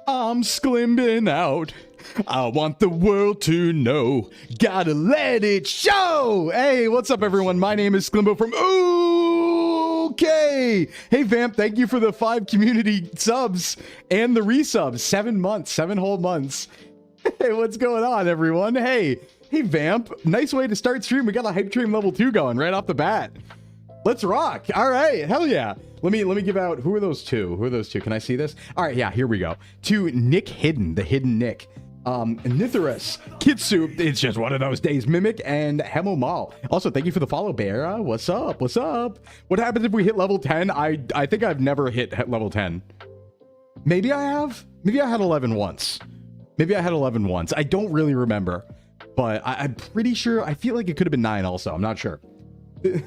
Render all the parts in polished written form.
I'm Sclimbing out. I want the world to know. Gotta let it show. Hey, what's up, everyone? My name is Sclimbo from Okay. Hey, Vamp, thank you for the 5 community subs and the resubs. 7 months, 7 whole months. Hey, what's going on, everyone? Hey, Vamp. Nice way to start stream. We got a hype train level 2 going right off the bat. Let's rock. All right. Hell yeah. Let me give out. Who are those two? Who are those two? Can I see this? All right. Yeah, here we go. To Nick Hidden, the Hidden Nick. Nitherus, Kitsu, it's just one of those days, Mimic, and Hemo Mal. Also, thank you for the follow, Beara. What's up? What's up? What happens if we hit level 10? I think I've never hit level 10. Maybe I have. Maybe I had 11 once. Maybe I had 11 once. I don't really remember, but I'm pretty sure. I feel like it could have been 9 also. I'm not sure.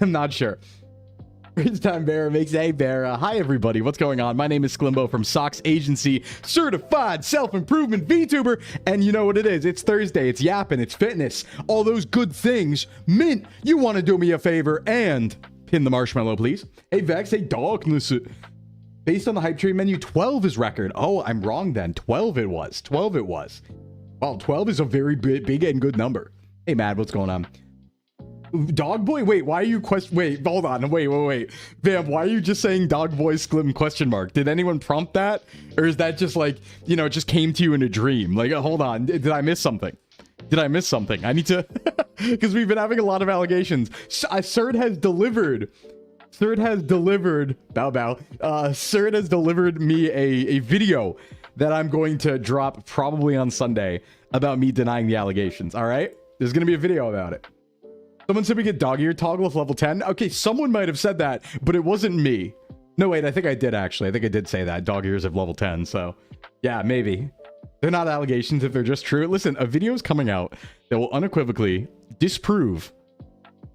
I'm not sure. First time Beara makes a Beara. Hi, everybody. What's going on? My name is Sclimbo from Socks Agency, certified self-improvement VTuber. And you know what it is? It's Thursday. It's yapping. It's fitness. All those good things. Mint, you want to do me a favor and pin the marshmallow, please. Hey, Vex. Hey, dog. Listen. Based on the hype train menu, 12 is record. Oh, I'm wrong then. 12 it was. 12 it was. Well, 12 is a very big and good number. Hey, Mad, what's going on? Dog boy, wait, why are you wait, hold on, wait, Vamp, why are you just saying dog boy Sclim question mark? Did anyone prompt that, or is that just like, you know, it just came to you in a dream? Like, hold on, did I miss something? I need to because we've been having a lot of allegations. Cert has delivered Cert has delivered me a video that I'm going to drop probably on Sunday about me denying the allegations. All right, there's gonna be a video about it. Someone said we get dog ear toggle of level 10. Okay, someone might have said that, but it wasn't me. No, wait, I think I did actually. I think I did say that. Dog ears of level 10, so yeah, maybe. They're not allegations if they're just true. Listen, a video is coming out that will unequivocally disprove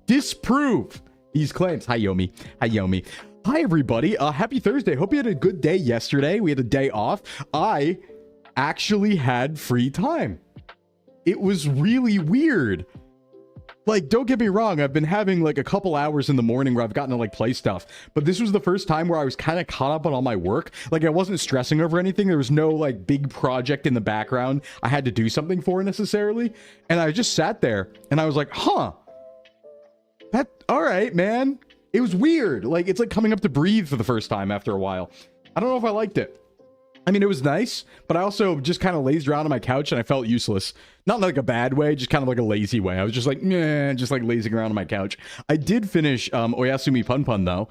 these claims. Hi, Yomi. Hi, Yomi. Hi, everybody. Happy Thursday. Hope you had a good day yesterday. We had a day off. I actually had free time. It was really weird. Like, don't get me wrong, I've been having like a couple hours in the morning where I've gotten to like play stuff, but this was the first time where I was kind of caught up on all my work. Like, I wasn't stressing over anything. There was no like big project in the background I had to do something for necessarily. And I just sat there and I was like, huh, all right, man. It was weird. Like, it's like coming up to breathe for the first time after a while. I don't know if I liked it. I mean, it was nice, but I also just kind of lazed around on my couch and I felt useless. Not in like a bad way, just kind of like a lazy way. I was just like, meh, just like lazing around on my couch. I did finish Oyasumi Pun Pun though.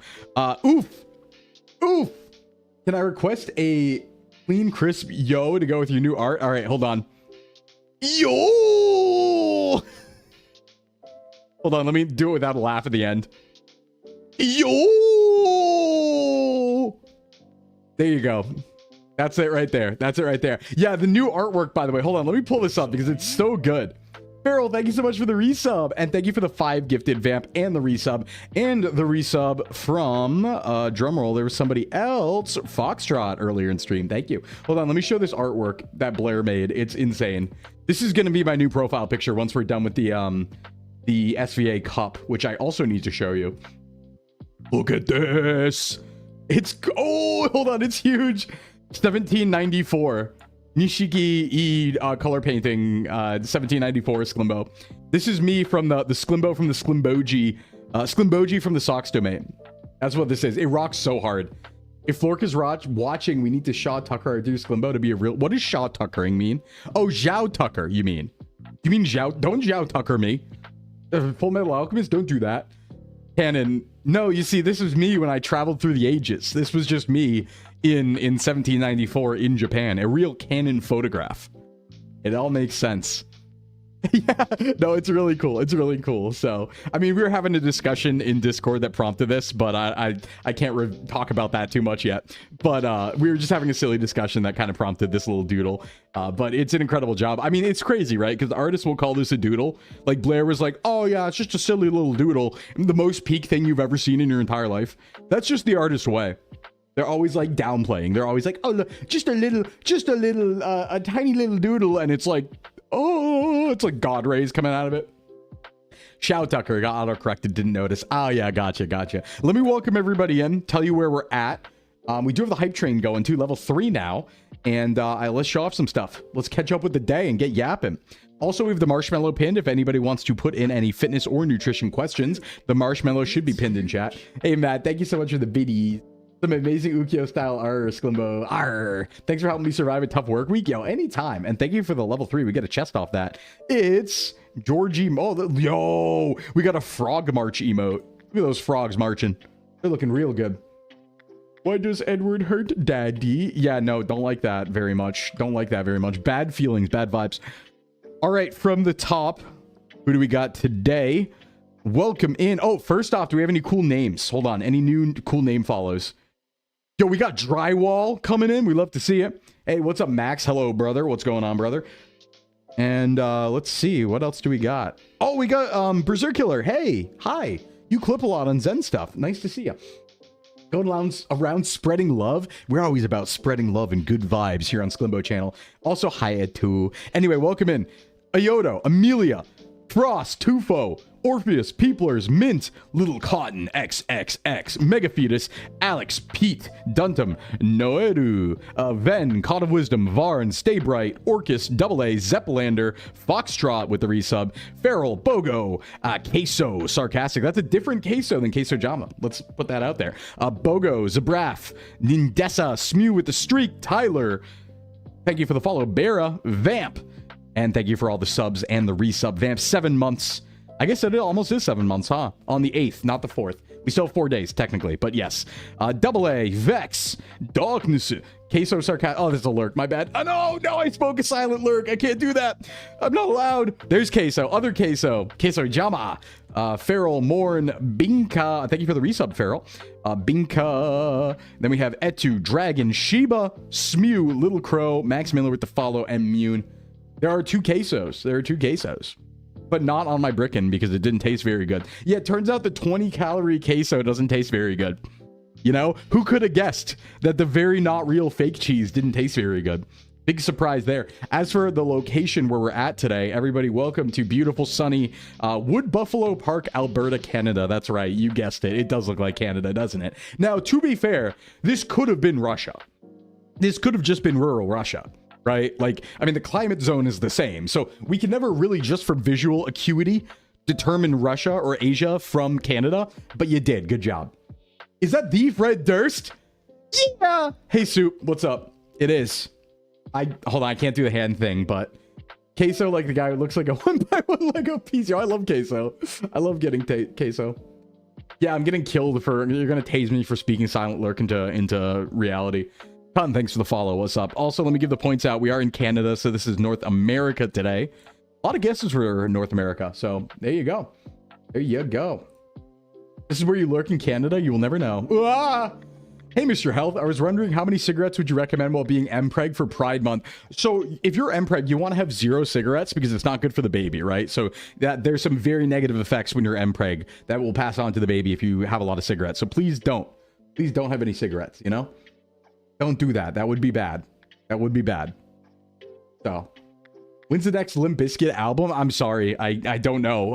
Oof. Can I request a clean, crisp yo to go with your new art? All right, hold on. Yo! Hold on, let me do it without a laugh at the end. Yo! There you go. That's it right there. That's it right there. Yeah, the new artwork, by the way. Hold on. Let me pull this up because it's so good. Farrell, thank you so much for the resub. And thank you for the 5 gifted Vamp and the resub. And the resub from, drumroll, there was somebody else, Foxtrot, earlier in stream. Thank you. Hold on. Let me show this artwork that Blair made. It's insane. This is going to be my new profile picture once we're done with the SVA cup, which I also need to show you. Look at this. It's, oh, hold on. It's huge. 1794 Nishiki color painting, 1794 Sclimbo. This is me from the Sclimbo from the Sclimboji, Sclimboji from the Socks domain. That's what this is. It rocks so hard. If Flork is watching, we need to Shaw Tucker our dude Sclimbo to be a real. What does Shaw Tuckering mean? Oh, Zhao Tucker. You mean Zhao? Don't Zhao Tucker me. Full Metal Alchemist. Don't do that. Canon. No, you see, this was me when I traveled through the ages. This was just me in 1794 in Japan. A real canon photograph. It all makes sense. Yeah, no, it's really cool. It's really cool. So, I mean, we were having a discussion in Discord that prompted this, but I can't talk about that too much yet. But we were just having a silly discussion that kind of prompted this little doodle. But it's an incredible job. I mean, it's crazy, right? Because the artist will call this a doodle. Like, Blair was like, oh, yeah, it's just a silly little doodle. The most peak thing you've ever seen in your entire life. That's just the artist's way. They're always like downplaying. They're always like, oh, look, just a tiny little doodle. And it's like, oh, it's like God rays coming out of it. Shao Tucker got auto-corrected, didn't notice. Oh, yeah, gotcha. Let me welcome everybody in, tell you where we're at. We do have the hype train going to level 3 now. And let's show off some stuff. Let's catch up with the day and get yapping. Also, we have the marshmallow pinned. If anybody wants to put in any fitness or nutrition questions, the marshmallow should be pinned in chat. Hey, Matt, thank you so much for the biddies. Some amazing Ukyo style Sclimbo. Thanks for helping me survive a tough work week. Yo, anytime. And thank you for the level 3. We get a chest off that. It's Georgie. Yo, we got a frog march emote. Look at those frogs marching. They're looking real good. Why does Edward hurt Daddy? Yeah, no, don't like that very much. Don't like that very much. Bad feelings, bad vibes. All right, from the top, who do we got today? Welcome in. Oh, first off, do we have any cool names? Hold on. Any new cool name follows? Yo, we got Drywall coming in. We love to see it. Hey, what's up, Max? Hello, brother. What's going on, brother? And let's see. What else do we got? Oh, we got Berserkiller. Hey, hi. You clip a lot on Zen stuff. Nice to see you. Going around spreading love. We're always about spreading love and good vibes here on Sclimbo channel. Also, hi, Ed, too. Anyway, welcome in. Ayoto, Amelia, Frost, Tufo, Orpheus, Peoplers, Mint, Little Cotton, XXX, Megafetus, Alex, Pete, Duntum, Noedu, Ven, Cod of Wisdom, Varn, Stay Bright, Orcus, AA, Zeppelander, Foxtrot with the resub, Feral, Bogo, Queso, Sarcastic. That's a different Queso than Queso Jama. Let's put that out there. Bogo, Zabraf, Nindessa, Smew with the streak, Tyler. Thank you for the follow, Bera, Vamp. And thank you for all the subs and the resub. Vamp, 7 months. I guess it almost is 7 months, huh? On the 8th, not the 4th. We still have 4 days, technically, but yes. AA, Vex, Darkness, Queso Sarcastic. Oh, there's a lurk, my bad. Oh, no, I spoke a silent lurk. I can't do that. I'm not allowed. There's Queso, other Queso, Queso Jama, Feral, Morn, Binka. Thank you for the resub, Feral. Binka. Then we have Etu, Dragon, Sheba, Smew, Little Crow, Max Miller with the follow, and Mune. There are 2 Quesos. There are 2 Quesos. But not on my Brickin because it didn't taste very good. Yeah, it turns out the 20-calorie Queso doesn't taste very good. You know? Who could have guessed that the very not real fake cheese didn't taste very good? Big surprise there. As for the location where we're at today, everybody, welcome to beautiful, sunny Wood Buffalo Park, Alberta, Canada. That's right. You guessed it. It does look like Canada, doesn't it? Now, to be fair, this could have been Russia. This could have just been rural Russia. Right? Like, I mean, the climate zone is the same. So we can never really, just for visual acuity, determine Russia or Asia from Canada. But you did. Good job. Is that the Fred Durst? Yeah. Hey, Soup. What's up? It is. Hold on. I can't do the hand thing, but Queso, like the guy who looks like a 1x1 Lego piece. Yo, I love Queso. I love getting Queso. Yeah, I'm getting killed for... You're going to tase me for speaking Silent Lurk into reality. Cotton, thanks for the follow. What's up? Also, let me give the points out. We are in Canada, so this is North America today. A lot of guesses for North America, so there you go. There you go. This is where you lurk in Canada. You will never know. Ah! Hey, Mr. Health. I was wondering how many cigarettes would you recommend while being MPreg for Pride Month? So if you're MPreg, you want to have 0 cigarettes because it's not good for the baby, right? So there's some very negative effects when you're MPreg that will pass on to the baby if you have a lot of cigarettes. So please don't. Please don't have any cigarettes, you know? Don't do that. That would be bad. That would be bad. So, when's the next Limp Bizkit album? I'm sorry. I don't know.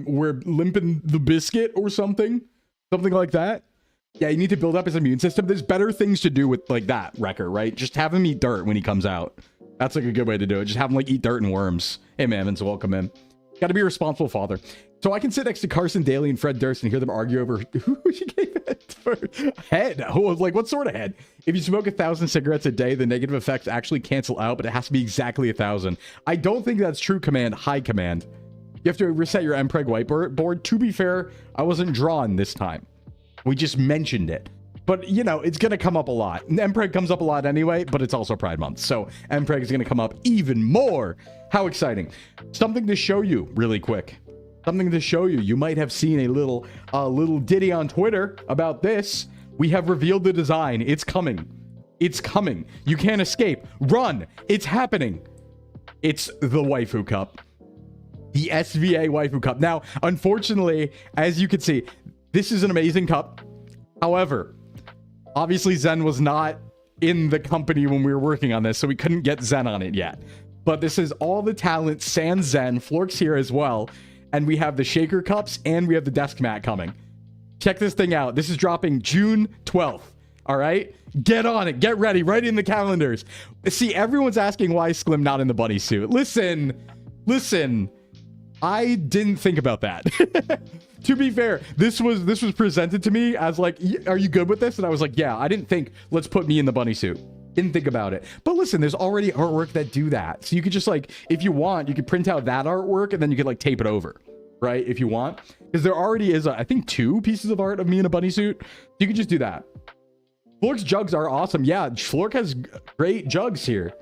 We're limping the biscuit or something. Something like that. Yeah, you need to build up his immune system. There's better things to do with like that Wrecker, right? Just have him eat dirt when he comes out. That's like a good way to do it. Just have him like eat dirt and worms. Hey, man, so welcome in. Got to be a responsible father. So I can sit next to Carson Daly and Fred Durst and hear them argue over who she gave it for head. Like, what sort of head? If you smoke 1,000 cigarettes a day, the negative effects actually cancel out, but it has to be exactly 1,000. I don't think that's true, Command. High Command. You have to reset your MPreg whiteboard. To be fair, I wasn't drawn this time. We just mentioned it. But, you know, it's going to come up a lot. MPreg comes up a lot anyway, but it's also Pride Month. So MPreg is going to come up even more. How exciting. Something to show you really quick. Something to show you. You might have seen a little ditty on Twitter about this. We have revealed the design. It's coming. It's coming. You can't escape. Run. It's happening. It's the Waifu Cup. The SVA Waifu Cup. Now, unfortunately, as you can see, this is an amazing cup. However, obviously Zen was not in the company when we were working on this, so we couldn't get Zen on it yet. But this is all the talent sans Zen. Flork's here as well. And we have the shaker cups and we have the desk mat coming. Check this thing out. This is dropping June 12th. All right, get on it, get ready, write it in the calendars. See, everyone's asking why is Sclim not in the bunny suit. Listen, I didn't think about that. To be fair, this was presented to me as like, are you good with this? And I was like, yeah. I didn't think, let's put me in the bunny suit. Didn't think about it. But listen, there's already artwork that do that. So you could just like, if you want, you could print out that artwork and then you could like tape it over, right? If you want, because there already is, I think 2 pieces of art of me in a bunny suit. You could just do that. Flork's jugs are awesome. Yeah, Flork has great jugs here.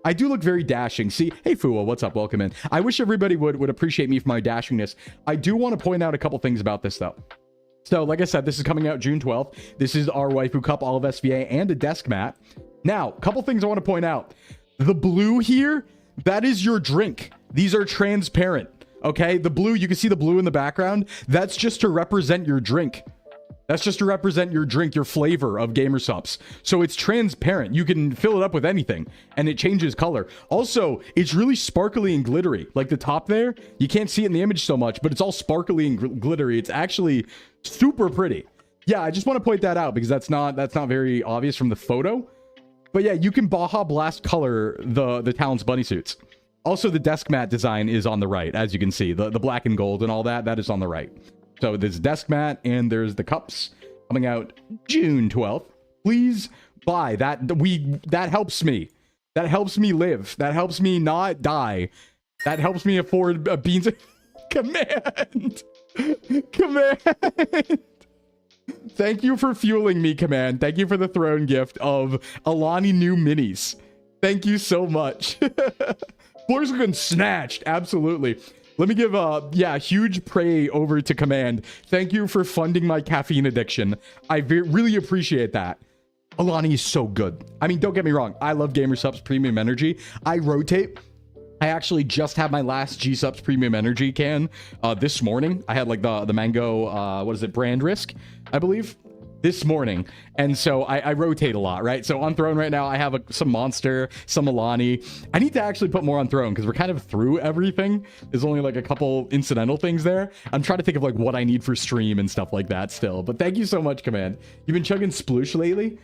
I do look very dashing. See, hey Fuwa, what's up? Welcome in. I wish everybody would appreciate me for my dashingness. I do want to point out a couple things about this though. So like I said, this is coming out June 12th. This is our waifu cup, all of SVA, and a desk mat. Now, a couple things I want to point out. The blue here, that is your drink. These are transparent, okay? The blue, you can see the blue in the background. That's just to represent your drink. That's just to represent your drink, your flavor of Gamer Supps. So it's transparent. You can fill it up with anything and it changes color. Also, it's really sparkly and glittery. Like the top there, you can't see it in the image so much, but it's all sparkly and glittery. It's actually super pretty. Yeah, I just want to point that out because that's not very obvious from the photo. But yeah, you can Baja Blast color the Talon's bunny suits. Also, the desk mat design is on the right, as you can see. The black and gold and all that, that is on the right. So there's desk mat and there's the cups coming out June 12th. Please buy that. That helps me. That helps me live. That helps me not die. That helps me afford a beans. Command. Command. Thank you for fueling me, Command. Thank you for the throne gift of Alani new minis. Thank you so much. Floor's looking snatched. Absolutely. Let me give a huge praise over to Command. Thank you for funding my caffeine addiction. I really appreciate that. Alani is so good. I mean, don't get me wrong. I love Gamer Supps Premium Energy. I rotate. I actually just had my last G-Supps Premium Energy can this morning. I had like the mango, what is it, brand risk, I believe, this morning. And so I rotate a lot, right? So on Throne right now, I have some Monster, some Alani. I need to actually put more on Throne because we're kind of through everything. There's only like a couple incidental things there. I'm trying to think of like what I need for stream and stuff like that still. But thank you so much, Command. You've been chugging Sploosh lately?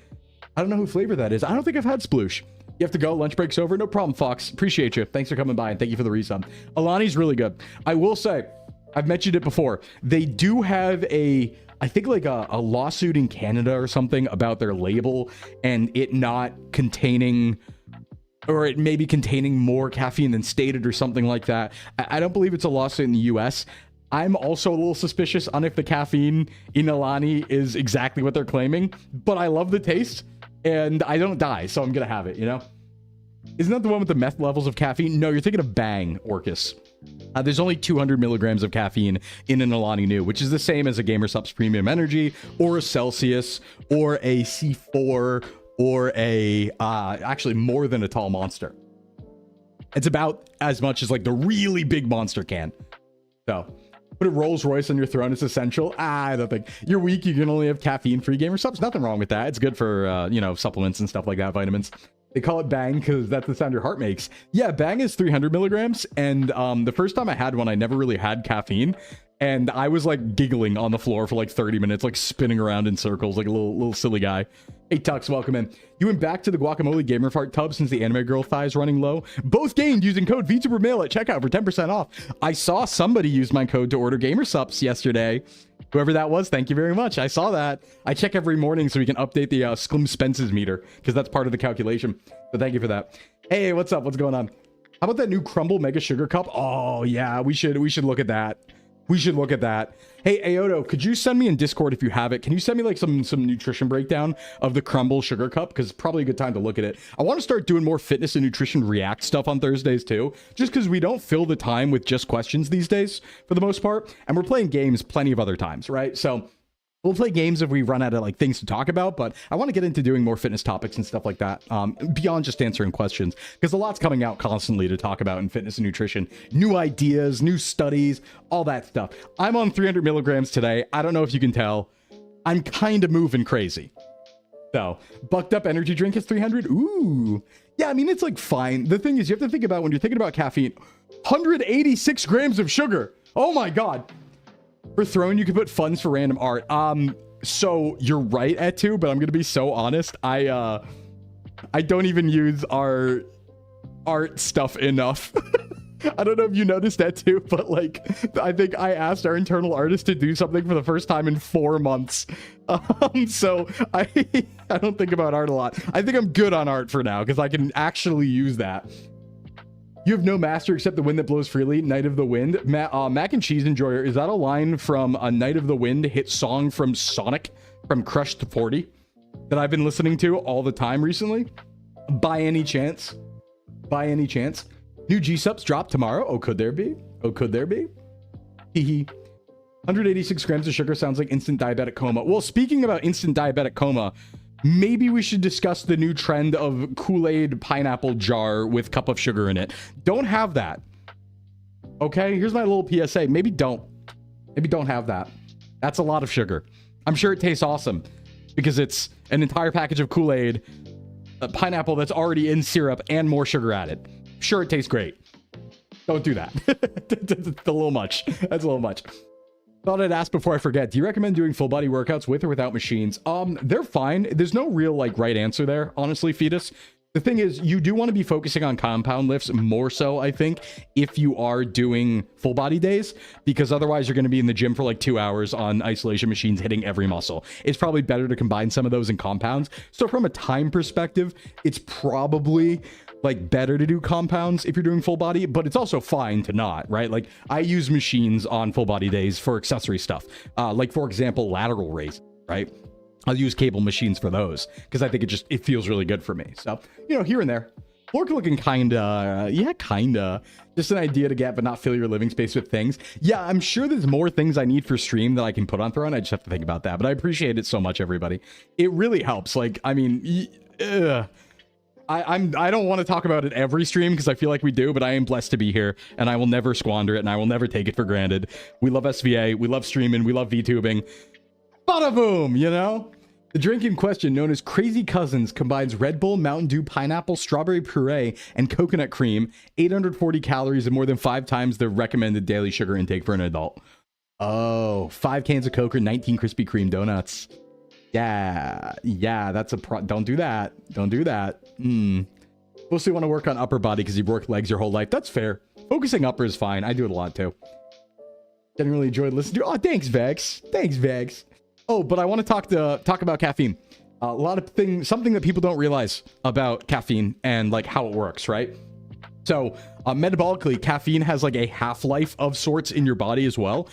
I don't know who flavor that is. I don't think I've had Sploosh. You have to go. Lunch break's over. No problem, Fox. Appreciate you. Thanks for coming by, and thank you for the resub. Alani's really good. I will say, I've mentioned it before. They do have I think like a lawsuit in Canada or something about their label and it not containing, or it may be containing more caffeine than stated or something like that. I don't believe it's a lawsuit in the US. I'm also a little suspicious on if the caffeine in Alani is exactly what they're claiming, but I love the taste. And I don't die, so I'm gonna have it, you know? Isn't that the one with the meth levels of caffeine? No, you're thinking of Bang, Orcus. There's only 200 milligrams of caffeine in an Alani New, which is the same as a Gamer Supps Premium Energy, or a Celsius, or a C4, or a, actually more than a Tall Monster. It's about as much as like the really big Monster can. So, put a Rolls Royce on your throne is essential. I don't think. You're weak, you can only have caffeine-free Gamer Supps. Nothing wrong with that. It's good for, you know, supplements and stuff like that, vitamins. They call it Bang because that's the sound your heart makes. Yeah, Bang is 300 milligrams. And the first time I had one, I never really had caffeine. And I was like giggling on the floor for like 30 minutes, like spinning around in circles like a little silly guy. Hey, Tux, welcome in. You went back to the Guacamole Gamer Fart tub since the Anime Girl thigh is running low. Both gained using code VTuber Mail at checkout for 10% off. I saw somebody use my code to order Gamer Supps yesterday. Whoever that was, thank you very much. I saw that. I check every morning so we can update the Sclim Spences meter because that's part of the calculation. So thank you for that. Hey, what's up? What's going on? How about that new Crumble Mega Sugar Cup? Oh, yeah, we should look at that. We should look at that. Hey, Aoto, could you send me in Discord if you have it? Can you send me like some nutrition breakdown of the Crumble Sugar Cup? Because it's probably a good time to look at it. I want to start doing more fitness and nutrition react stuff on Thursdays too. Just because we don't fill the time with just questions these days for the most part. And we're playing games plenty of other times, right? So we'll play games if we run out of like things to talk about, but I want to get into doing more fitness topics and stuff like that, beyond just answering questions, because a lot's coming out constantly to talk about in fitness and nutrition. New ideas, new studies, all that stuff. I'm on 300 milligrams today. I don't know if you can tell. I'm kind of moving crazy. So, bucked up energy drink is 300. Ooh. Yeah, I mean, it's like fine. The thing is, you have to think about when you're thinking about caffeine, 186 grams of sugar. Oh my God. For Throne, you can put funds for random art. So you're right, Etu, but I'm gonna be so honest. I don't even use our art stuff enough. I don't know if you noticed that too, but like, I think I asked our internal artist to do something for the first time in 4 months. So I don't think about art a lot. I think I'm good on art for now because I can actually use that. You have no master except the wind that blows freely. Night of the Wind. Mac and Cheese Enjoyer. Is that a line from a Night of the Wind hit song from Sonic from Crush to 40 that I've been listening to all the time recently? By any chance? By any chance? New G-Subs drop tomorrow. Oh, could there be? Oh, could there be? Hee 186 grams of sugar sounds like instant diabetic coma. Well, speaking about instant diabetic coma, maybe we should discuss the new trend of Kool-Aid pineapple jar with cup of sugar in it. Don't have that. Okay, here's my little PSA. Maybe don't. Maybe don't have that. That's a lot of sugar. I'm sure it tastes awesome because it's an entire package of Kool-Aid, pineapple that's already in syrup, and more sugar added. Sure, it tastes great. Don't do that. That's a little much. That's a little much. Thought I'd ask before I forget. Do you recommend doing full body workouts with or without machines? They're fine. There's no real like right answer there, honestly, Fetus. The thing is, you do want to be focusing on compound lifts more so, I think, if you are doing full body days, because otherwise you're going to be in the gym for like 2 hours on isolation machines hitting every muscle. It's probably better to combine some of those in compounds. So from a time perspective, it's probably like better to do compounds if you're doing full body, but it's also fine to not, right? Like I use machines on full body days for accessory stuff. Like for example, lateral raise, right? I'll use cable machines for those because I think it feels really good for me. So, you know, here and there. Work looking kinda, yeah, kinda. Just an idea to get, but not fill your living space with things. Yeah, I'm sure there's more things I need for stream that I can put on Throne. I just have to think about that, but I appreciate it so much, everybody. It really helps. Like, I mean, I don't want to talk about it every stream because I feel like we do, but I am blessed to be here and I will never squander it and I will never take it for granted. We love SVA, we love streaming, we love VTubing. Bada boom, you know? The drink in question, known as Crazy Cousins, combines Red Bull, Mountain Dew, pineapple, strawberry puree, and coconut cream, 840 calories and more than 5 times the recommended daily sugar intake for an adult. Oh, 5 cans of Coke or 19 Krispy Kreme donuts. Yeah, that's a don't do that. Don't do that. Mostly want to work on upper body because you've worked legs your whole life. That's fair. Focusing upper is fine. I do it a lot too. Generally enjoyed listening to. Oh, thanks, Vex. Thanks, Vex. Oh, but I want to talk about caffeine. A lot of things, something that people don't realize about caffeine and like how it works, right? So metabolically, caffeine has like a half-life of sorts in your body as well.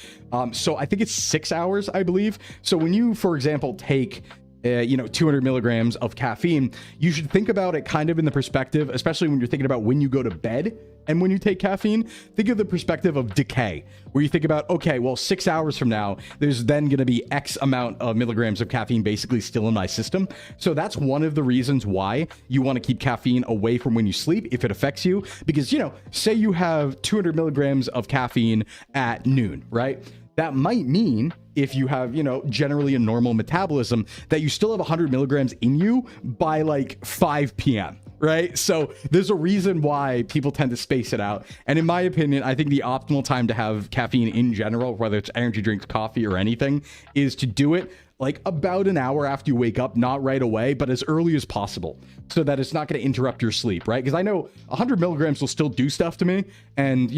So I think it's 6 hours, I believe. So when you, for example, take 200 milligrams of caffeine, you should think about it kind of in the perspective, especially when you're thinking about when you go to bed and when you take caffeine, think of the perspective of decay, where you think about, okay, well, 6 hours from now, there's then going to be X amount of milligrams of caffeine basically still in my system. So that's one of the reasons why you want to keep caffeine away from when you sleep if it affects you. Because, say you have 200 milligrams of caffeine at noon, right? That might mean if you have, generally a normal metabolism, that you still have 100 milligrams in you by like 5 p.m., right? So there's a reason why people tend to space it out. And in my opinion, I think the optimal time to have caffeine in general, whether it's energy drinks, coffee, or anything, is to do it like about an hour after you wake up, not right away, but as early as possible so that it's not going to interrupt your sleep, right? Because I know 100 milligrams will still do stuff to me. And,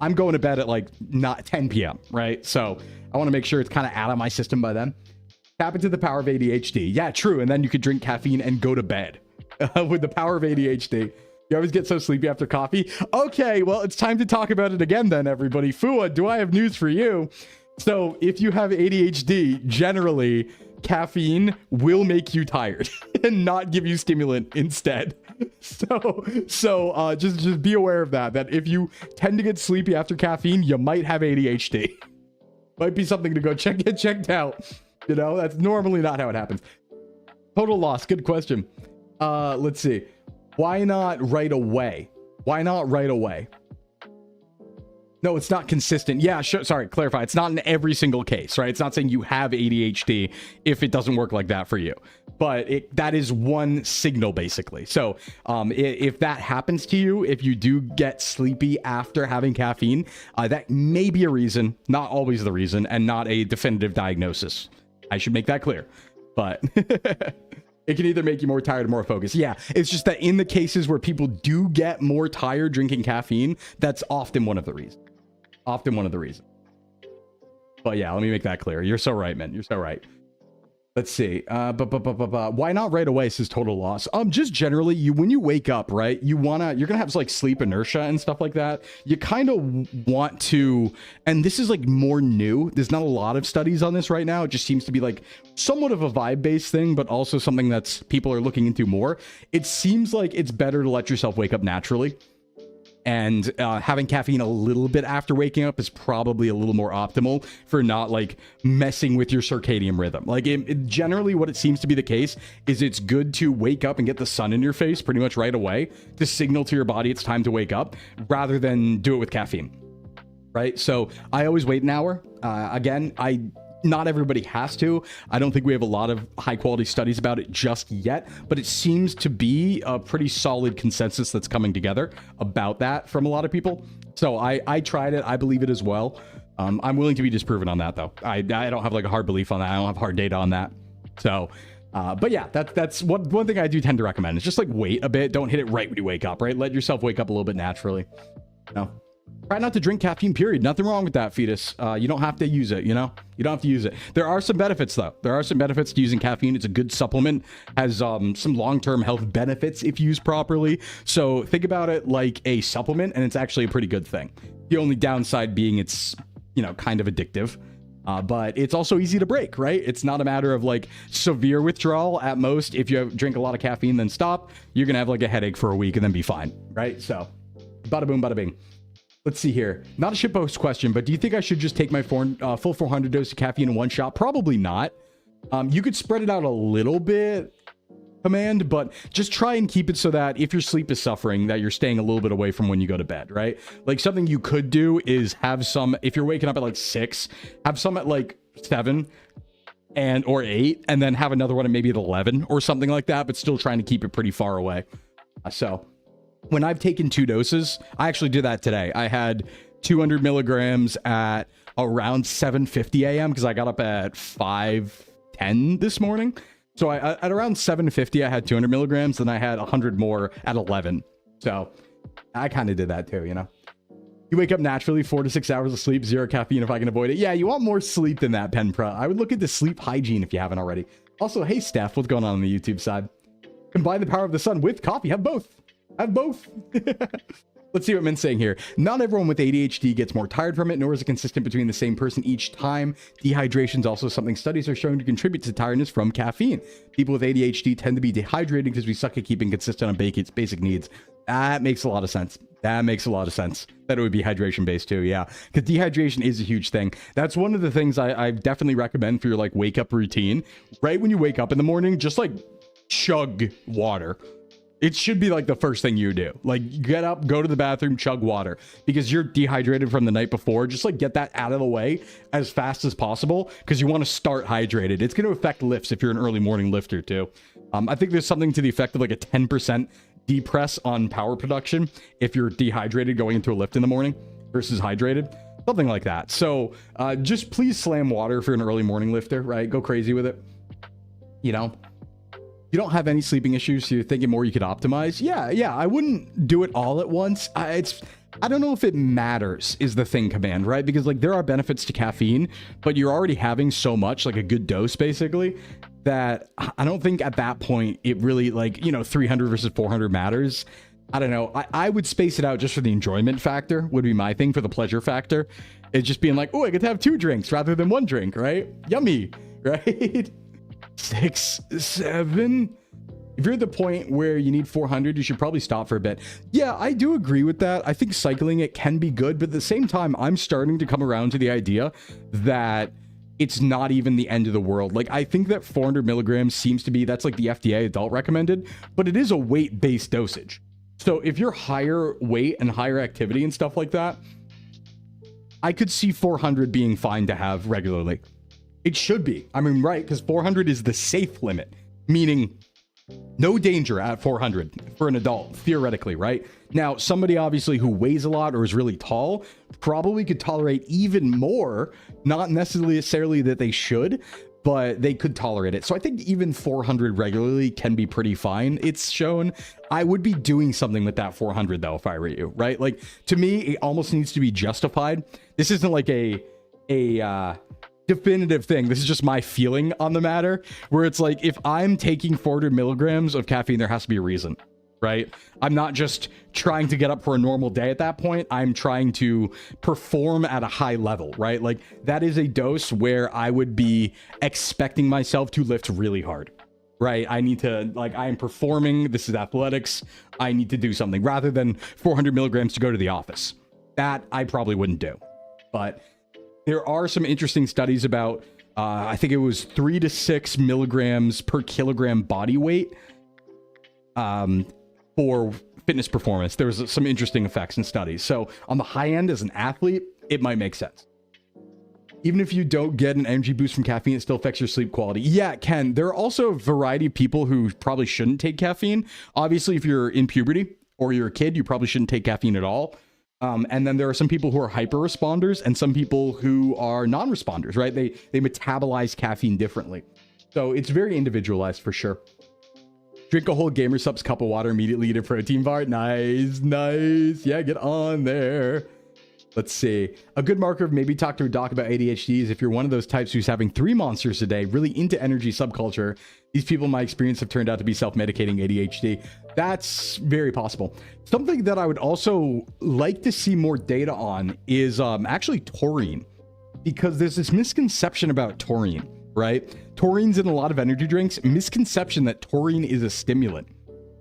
I'm going to bed at like not 10 p.m., right? So I want to make sure it's kind of out of my system by then. Tap into the power of ADHD. Yeah, true. And then you could drink caffeine and go to bed with the power of ADHD. You always get so sleepy after coffee. Okay, well, it's time to talk about it again then, everybody. Fua, do I have news for you? So if you have ADHD, generally caffeine will make you tired and not give you stimulant instead. So just be aware of that if you tend to get sleepy after caffeine, you might have ADHD. Might be something to go get checked out. That's normally not how it happens. Total loss. Good question. Let's see. Why not right away? Why not right away? No, it's not consistent. Yeah, sure. Sorry, clarify. It's not in every single case, right? It's not saying you have ADHD if it doesn't work like that for you. But that is one signal, basically. So if that happens to you, if you do get sleepy after having caffeine, that may be a reason, not always the reason, and not a definitive diagnosis. I should make that clear. But it can either make you more tired or more focused. Yeah, it's just that in the cases where people do get more tired drinking caffeine, that's often one of the reasons. Often one of the reasons. But yeah, let me make that clear. You're so right, man. You're so right. Let's see. Why not right away, says Total Loss. Just generally, when you wake up, right, you're gonna have like sleep inertia and stuff like that. You kind of want to, and this is like more new. There's not a lot of studies on this right now. It just seems to be like somewhat of a vibe-based thing, but also something that's people are looking into more. It seems like it's better to let yourself wake up naturally. And having caffeine a little bit after waking up is probably a little more optimal for not like messing with your circadian rhythm. Like generally what it seems to be the case is it's good to wake up and get the sun in your face pretty much right away to signal to your body it's time to wake up rather than do it with caffeine. Right? So I always wait an hour. Again, not everybody has to. I don't think we have a lot of high quality studies about it just yet, but it seems to be a pretty solid consensus that's coming together about that from a lot of people. So I tried it. I believe it as well. I'm willing to be disproven on that though. I don't have like a hard belief on that. I don't have hard data on that. So, but yeah, that's one thing I do tend to recommend is just like wait a bit. Don't hit it right when you wake up, right? Let yourself wake up a little bit naturally. No. Try not to drink caffeine, period. Nothing wrong with that, fetus. You don't have to use it, you know? You don't have to use it. There are some benefits, though. There are some benefits to using caffeine. It's a good supplement. Has some long-term health benefits if used properly. So think about it like a supplement, and it's actually a pretty good thing. The only downside being it's, you know, kind of addictive. But it's also easy to break, right? It's not a matter of like severe withdrawal at most. If you drink a lot of caffeine, then stop. You're going to have like a headache for a week and then be fine, right? So bada boom, bada bing. Let's see here. Not a shitpost question, but do you think I should just take my full 400 dose of caffeine in one shot? Probably not. You could spread it out a little bit, Command, but just try and keep it so that if your sleep is suffering, that you're staying a little bit away from when you go to bed, right? Like something you could do is have some, if you're waking up at like 6, have some at like 7 or 8, and then have another one at maybe at 11 or something like that, but still trying to keep it pretty far away. So when I've taken 2 doses, I actually did that today. I had 200 milligrams at around 7:50 a.m. because I got up at 5:10 this morning. So at around 7:50, I had 200 milligrams, and I had 100 more at 11. So I kind of did that too, you know. You wake up naturally, 4 to 6 hours of sleep, 0 caffeine if I can avoid it. Yeah, you want more sleep than that, Penpra. I would look into sleep hygiene if you haven't already. Also, hey, Steph, what's going on the YouTube side? Combine the power of the sun with coffee. Have both. Have both. Let's see what Min's saying here. Not everyone with ADHD gets more tired from it, nor is it consistent between the same person each time. Dehydration is also something studies are showing to contribute to tiredness from caffeine. People with ADHD tend to be dehydrated because we suck at keeping consistent on basic needs. That makes a lot of sense. That makes a lot of sense. That it would be hydration based too, yeah. Because dehydration is a huge thing. That's one of the things I definitely recommend for your like wake up routine. Right when you wake up in the morning, just like chug water. It should be like the first thing you do. Like get up, go to the bathroom, chug water because you're dehydrated from the night before. Just like get that out of the way as fast as possible because you want to start hydrated. It's going to affect lifts if you're an early morning lifter too. I think there's something to the effect of like a 10% depress on power production if you're dehydrated going into a lift in the morning versus hydrated. Something like that. So just please slam water if you're an early morning lifter, right? Go crazy with it. You know? You don't have any sleeping issues, so you're thinking more you could optimize. Yeah, I wouldn't do it all at once. I don't know if it matters is the thing, Command, right? Because like there are benefits to caffeine, but you're already having so much, like a good dose basically, that I don't think at that point it really like, you know, 300 versus 400 matters. I don't know. I would space it out just for the enjoyment factor would be my thing, for the pleasure factor. It's just being like, oh, I get to have 2 drinks rather than 1 drink, right? Yummy, right? 6, 7. If you're at the point where you need 400, you should probably stop for a bit. Yeah, I do agree with that. I think cycling it can be good, but at the same time, I'm starting to come around to the idea that it's not even the end of the world. Like, I think that 400 milligrams seems to be, that's like the FDA adult recommended, but it is a weight-based dosage. So if you're higher weight and higher activity and stuff like that, I could see 400 being fine to have regularly. It should be. I mean, right, because 400 is the safe limit, meaning no danger at 400 for an adult, theoretically, right? Now, somebody obviously who weighs a lot or is really tall probably could tolerate even more, not necessarily that they should, but they could tolerate it. So I think even 400 regularly can be pretty fine. It's shown. I would be doing something with that 400 though, if I were you, right? Like, to me, it almost needs to be justified. This isn't like a definitive thing. This is just my feeling on the matter, where it's like, if I'm taking 400 milligrams of caffeine, there has to be a reason, right? I'm not just trying to get up for a normal day at that point. I'm trying to perform at a high level, right? Like, that is a dose where I would be expecting myself to lift really hard, right? I need to, like, I am performing. This is athletics. I need to do something rather than 400 milligrams to go to the office. That I probably wouldn't do. But there are some interesting studies about, I think it was 3 to 6 milligrams per kilogram body weight, for fitness performance. There was some interesting effects and studies. So on the high end, as an athlete, it might make sense. Even if you don't get an energy boost from caffeine, it still affects your sleep quality. Yeah, it can. There are also a variety of people who probably shouldn't take caffeine. Obviously, if you're in puberty or you're a kid, you probably shouldn't take caffeine at all. And then there are some people who are hyper responders and some people who are non-responders, right? They metabolize caffeine differently. So it's very individualized for sure. Drink a whole Gamer Subs cup of water, immediately eat a protein bar. Nice, nice. Yeah, get on there. Let's see. A good marker of maybe talk to a doc about ADHD is if you're one of those types who's having 3 monsters a day, really into energy subculture. These people, in my experience, have turned out to be self-medicating ADHD. That's very possible. Something that I would also like to see more data on is actually taurine, because there's this misconception about taurine, right? Taurine's in a lot of energy drinks. Misconception that taurine is a stimulant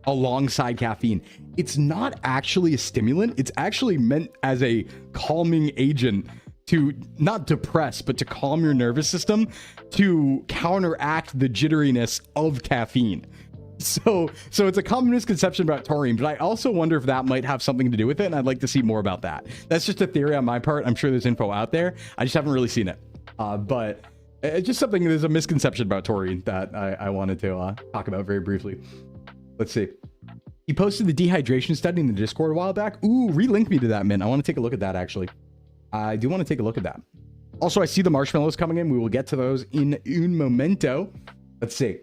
alongside caffeine. It's not actually a stimulant. It's actually meant as a calming agent to not depress, but to calm your nervous system, to counteract the jitteriness of caffeine. So it's a common misconception about taurine, but I also wonder if that might have something to do with it, and I'd like to see more about that. That's just a theory on my part. I'm sure there's info out there. I just haven't really seen it. But it's just something, there's a misconception about taurine that I wanted to talk about very briefly. Let's see. He posted the dehydration study in the Discord a while back. Ooh, relink me to that, man. I want to take a look at that, actually. I do want to take a look at that. Also, I see the marshmallows coming in. We will get to those in un momento. Let's see.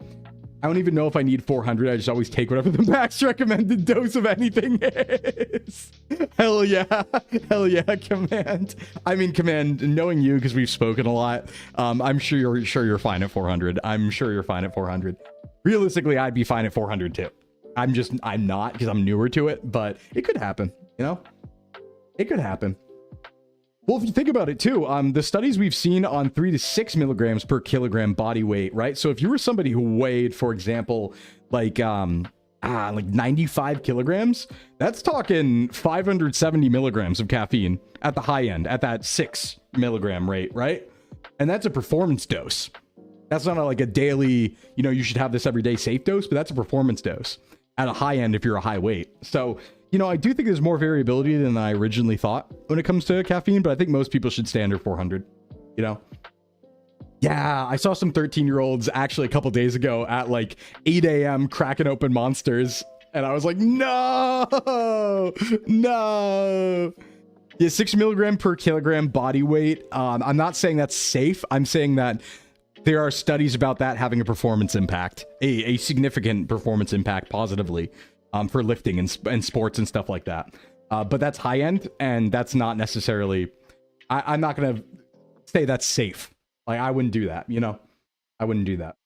I don't even know if I need 400. I just always take whatever the max recommended dose of anything is. Hell yeah. Hell yeah, Command. I mean, Command, knowing you, because we've spoken a lot, I'm sure you're fine at 400. I'm sure you're fine at 400. Realistically, I'd be fine at 400 too. I'm not, because I'm newer to it, but it could happen, you know? It could happen. Well, if you think about it too, the studies we've seen on 3 to 6 milligrams per kilogram body weight, right? So if you were somebody who weighed, for example, like 95 kilograms, that's talking 570 milligrams of caffeine at the high end, at that 6 milligram rate, right? And that's a performance dose. That's not like a daily, you know, you should have this every day safe dose, but that's a performance dose at a high end if you're a high weight. So, you know, I do think there's more variability than I originally thought when it comes to caffeine, but I think most people should stay under 400, you know? Yeah, I saw some 13-year-olds actually a couple days ago at like 8 a.m. cracking open monsters, and I was like, no. Yeah, 6 milligram per kilogram body weight. I'm not saying that's safe. I'm saying that there are studies about that having a performance impact, a significant performance impact positively for lifting and sports and stuff like that. But that's high end, and that's not necessarily, I'm not going to say that's safe. Like, I wouldn't do that, you know? I wouldn't do that.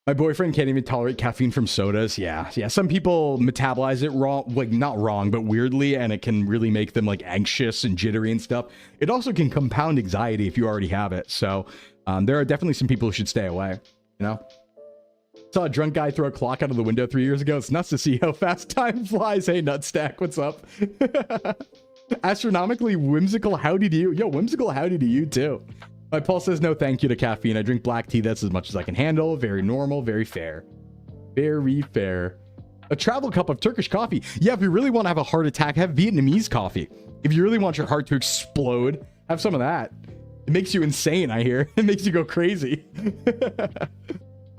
My boyfriend can't even tolerate caffeine from sodas. Yeah. Some people metabolize it wrong, like not wrong, but weirdly, and it can really make them like anxious and jittery and stuff. It also can compound anxiety if you already have it. So there are definitely some people who should stay away, you know? Saw a drunk guy throw a clock out of the window 3 years ago. It's nuts to see how fast time flies. Hey, Nutstack, what's up? Astronomically whimsical howdy to you. Yo, whimsical howdy to you too. My pulse says no thank you to caffeine. I drink black tea. That's as much as I can handle. Very normal, very fair. Very fair. A travel cup of Turkish coffee. Yeah, if you really want to have a heart attack, have Vietnamese coffee. If you really want your heart to explode, have some of that. It makes you insane, I hear. It makes you go crazy.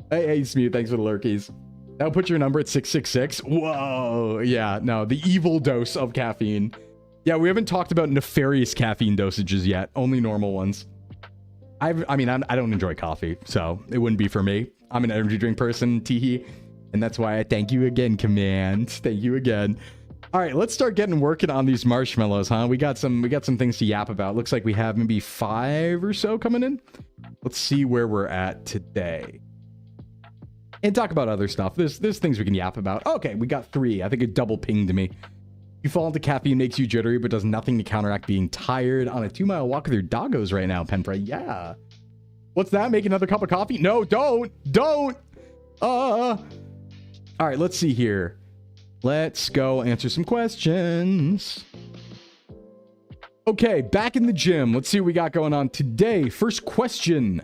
Hey, Smooth, thanks for the lurkies. That'll put your number at 666. Whoa. Yeah, no, the evil dose of caffeine. Yeah, we haven't talked about nefarious caffeine dosages yet. Only normal ones. I mean, I don't enjoy coffee, so it wouldn't be for me. I'm an energy drink person, teehee. And that's why I thank you again, Command. Thank you again. All right, let's start working on these marshmallows, huh? We got some things to yap about. Looks like we have maybe 5 or so coming in. Let's see where we're at today. And talk about other stuff. There's things we can yap about. Okay, we got 3. I think it double pinged me. You fall into caffeine, makes you jittery, but does nothing to counteract being tired on a 2-mile walk with your doggos right now, Penpray. Yeah. What's that? Make another cup of coffee? No, don't. All right, let's see here. Let's go answer some questions. Okay, back in the gym. Let's see what we got going on today. First question.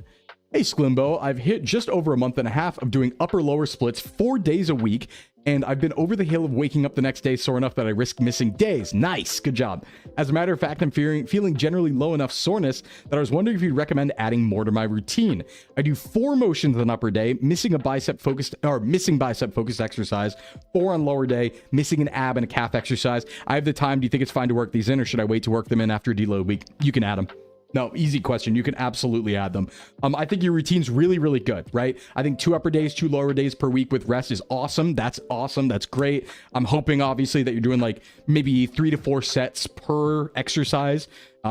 Hey, Sclimbo, I've hit just over a month and a half of doing upper-lower splits 4 days a week, and I've been over the hill of waking up the next day sore enough that I risk missing days. Nice, good job. As a matter of fact, I'm feeling generally low enough soreness that I was wondering if you'd recommend adding more to my routine. I do 4 motions on upper day, missing bicep focused exercise, 4 on lower day, missing an ab and a calf exercise. I have the time. Do you think it's fine to work these in, or should I wait to work them in after a deload week? You can add them. No, easy question. You can absolutely add them. I think your routine's really, really good, right? I think 2 upper days, 2 lower days per week with rest is awesome. That's awesome. That's great. I'm hoping, obviously, that you're doing like maybe 3 to 4 sets per exercise,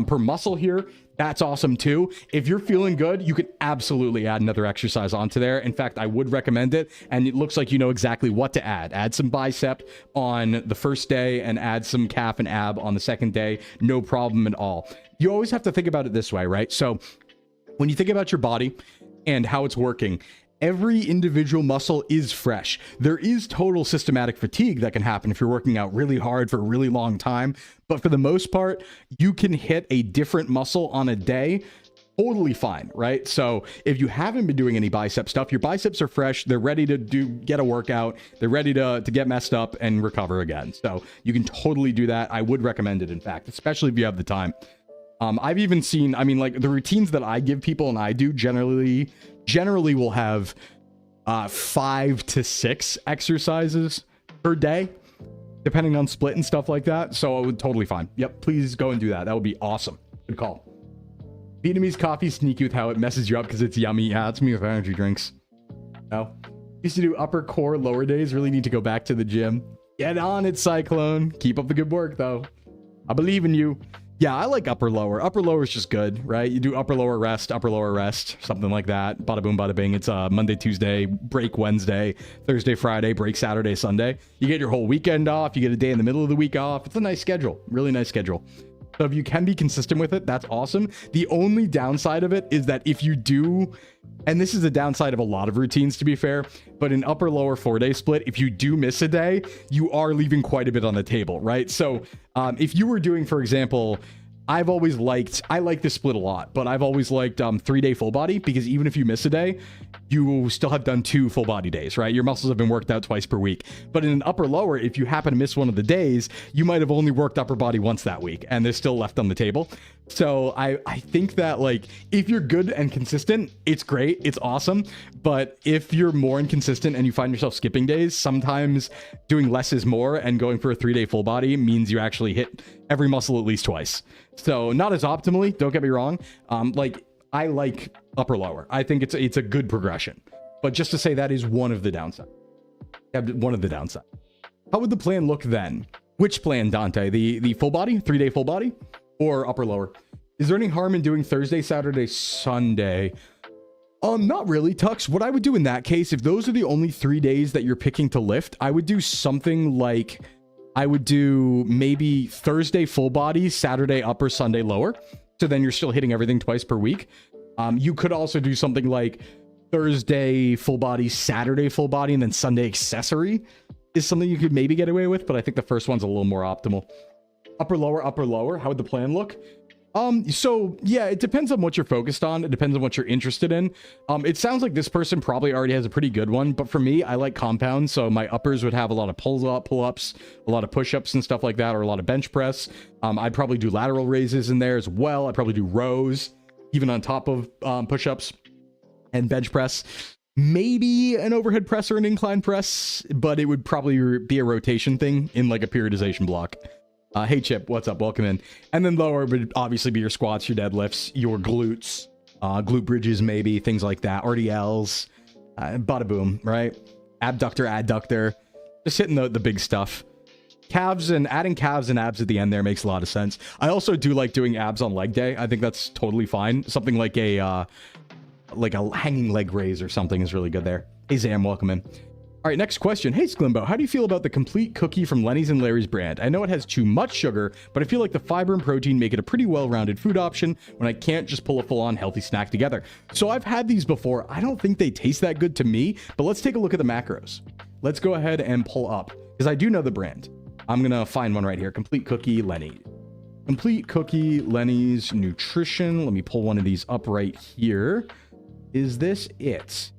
per muscle here. That's awesome too. If you're feeling good, you can absolutely add another exercise onto there. In fact, I would recommend it. And it looks like you know exactly what to add. Add some bicep on the first day and add some calf and ab on the second day. No problem at all. You always have to think about it this way, right? So when you think about your body and how it's working, every individual muscle is fresh. There is total systematic fatigue that can happen if you're working out really hard for a really long time. But for the most part, you can hit a different muscle on a day totally fine, right? So if you haven't been doing any bicep stuff, your biceps are fresh. They're ready to get a workout. They're ready to get messed up and recover again. So you can totally do that. I would recommend it, in fact, especially if you have the time. I've even seen, I mean, like the routines that I give people and I do generally will have 5 to 6 exercises per day, depending on split and stuff like that. So it would totally fine. Yep, please go and do that. That would be awesome. Good call. Vietnamese coffee sneaky with how it messes you up because it's yummy. Yeah, it's me with energy drinks. No. Used to do upper core, lower days. Really need to go back to the gym. Get on it, Cyclone. Keep up the good work, though. I believe in you. Yeah, I like upper lower. Upper lower is just good, right? You do upper lower rest, something like that. Bada boom, bada bing. It's Monday, Tuesday, break Wednesday, Thursday, Friday, break Saturday, Sunday. You get your whole weekend off. You get a day in the middle of the week off. It's a nice schedule, really nice schedule. So if you can be consistent with it, that's awesome. The only downside of it is that if you do, and this is a downside of a lot of routines to be fair, but an upper lower 4-day split, if you do miss a day, you are leaving quite a bit on the table, right? So if you were doing, for example, I like this split a lot, but I've always liked 3-day full body, because even if you miss a day, you still have done 2 full body days, right? Your muscles have been worked out twice per week. But in an upper lower, if you happen to miss one of the days, you might have only worked upper body once that week, and they're still left on the table. So I think that, like, if you're good and consistent, it's great, it's awesome. But if you're more inconsistent and you find yourself skipping days, sometimes doing less is more, and going for a 3-day full body means you actually hit every muscle at least twice. So not as optimally, don't get me wrong. Like, I like upper lower. I think it's a good progression. But just to say, that is one of the downsides. One of the downsides. How would the plan look then? Which plan, Dante? The full body, 3-day full body, or upper lower? Is there any harm in doing Thursday, Saturday, Sunday? Not really, Tux. What I would do in that case, if those are the only 3 days that you're picking to lift, I would do something like, I would do maybe Thursday full body, Saturday upper, Sunday lower. So then you're still hitting everything twice per week. You could also do something like Thursday full body, Saturday full body, and then Sunday accessory is something you could maybe get away with. But I think the first one's a little more optimal. Upper lower. How would the plan look? So yeah, it depends on what you're focused on. It depends on what you're interested in. It sounds like this person probably already has a pretty good one, but for me, I like compounds. So my uppers would have a lot of pull-ups, a lot of push-ups and stuff like that, or a lot of bench press. I'd probably do lateral raises in there as well. I'd probably do rows, even on top of push-ups and bench press. Maybe an overhead press or an incline press, but it would probably be a rotation thing in like a periodization block. Hey Chip, what's up? Welcome in. And then lower would obviously be your squats, your deadlifts, your glutes, glute bridges, maybe things like that, RDLs, bada boom, right? Abductor, adductor, just hitting the big stuff. Calves, and adding calves and abs at the end there makes a lot of sense. I also do like doing abs on leg day. I think that's totally fine. Something like a hanging leg raise or something is really good there. Hey Zam, welcome in. All right, next question. Hey Sclimbo, how do you feel about the complete cookie from Lenny's and Larry's brand? I know it has too much sugar, but I feel like the fiber and protein make it a pretty well-rounded food option when I can't just pull a full-on healthy snack together. So I've had these before. I don't think they taste that good to me, but let's take a look at the macros. Let's go ahead and pull up, because I do know the brand. I'm gonna find one right here. Complete cookie, Lenny. Complete cookie, Lenny's nutrition. Let me pull one of these up right here. Is this it?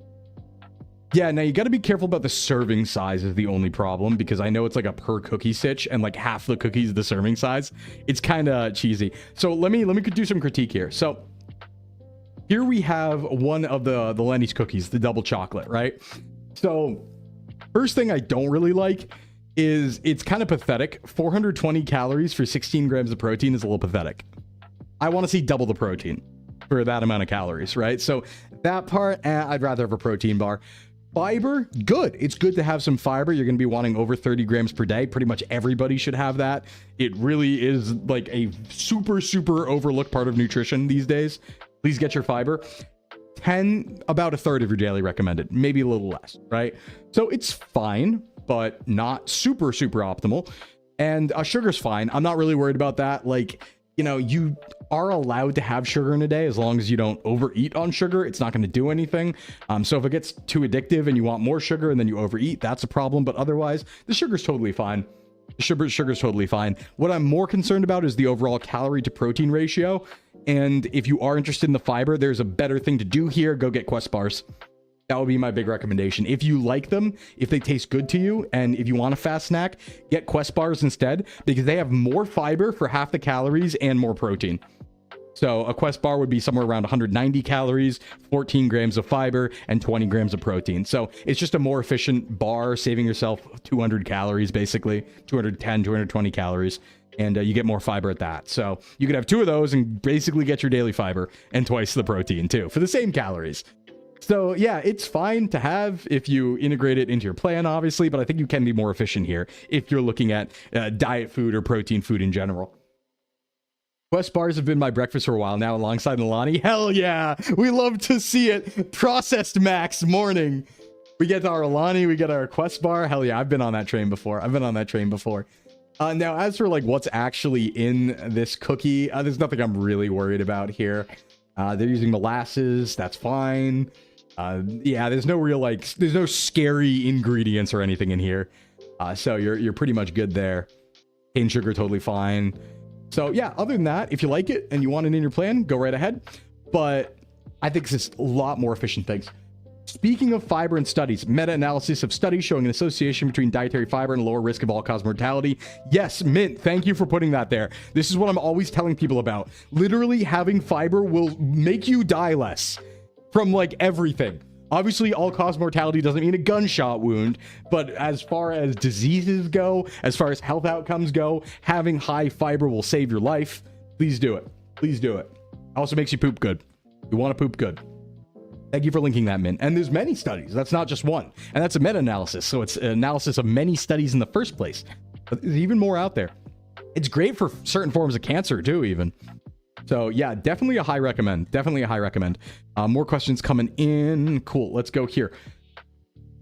Yeah, now you got to be careful about the serving size is the only problem, because I know it's like a per cookie stitch and like half the cookies the serving size. It's kind of cheesy. So let me do some critique here. So here we have one of the Lenny's cookies, the double chocolate, right? So first thing I don't really like is it's kind of pathetic. 420 calories for 16 grams of protein is a little pathetic. I want to see double the protein for that amount of calories, right? So that part, I'd rather have a protein bar. Fiber, good. It's good to have some fiber. You're going to be wanting over 30 grams per day. Pretty much everybody should have that. It really is like a super, super overlooked part of nutrition these days. Please get your fiber. 10, about a third of your daily recommended, maybe a little less, right? So it's fine, but not super, super optimal. And sugar's fine. I'm not really worried about that. Like, you know, you are allowed to have sugar in a day as long as you don't overeat on sugar. It's not going to do anything. So if it gets too addictive and you want more sugar and then you overeat, that's a problem. But otherwise, the sugar's totally fine. The sugar's totally fine. What I'm more concerned about is the overall calorie to protein ratio. And if you are interested in the fiber, there's a better thing to do here. Go get Quest bars. That would be my big recommendation. If you like them, if they taste good to you, and if you want a fast snack, get Quest bars instead, because they have more fiber for half the calories and more protein. So a Quest bar would be somewhere around 190 calories, 14 grams of fiber, and 20 grams of protein. So it's just a more efficient bar, saving yourself 200 calories, basically 210, 220 calories. And you get more fiber at that. So you could have two of those and basically get your daily fiber and twice the protein too for the same calories. So yeah, it's fine to have if you integrate it into your plan, obviously, but I think you can be more efficient here if you're looking at diet food or protein food in general. Quest bars have been my breakfast for a while now alongside Nalani. Hell yeah, we love to see it. Processed Max morning. We get our Alani, we get our Quest bar. Hell yeah, I've been on that train before. Now, as for like what's actually in this cookie, there's nothing I'm really worried about here. They're using molasses. That's fine. Yeah, there's no real there's no scary ingredients or anything in here. So you're pretty much good there. Cane sugar, totally fine. So yeah, other than that, if you like it and you want it in your plan, go right ahead. But I think it's a lot more efficient things. Speaking of fiber and studies, meta-analysis of studies showing an association between dietary fiber and lower risk of all-cause mortality. Yes, Mint, thank you for putting that there. This is what I'm always telling people about. Literally, having fiber will make you die less from like everything. Obviously, all-cause mortality doesn't mean a gunshot wound, but as far as diseases go, as far as health outcomes go, having high fiber will save your life. Please do it. Please do it. Also makes you poop good. You want to poop good. Thank you for linking that, Mint. And there's many studies. That's not just one. And that's a meta-analysis. So it's an analysis of many studies in the first place. But there's even more out there. It's great for certain forms of cancer, too, even. So, yeah, definitely a high recommend. Definitely a high recommend. More questions coming in. Cool. Let's go here.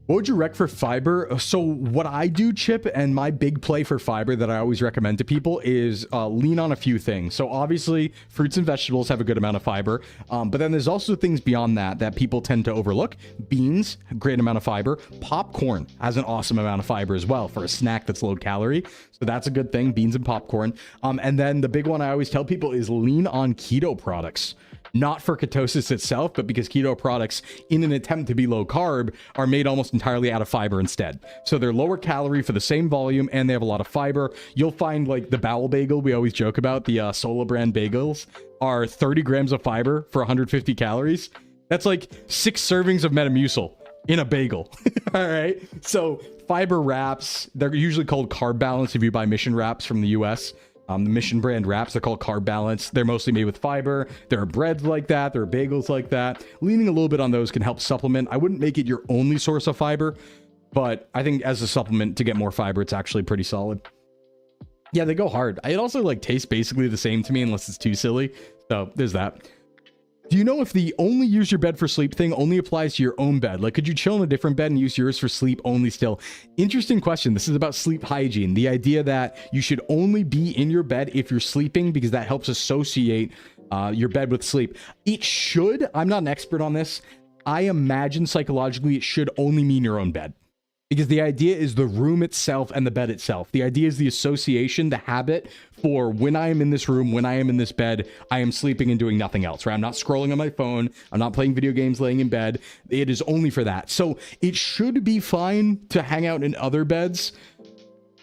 What would you rec for fiber? So what I do, Chip, and my big play for fiber that I always recommend to people is lean on a few things. So obviously, fruits and vegetables have a good amount of fiber. But then there's also things beyond that people tend to overlook. Beans, great amount of fiber. Popcorn has an awesome amount of fiber as well for a snack that's low calorie. So that's a good thing, beans and popcorn. And then the big one I always tell people is lean on keto products. Not for ketosis itself, but because keto products, in an attempt to be low carb, are made almost entirely out of fiber instead. So they're lower calorie for the same volume, and they have a lot of fiber. You'll find like the bowel bagel we always joke about, the Solo brand bagels, are 30 grams of fiber for 150 calories. That's like 6 servings of Metamucil in a bagel. All right. So fiber wraps, they're usually called carb balance if you buy Mission wraps from the US. The Mission brand wraps are called Carb Balance. They're mostly made with fiber. There are breads like that. There are bagels like that. Leaning a little bit on those can help supplement. I wouldn't make it your only source of fiber, but I think as a supplement to get more fiber, it's actually pretty solid. Yeah, they go hard. It also like tastes basically the same to me unless it's too silly. So there's that. Do you know if the only use your bed for sleep thing only applies to your own bed? Like, could you chill in a different bed and use yours for sleep only still? Interesting question. This is about sleep hygiene. The idea that you should only be in your bed if you're sleeping because that helps associate your bed with sleep. It should. I'm not an expert on this. I imagine psychologically it should only mean your own bed. Because the idea is the room itself and the bed itself. The idea is the association, the habit for when I am in this room, when I am in this bed, I am sleeping and doing nothing else, right? I'm not scrolling on my phone. I'm not playing video games, laying in bed. It is only for that. So it should be fine to hang out in other beds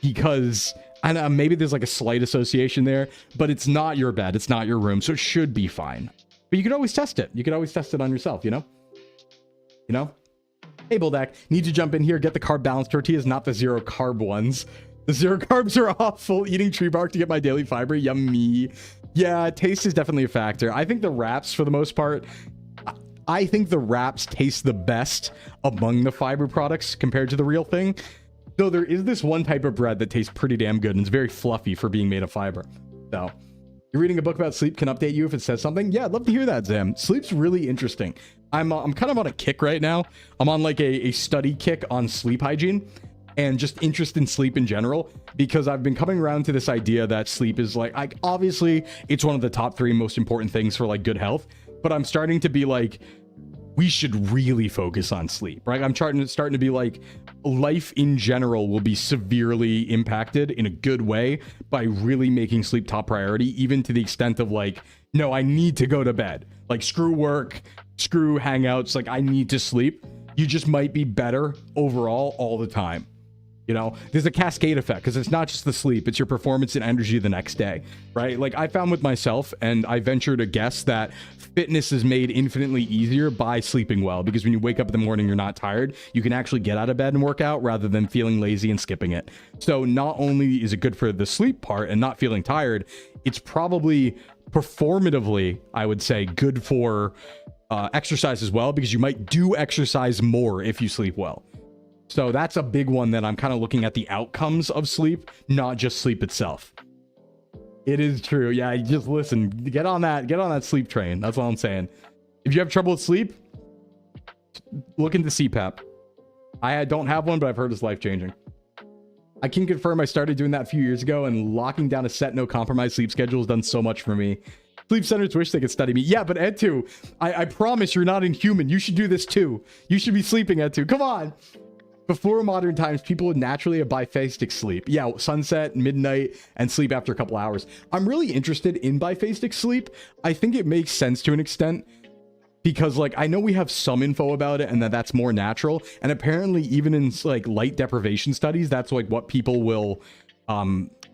because, and maybe there's like a slight association there, but it's not your bed. It's not your room. So it should be fine. But you could always test it. You could always test it on yourself, you know? You know? Hey, Buldak, need to jump in here. Get the carb balance tortillas, not the zero carb ones. The zero carbs are awful. Eating tree bark to get my daily fiber. Yummy. Yeah, taste is definitely a factor. I think the wraps, for the most part, I think the wraps taste the best among the fiber products compared to the real thing. Though there is this one type of bread that tastes pretty damn good and it's very fluffy for being made of fiber. So, you're reading a book about sleep can update you if it says something. Yeah, I'd love to hear that, Zam. Sleep's really interesting. I'm kind of on a kick right now. I'm on like a study kick on sleep hygiene and just interest in sleep in general, because I've been coming around to this idea that sleep is like obviously it's one of the top 3 most important things for like good health, but I'm starting to be like, we should really focus on sleep, right? I'm starting to be like, life in general will be severely impacted in a good way by really making sleep top priority, even to the extent of like, no, I need to go to bed. Like, screw work, screw hangouts. Like, I need to sleep. You just might be better overall all the time. You know, there's a cascade effect because it's not just the sleep, it's your performance and energy the next day, right? Like, I found with myself, and I venture to guess that fitness is made infinitely easier by sleeping well, because when you wake up in the morning, you're not tired. You can actually get out of bed and work out rather than feeling lazy and skipping it. So not only is it good for the sleep part and not feeling tired, it's probably performatively, I would say, good for exercise as well, because you might do exercise more if you sleep well. So that's a big one that I'm kind of looking at the outcomes of sleep, not just sleep itself. It is true. Yeah, just listen, get on that sleep train. That's all I'm saying. If you have trouble with sleep, look into CPAP. I don't have one, but I've heard it's life-changing. I can confirm I started doing that a few years ago, and locking down a set, no compromise sleep schedule has done so much for me. Sleep centers wish they could study me. Yeah, but Ed2, I promise you're not inhuman. You should do this too. You should be sleeping, Ed2. Come on. Before modern times, people would naturally have biphasic sleep. Yeah, sunset, midnight, and sleep after a couple hours. I'm really interested in biphasic sleep. I think it makes sense to an extent, because like, I know we have some info about it and that's more natural. And apparently even in like light deprivation studies, that's like what people will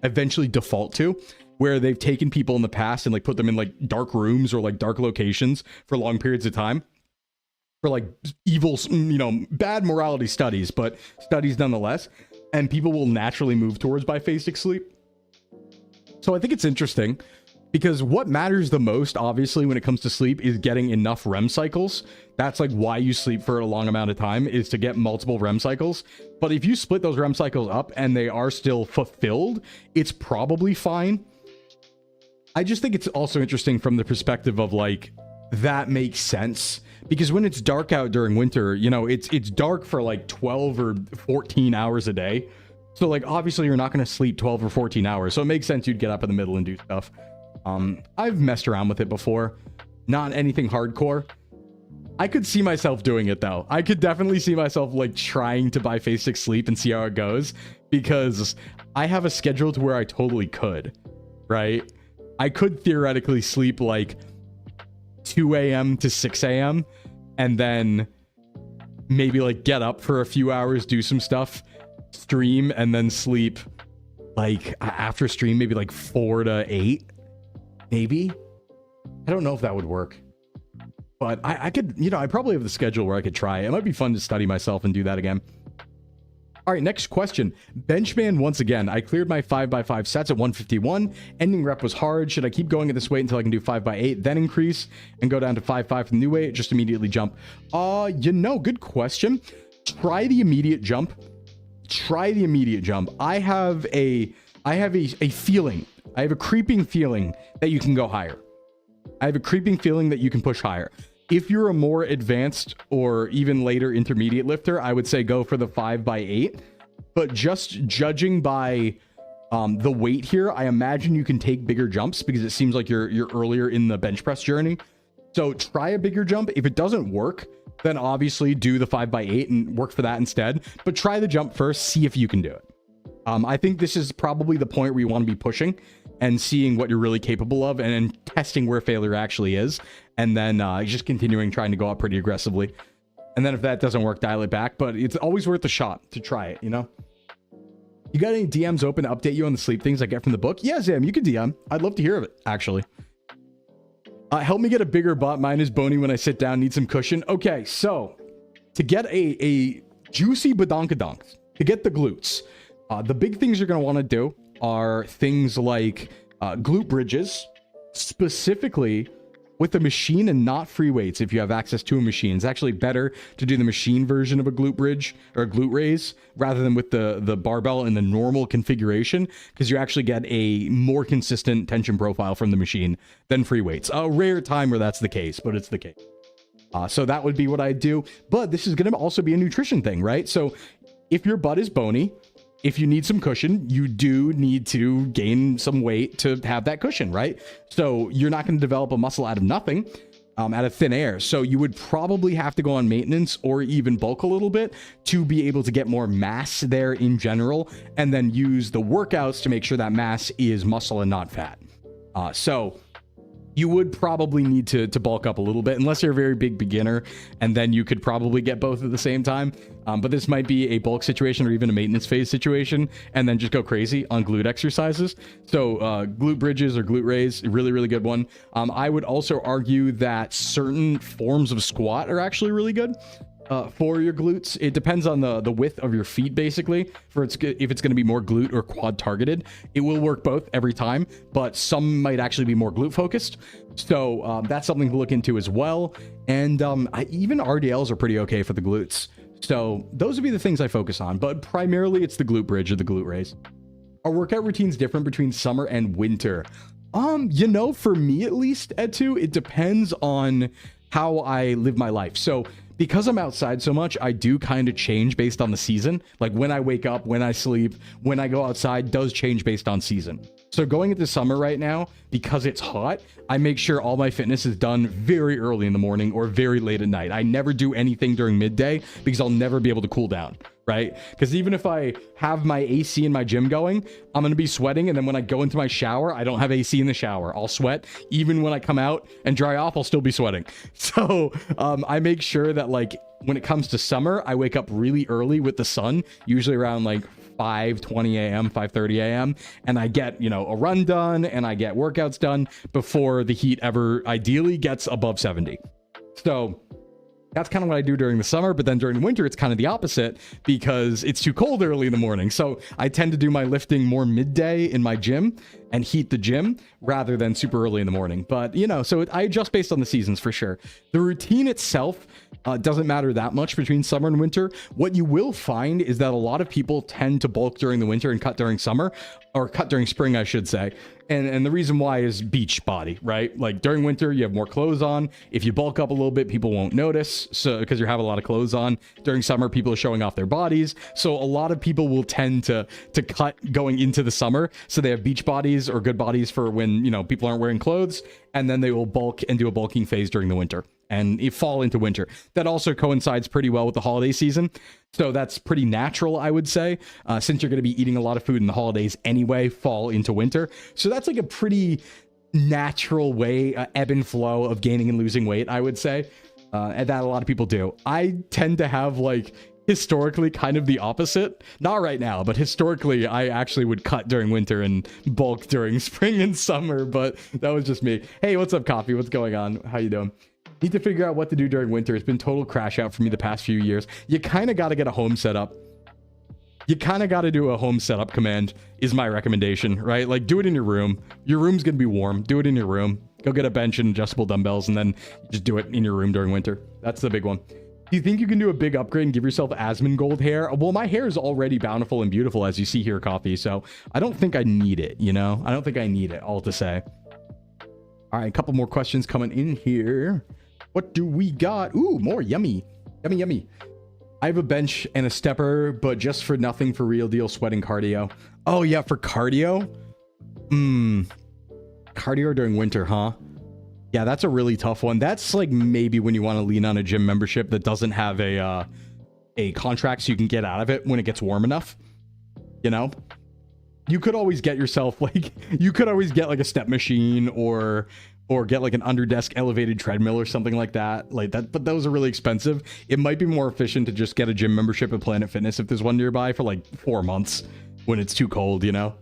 eventually default to, where they've taken people in the past and like put them in like dark rooms or like dark locations for long periods of time. For like evil, you know, bad morality studies, but studies nonetheless. And people will naturally move towards biphasic sleep. So I think it's interesting, because what matters the most, obviously, when it comes to sleep is getting enough REM cycles. That's like why you sleep for a long amount of time, is to get multiple REM cycles. But if you split those REM cycles up and they are still fulfilled, it's probably fine. I just think it's also interesting from the perspective of like, that makes sense. Because when it's dark out during winter, you know, it's dark for like 12 or 14 hours a day. So like, obviously you're not going to sleep 12 or 14 hours. So it makes sense you'd get up in the middle and do stuff. I've messed around with it before. Not anything hardcore. I could see myself doing it though. I could definitely see myself like trying to biphasic sleep and see how it goes, because I have a schedule to where I totally could, right? I could theoretically sleep like 2 a.m. to 6 a.m. and then maybe like get up for a few hours, do some stuff, stream, and then sleep like after stream, maybe like 4 to 8, maybe. I don't know if that would work, but I could, you know, I probably have the schedule where I could try. It might be fun to study myself and do that again. All All right, next question. Benchman once again. I cleared my 5x5 sets at 151. Ending rep was hard. Should I keep going at this weight until I can do 5x8, then increase and go down to 5.5 for the new weight? Just immediately jump. Good question. Try the immediate jump. Try the immediate jump. I have a feeling. I have a creeping feeling that you can go higher. I have a creeping feeling that you can push higher. If you're a more advanced or even later intermediate lifter, I would say go for the 5x8. But just judging by the weight here, I imagine you can take bigger jumps because it seems like you're earlier in the bench press journey. So try a bigger jump. If it doesn't work, then obviously do the 5x8 and work for that instead. But try the jump first, see if you can do it. I think this is probably the point where you want to be pushing and seeing what you're really capable of and testing where failure actually is. And then just continuing trying to go up pretty aggressively. And then if that doesn't work, dial it back. But it's always worth a shot to try it, you know? You got any DMs open to update you on the sleep things I get from the book? Yeah, Zam, you can DM. I'd love to hear of it, actually. Help me get a bigger butt. Mine is bony when I sit down. Need some cushion. Okay, so to get a juicy badonkadonk, to get the glutes, the big things you're going to want to do are things like glute bridges, specifically with the machine and not free weights. If you have access to a machine, it's actually better to do the machine version of a glute bridge or a glute raise rather than with the barbell in the normal configuration, because you actually get a more consistent tension profile from the machine than free weights. A rare time where that's the case, but it's the case. So that would be what I do. But this is going to also be a nutrition thing, right? So if your butt is bony, if you need some cushion, you do need to gain some weight to have that cushion, right? So you're not going to develop a muscle out of nothing, out of thin air. So you would probably have to go on maintenance or even bulk a little bit to be able to get more mass there in general, and then use the workouts to make sure that mass is muscle and not fat. So you would probably need to bulk up a little bit, unless you're a very big beginner, and then you could probably get both at the same time. But this might be a bulk situation or even a maintenance phase situation, and then just go crazy on glute exercises. So glute bridges or glute raise, really, really good one. I would also argue that certain forms of squat are actually really good for your glutes. It depends on the width of your feet, basically, for if it's going to be more glute or quad targeted. It will work both every time, but some might actually be more glute focused. So that's something to look into as well. And even RDLs are pretty okay for the glutes. So those would be the things I focus on, but primarily it's the glute bridge or the glute raise. Are workout routines different between summer and winter? For me at least, Ed2, it depends on how I live my life. So because I'm outside so much, I do kind of change based on the season. Like when I wake up, when I sleep, when I go outside does change based on season. So going into summer right now, because it's hot, I make sure all my fitness is done very early in the morning or very late at night. I never do anything during midday because I'll never be able to cool down, right? Because even if I have my AC in my gym going, I'm going to be sweating. And then when I go into my shower, I don't have AC in the shower. I'll sweat. Even when I come out and dry off, I'll still be sweating. So I make sure that like when it comes to summer, I wake up really early with the sun, usually around like 5:20 a.m., 5:30 a.m. And I get, a run done and I get workouts done before the heat ever ideally gets above 70. So that's kind of what I do during the summer, but then during the winter, it's kind of the opposite because it's too cold early in the morning. So I tend to do my lifting more midday in my gym and heat the gym rather than super early in the morning. But, so I adjust based on the seasons for sure. The routine itself doesn't matter that much between summer and winter. What you will find is that a lot of people tend to bulk during the winter and cut during summer, or cut during spring, I should say. And the reason why is beach body, right? Like during winter, you have more clothes on. If you bulk up a little bit, people won't notice. So because you have a lot of clothes on. During summer, people are showing off their bodies. So a lot of people will tend to cut going into the summer. So they have beach bodies or good bodies for when, people aren't wearing clothes. And then they will bulk and do a bulking phase during the winter and fall into winter. That also coincides pretty well with the holiday season. So that's pretty natural, I would say, since you're going to be eating a lot of food in the holidays anyway, fall into winter. So that's like a pretty natural way, ebb and flow of gaining and losing weight, I would say, and that a lot of people do. I tend to have like historically kind of the opposite. Not right now, but historically, I actually would cut during winter and bulk during spring and summer, but that was just me. Hey, what's up, Coffee? What's going on? How you doing? Need to figure out what to do during winter. It's been total crash out for me the past few years. You kind of got to get a home set up. you kind of got to do a home setup command is my recommendation, right? Like do it in your room. Your room's going to be warm. Do it in your room. Go get a bench and adjustable dumbbells and then just do it in your room during winter. That's the big one. Do you think you can do a big upgrade and give yourself Asmongold hair? Well, my hair is already bountiful and beautiful, as you see here, Coffee. So I don't think I need it, you know? I don't think I need it, all to say. All right, a couple more questions coming in here. What do we got? Ooh, more yummy. Yummy, yummy. I have a bench and a stepper, but just for nothing for real deal sweating cardio. Oh, yeah, for cardio? Cardio during winter, huh? Yeah, that's a really tough one. That's like maybe when you want to lean on a gym membership that doesn't have a contract so you can get out of it when it gets warm enough. You know? You could always get yourself like, you could always get like a step machine or get like an under desk elevated treadmill or something like that. Like that, but those are really expensive. It might be more efficient to just get a gym membership at Planet Fitness if there's one nearby for like 4 months when it's too cold, you know?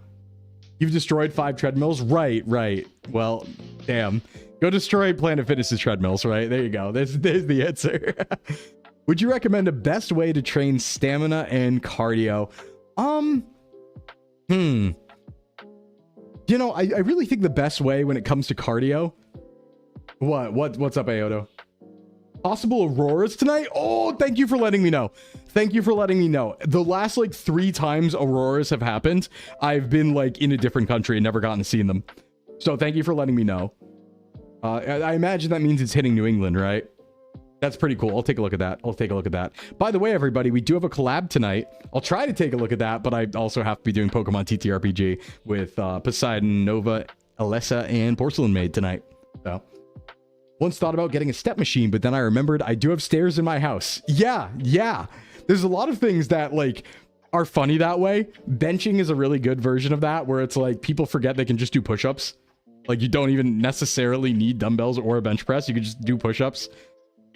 You've destroyed 5 treadmills? Right. Well, damn. Go destroy Planet Fitness's treadmills, right? There you go. There's the answer. Would you recommend a best way to train stamina and cardio? You know, I really think the best way when it comes to cardio. What's up, Aoto? Possible auroras tonight? Oh, thank you for letting me know. Thank you for letting me know. The last like 3 times auroras have happened, I've been like in a different country and never gotten to see them. So thank you for letting me know. I imagine that means it's hitting New England, right? That's pretty cool. I'll take a look at that. By the way, everybody, we do have a collab tonight. I'll try to take a look at that, but I also have to be doing Pokemon TTRPG with Poseidon, Nova, Alessa, and Porcelain Maid tonight. So, once thought about getting a step machine, but then I remembered I do have stairs in my house. Yeah. There's a lot of things that like are funny that way. Benching is a really good version of that, where it's like people forget they can just do push-ups. Like you don't even necessarily need dumbbells or a bench press. You can just do push-ups.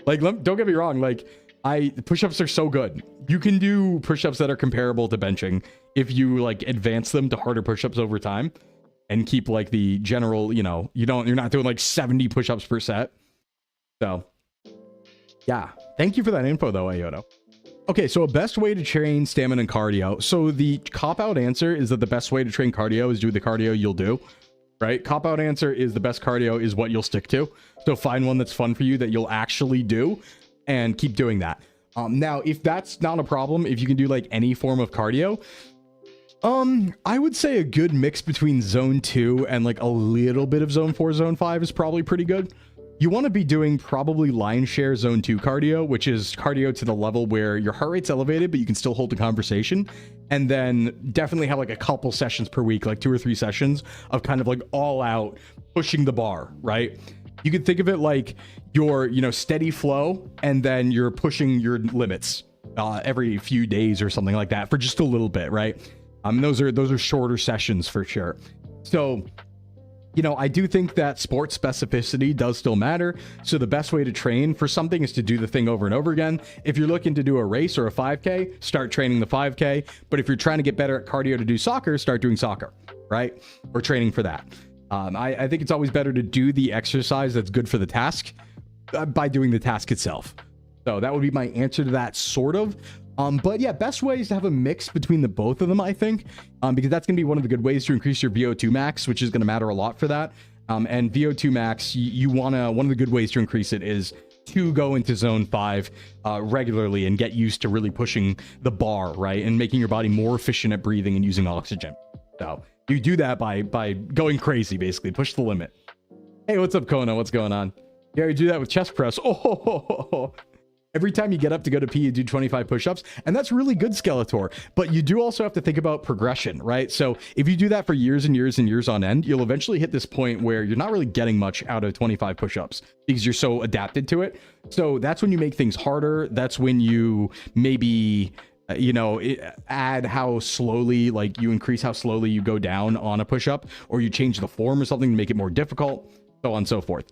Like, don't get me wrong. Like, push-ups are so good. You can do push-ups that are comparable to benching if you like advance them to harder push-ups over time and keep like the general, you know, you're not doing like 70 push-ups per set. So yeah, thank you for that info though, Ayoto. Okay, so a best way to train stamina and cardio. So the cop-out answer is that the best way to train cardio is do the cardio you'll do. Right? Cop-out answer is the best cardio is what you'll stick to. So find one that's fun for you that you'll actually do and keep doing that. Now, if that's not a problem, if you can do like any form of cardio, I would say a good mix between zone 2 and like a little bit of zone 4, zone 5 is probably pretty good. You want to be doing probably line share zone 2 cardio, which is cardio to the level where your heart rate's elevated, but you can still hold the conversation. And then definitely have like a couple sessions per week, like 2 or 3 sessions of kind of like all out pushing the bar, right? You can think of it like your, you know, steady flow, and then you're pushing your limits every few days or something like that for just a little bit, right? Those are shorter sessions for sure. So, you know, I do think that sports specificity does still matter. So the best way to train for something is to do the thing over and over again. If you're looking to do a race or a 5K, start training the 5K. But if you're trying to get better at cardio to do soccer, start doing soccer, right? Or training for that. I think it's always better to do the exercise that's good for the task by doing the task itself. So that would be my answer to that, sort of. But yeah, best way is to have a mix between the both of them, I think, because that's going to be one of the good ways to increase your VO2 max, which is going to matter a lot for that. And VO2 max, you want to, one of the good ways to increase it is to go into zone 5 regularly and get used to really pushing the bar, right? And making your body more efficient at breathing and using oxygen. So you do that by going crazy, basically. Push the limit. Hey, what's up, Kona? What's going on? Yeah, you do that with chest press. Oh, every time you get up to go to pee, you do 25 push-ups, and that's really good, Skeletor. But you do also have to think about progression, right? So if you do that for years and years and years on end, you'll eventually hit this point where you're not really getting much out of 25 push-ups because you're so adapted to it. So that's when you make things harder. That's when you maybe, you know, add how slowly, like you increase how slowly you go down on a push-up, or you change the form or something to make it more difficult, so on and so forth.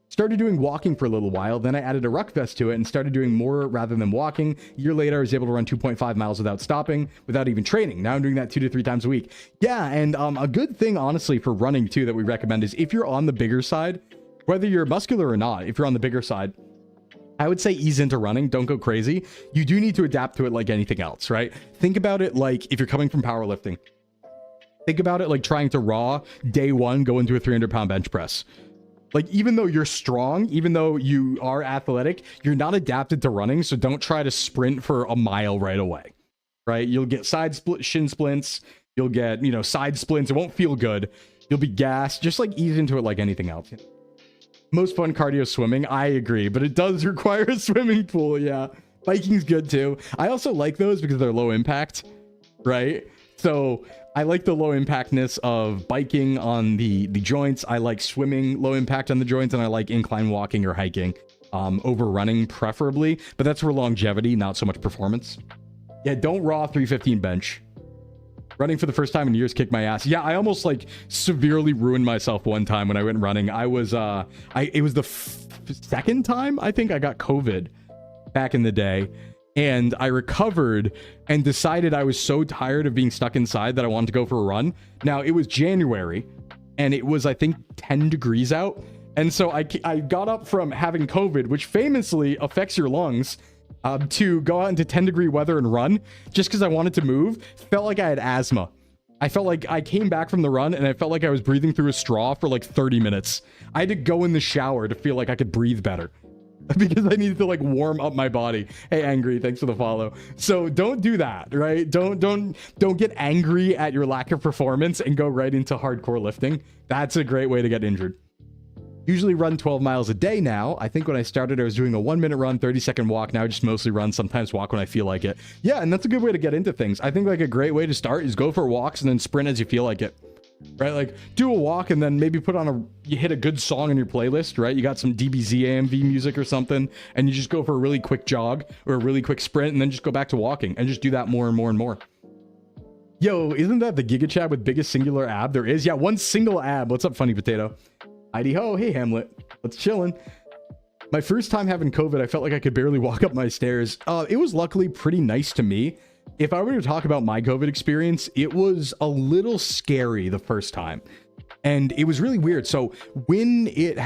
Started doing walking for a little while, then I added a ruck vest to it and started doing more rather than walking. A year later, I was able to run 2.5 miles without stopping, without even training. Now I'm doing that 2 to 3 times a week. Yeah, and a good thing, honestly, for running too that we recommend is if you're on the bigger side, whether you're muscular or not, if you're on the bigger side, I would say ease into running. Don't go crazy. You do need to adapt to it like anything else, right? Think about it like if you're coming from powerlifting. Think about it like trying to raw day one go into a 300-pound bench press. Like, even though you're strong, even though you are athletic, you're not adapted to running, so don't try to sprint for a mile right away, right? You'll get shin splints. You'll get, you know, side splints. It won't feel good. You'll be gassed. Just like ease into it like anything else. Most fun cardio swimming. I agree, but it does require a swimming pool. Yeah. Biking's good too. I also like those because they're low impact, right? So I like the low impactness of biking on the joints. I like swimming low impact on the joints, and I like incline walking or hiking over running preferably, but that's for longevity, not so much performance. Yeah, don't raw 315 bench. Running for the first time in years kicked my ass. Yeah, I almost like severely ruined myself one time when I went running. I was it was the second time I think I got COVID back in the day. And I recovered and decided I was so tired of being stuck inside that I wanted to go for a run. Now, it was January, and it was, I think, 10 degrees out. And so I got up from having COVID, which famously affects your lungs, to go out into 10-degree weather and run just because I wanted to move. Felt like I had asthma. I felt like I came back from the run, and I felt like I was breathing through a straw for like 30 minutes. I had to go in the shower to feel like I could breathe better. Because I needed to like warm up my body. Hey, Angry, thanks for the follow. So don't do that, right? Don't get angry at your lack of performance and go right into hardcore lifting. That's a great way to get injured. Usually run 12 miles a day now. I think when I started, I was doing a 1-minute run, 30-second walk. Now I just mostly run, sometimes walk when I feel like it. Yeah, and that's a good way to get into things. I think like a great way to start is go for walks and then sprint as you feel like it. Right, like do a walk and then maybe you hit a good song in your playlist, right? You got some DBZ AMV music or something, and you just go for a really quick jog or a really quick sprint, and then just go back to walking and just do that more and more and more. Yo, isn't that the Giga Chad with biggest singular ab there is? Yeah, one single ab. What's up, Funny Potato? Heidi ho, hey Hamlet, let's chillin'. My first time having COVID, I felt like I could barely walk up my stairs. It was luckily pretty nice to me. If I were to talk about my COVID experience, it was a little scary the first time. And it was really weird. So when it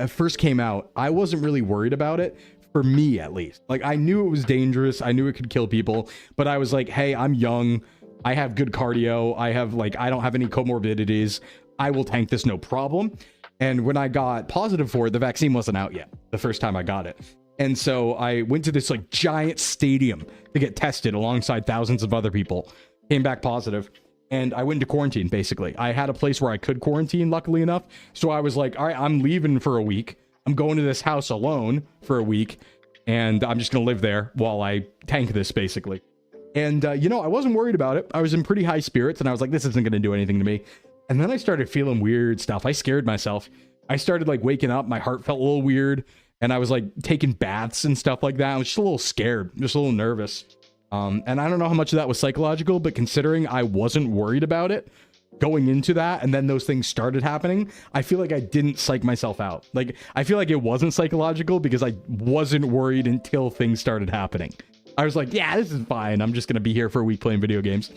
first came out, I wasn't really worried about it, for me at least. Like, I knew it was dangerous. I knew it could kill people. But I was like, hey, I'm young. I have good cardio. I don't have any comorbidities. I will tank this no problem. And when I got positive for it, the vaccine wasn't out yet the first time I got it. And so I went to this like giant stadium to get tested alongside thousands of other people, came back positive, and I went into quarantine, basically. I had a place where I could quarantine, luckily enough. So I was like, all right, I'm leaving for a week. I'm going to this house alone for a week, and I'm just going to live there while I tank this, basically. And, you know, I wasn't worried about it. I was in pretty high spirits, and I was like, this isn't going to do anything to me. And then I started feeling weird stuff. I scared myself. I started like waking up. My heart felt a little weird. And I was like taking baths and stuff like that. I was just a little scared, just a little nervous. And I don't know how much of that was psychological, but considering I wasn't worried about it going into that, and then those things started happening, I feel like I didn't psych myself out. Like, I feel like it wasn't psychological because I wasn't worried until things started happening. I was like, yeah, this is fine. I'm just going to be here for a week playing video games.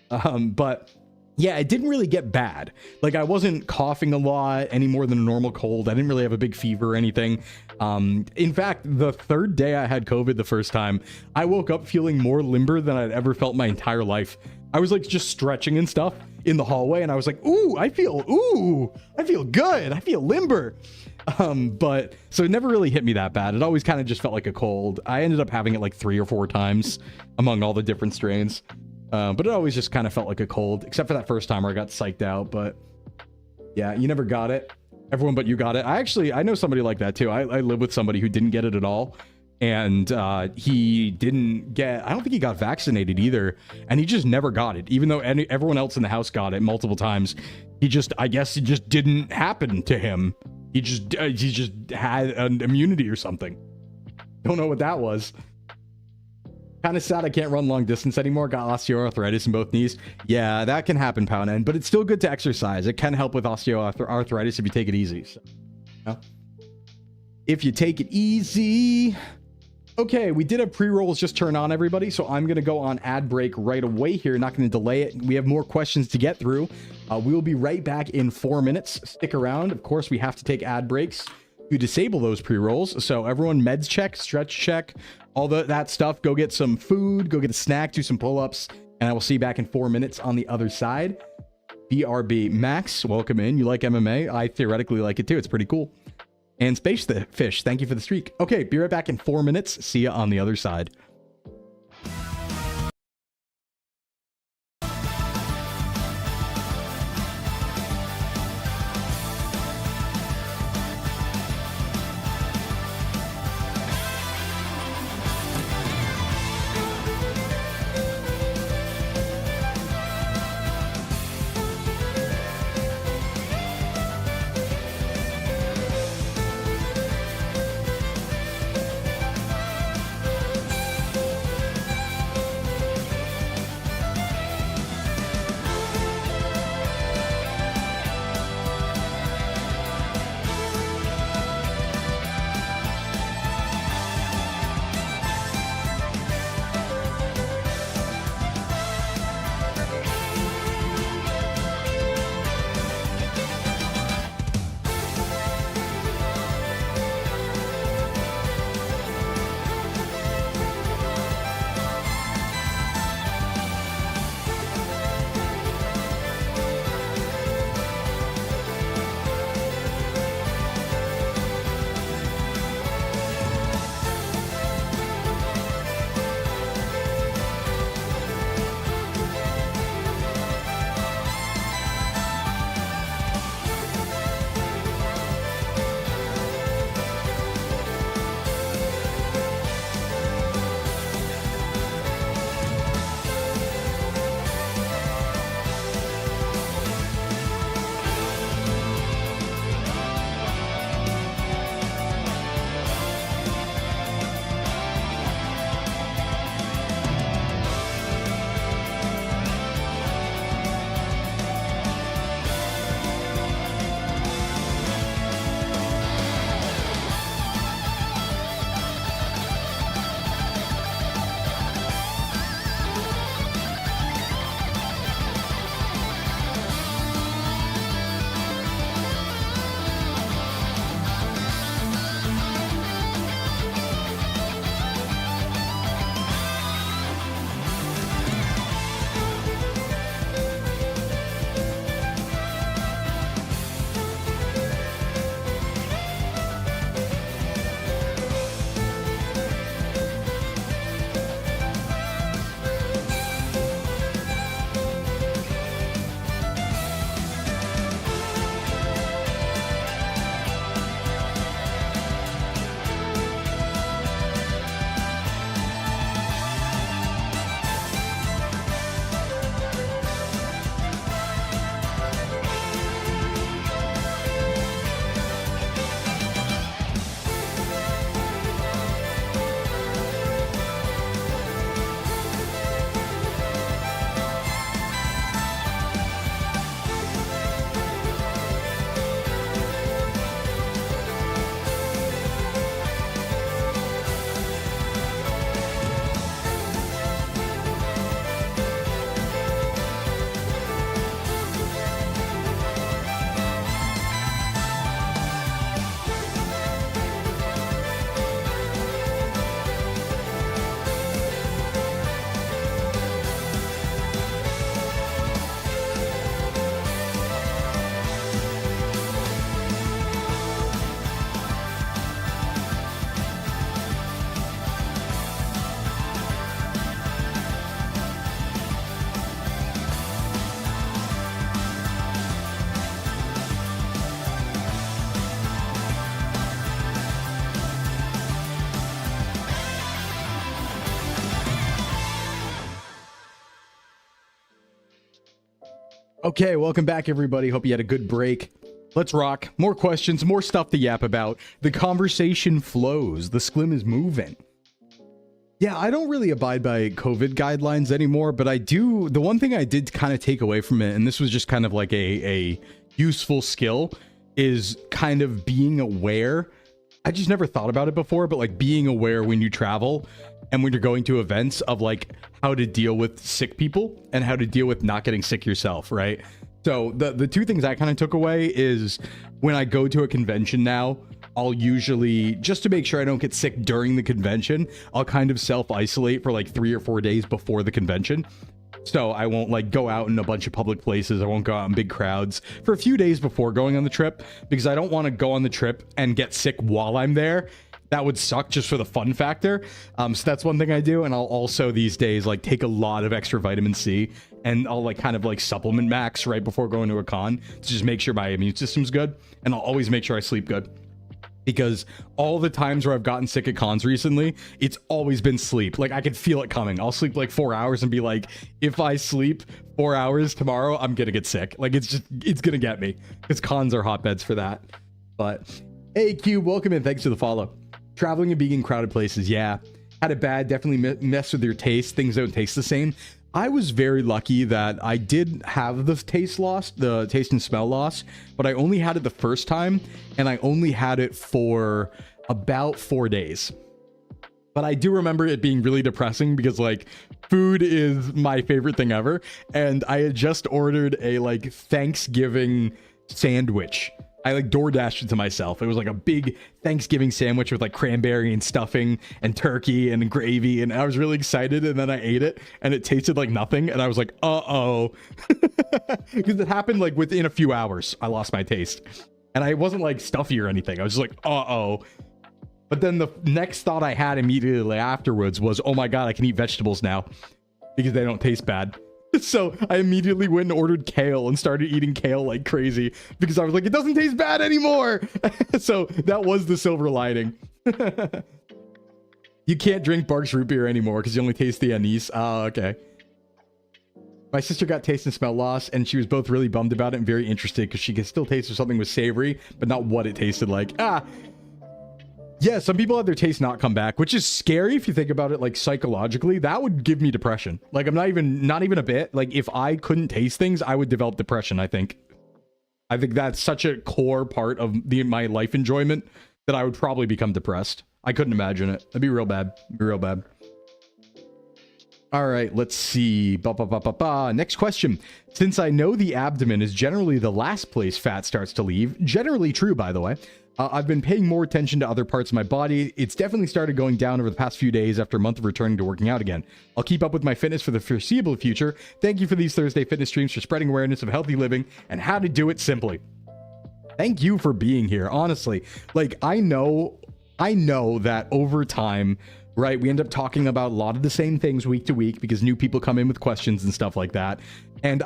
But yeah, it didn't really get bad. Like, I wasn't coughing a lot any more than a normal cold. I didn't really have a big fever or anything. In fact, the third day I had COVID the first time, I woke up feeling more limber than I'd ever felt my entire life. I was like just stretching and stuff in the hallway, and I was like, I feel good. I feel limber. But so it never really hit me that bad. It always kind of just felt like a cold. I ended up having it like 3 or 4 times among all the different strains. But it always just kind of felt like a cold, except for that first time where I got psyched out. But yeah, you never got it. Everyone but you got it. I know somebody like that too. I live with somebody who didn't get it at all. And he didn't get, I don't think he got vaccinated either. And he just never got it, even though everyone else in the house got it multiple times. I guess it just didn't happen to him. He just had an immunity or something. Don't know what that was. Kind of sad I can't run long distance anymore. Got osteoarthritis in both knees. Yeah, that can happen, Poundend, but it's still good to exercise. It can help with osteoarthritis if you take it easy. So, if you take it easy. Okay, we did have pre-rolls just turn on, everybody, so I'm going to go on ad break right away here. Not going to delay it. We have more questions to get through. We will be right back in 4 minutes. Stick around. Of course, we have to take ad breaks to disable those pre-rolls. So everyone, meds check, stretch check, all that stuff. Go get some food, go get a snack, do some pull-ups, and I will see you back in 4 minutes on the other side. BRB. Max, welcome in. You like MMA? I theoretically like it too. It's pretty cool. And Space the Fish, thank you for the streak. Okay, be right back in 4 minutes. See you on the other side. Okay, welcome back, everybody. Hope you had a good break. Let's rock. More questions, more stuff to yap about. The conversation flows. The Sclim is moving. Yeah, I don't really abide by COVID guidelines anymore, but I do. The one thing I did kind of take away from it, and this was just kind of like a useful skill, is kind of being aware. I just never thought about it before, but like being aware when you travel and when you're going to events of like how to deal with sick people and how to deal with not getting sick yourself, right? So the two things I kind of took away is when I go to a convention now, I'll usually, just to make sure I don't get sick during the convention, I'll kind of self-isolate for like 3 or 4 days before the convention. So I won't like go out in a bunch of public places. I won't go out in big crowds for a few days before going on the trip, because I don't want to go on the trip and get sick while I'm there. That would suck just for the fun factor. So that's one thing I do. And I'll also these days like take a lot of extra vitamin C, and I'll like kind of like supplement max right before going to a con to just make sure my immune system's good. And I'll always make sure I sleep good, because all the times where I've gotten sick at cons recently, it's always been sleep. Like I can feel it coming. I'll sleep like 4 hours and be like, if I sleep 4 hours tomorrow, I'm gonna get sick. Like it's gonna get me, because cons are hotbeds for that. But hey Cube, welcome in, thanks for the follow. Traveling and being in crowded places, yeah, had it bad. Definitely mess with your taste. Things don't taste the same. I was very lucky that I did have the taste loss, the taste and smell loss, but I only had it the first time, and I only had it for about 4 days. But I do remember it being really depressing, because like food is my favorite thing ever, and I had just ordered a like Thanksgiving sandwich. I like DoorDashed it to myself. It was like a big Thanksgiving sandwich with like cranberry and stuffing and turkey and gravy, and I was really excited, and then I ate it and it tasted like nothing, and I was like, uh-oh. Because it happened like within a few hours. I lost my taste, and I wasn't like stuffy or anything. I was just like, uh-oh. But then the next thought I had immediately afterwards was, oh my god, I can eat vegetables now because they don't taste bad. So I immediately went and ordered kale and started eating kale like crazy, because I was like, it doesn't taste bad anymore. So that was the silver lining. You can't drink Barks root beer anymore because you only taste the anise. Oh, okay. My sister got taste and smell loss, and she was both really bummed about it and very interested, because she could still taste if something was savory, but not what it tasted like. Yeah, some people have their taste not come back, which is scary if you think about it, like psychologically. That would give me depression. Like I'm not even a bit. Like if I couldn't taste things, I would develop depression, I think. I think that's such a core part of my life enjoyment that I would probably become depressed. I couldn't imagine it. That'd be real bad. It'd be real bad. All right, let's see. Next question. Since I know the abdomen is generally the last place fat starts to leave, generally true, by the way, I've been paying more attention to other parts of my body. It's definitely started going down over the past few days after a month of returning to working out again. I'll keep up with my fitness for the foreseeable future. Thank you for these Thursday fitness streams, for spreading awareness of healthy living and how to do it simply. Thank you for being here. Honestly, like I know that over time, right, we end up talking about a lot of the same things week to week because new people come in with questions and stuff like that. And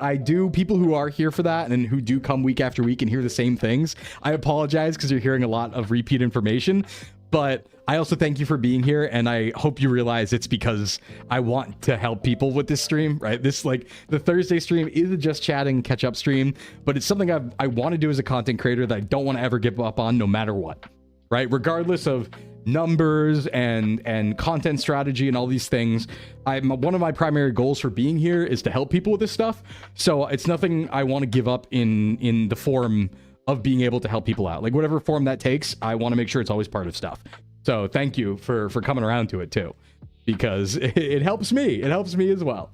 people who are here for that and who do come week after week and hear the same things, I apologize because you're hearing a lot of repeat information, but I also thank you for being here, and I hope you realize it's because I want to help people with this stream, right? This, like, the Thursday stream is a just chatting catch up stream, but it's something I want to do as a content creator that I don't want to ever give up on no matter what, right? Regardless of numbers and content strategy and all these things, one of my primary goals for being here is to help people with this stuff. So it's nothing I want to give up in the form of being able to help people out. Like whatever form that takes, I want to make sure it's always part of stuff. So thank you for coming around to it too, because it helps me. It helps me as well.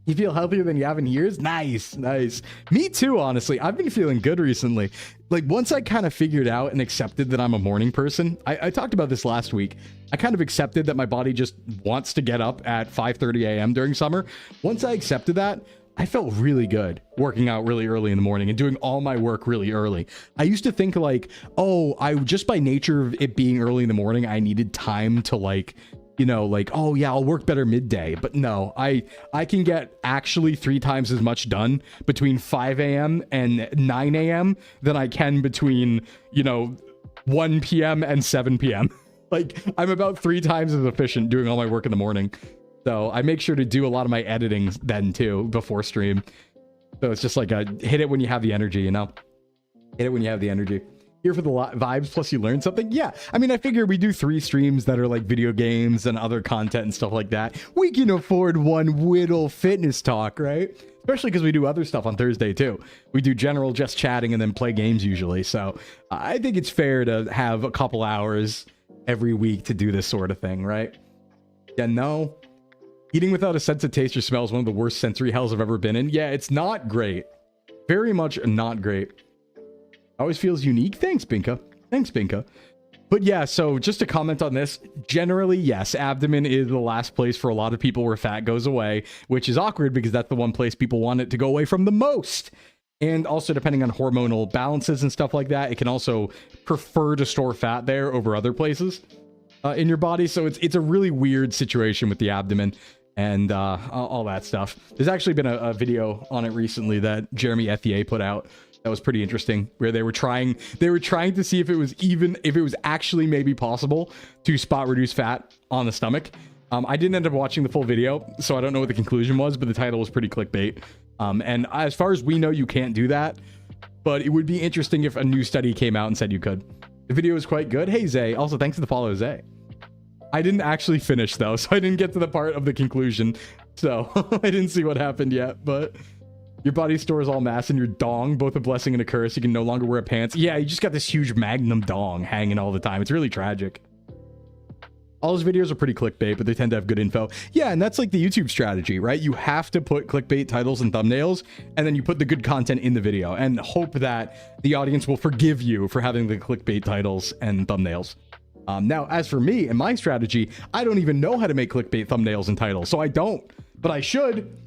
You feel healthier than you have in years? Nice, nice. Me too, honestly. I've been feeling good recently. Like once I kind of figured out and accepted that I'm a morning person, I talked about this last week. I kind of accepted that my body just wants to get up at 5:30 a.m. during summer. Once I accepted that, I felt really good working out really early in the morning and doing all my work really early. I used to think like, oh, I just by nature of it being early in the morning, I needed time to like, you know, like, oh yeah, I'll work better midday. But no, I can get actually 3 times as much done between 5 a.m. and 9 a.m. than I can between, you know, 1 p.m. and 7 p.m. Like I'm about 3 times as efficient doing all my work in the morning. So I make sure to do a lot of my editing then too, before stream. So it's just like hit it when you have the energy, you know? Hit it when you have the energy. Here for the vibes, plus you learn something. Yeah, I mean, I figure we do 3 streams that are like video games and other content and stuff like that. We can afford one whittle fitness talk, right? Especially because we do other stuff on Thursday too. We do general just chatting and then play games usually. So I think it's fair to have a couple hours every week to do this sort of thing, right? Yeah, no. Eating without a sense of taste or smell is one of the worst sensory hells I've ever been in. Yeah, it's not great. Very much not great. Always feels unique. Thanks, Binka. Thanks, Binka. But yeah, so just to comment on this, generally, yes, abdomen is the last place for a lot of people where fat goes away, which is awkward because that's the one place people want it to go away from the most. And also, depending on hormonal balances and stuff like that, it can also prefer to store fat there over other places in your body. So it's a really weird situation with the abdomen and all that stuff. There's actually been a video on it recently that Jeremy Ethier put out. That was pretty interesting, where they were trying to see if it was actually maybe possible to spot reduce fat on the stomach. I didn't end up watching the full video, so I don't know what the conclusion was, but the title was pretty clickbait. And as far as we know, you can't do that, but it would be interesting if a new study came out and said you could. The video was quite good. Hey, Zay. Also, thanks for the follow, Zay. I didn't actually finish, though, so I didn't get to the part of the conclusion. So I didn't see what happened yet, but your body stores all mass in your dong, both a blessing and a curse. You can no longer wear pants. Yeah, you just got this huge magnum dong hanging all the time. It's really tragic. All his videos are pretty clickbait, but they tend to have good info. Yeah, and that's like the YouTube strategy, right? You have to put clickbait titles and thumbnails, and then you put the good content in the video and hope that the audience will forgive you for having the clickbait titles and thumbnails. Now, as for me and my strategy, I don't even know how to make clickbait thumbnails and titles, so I don't. But I should.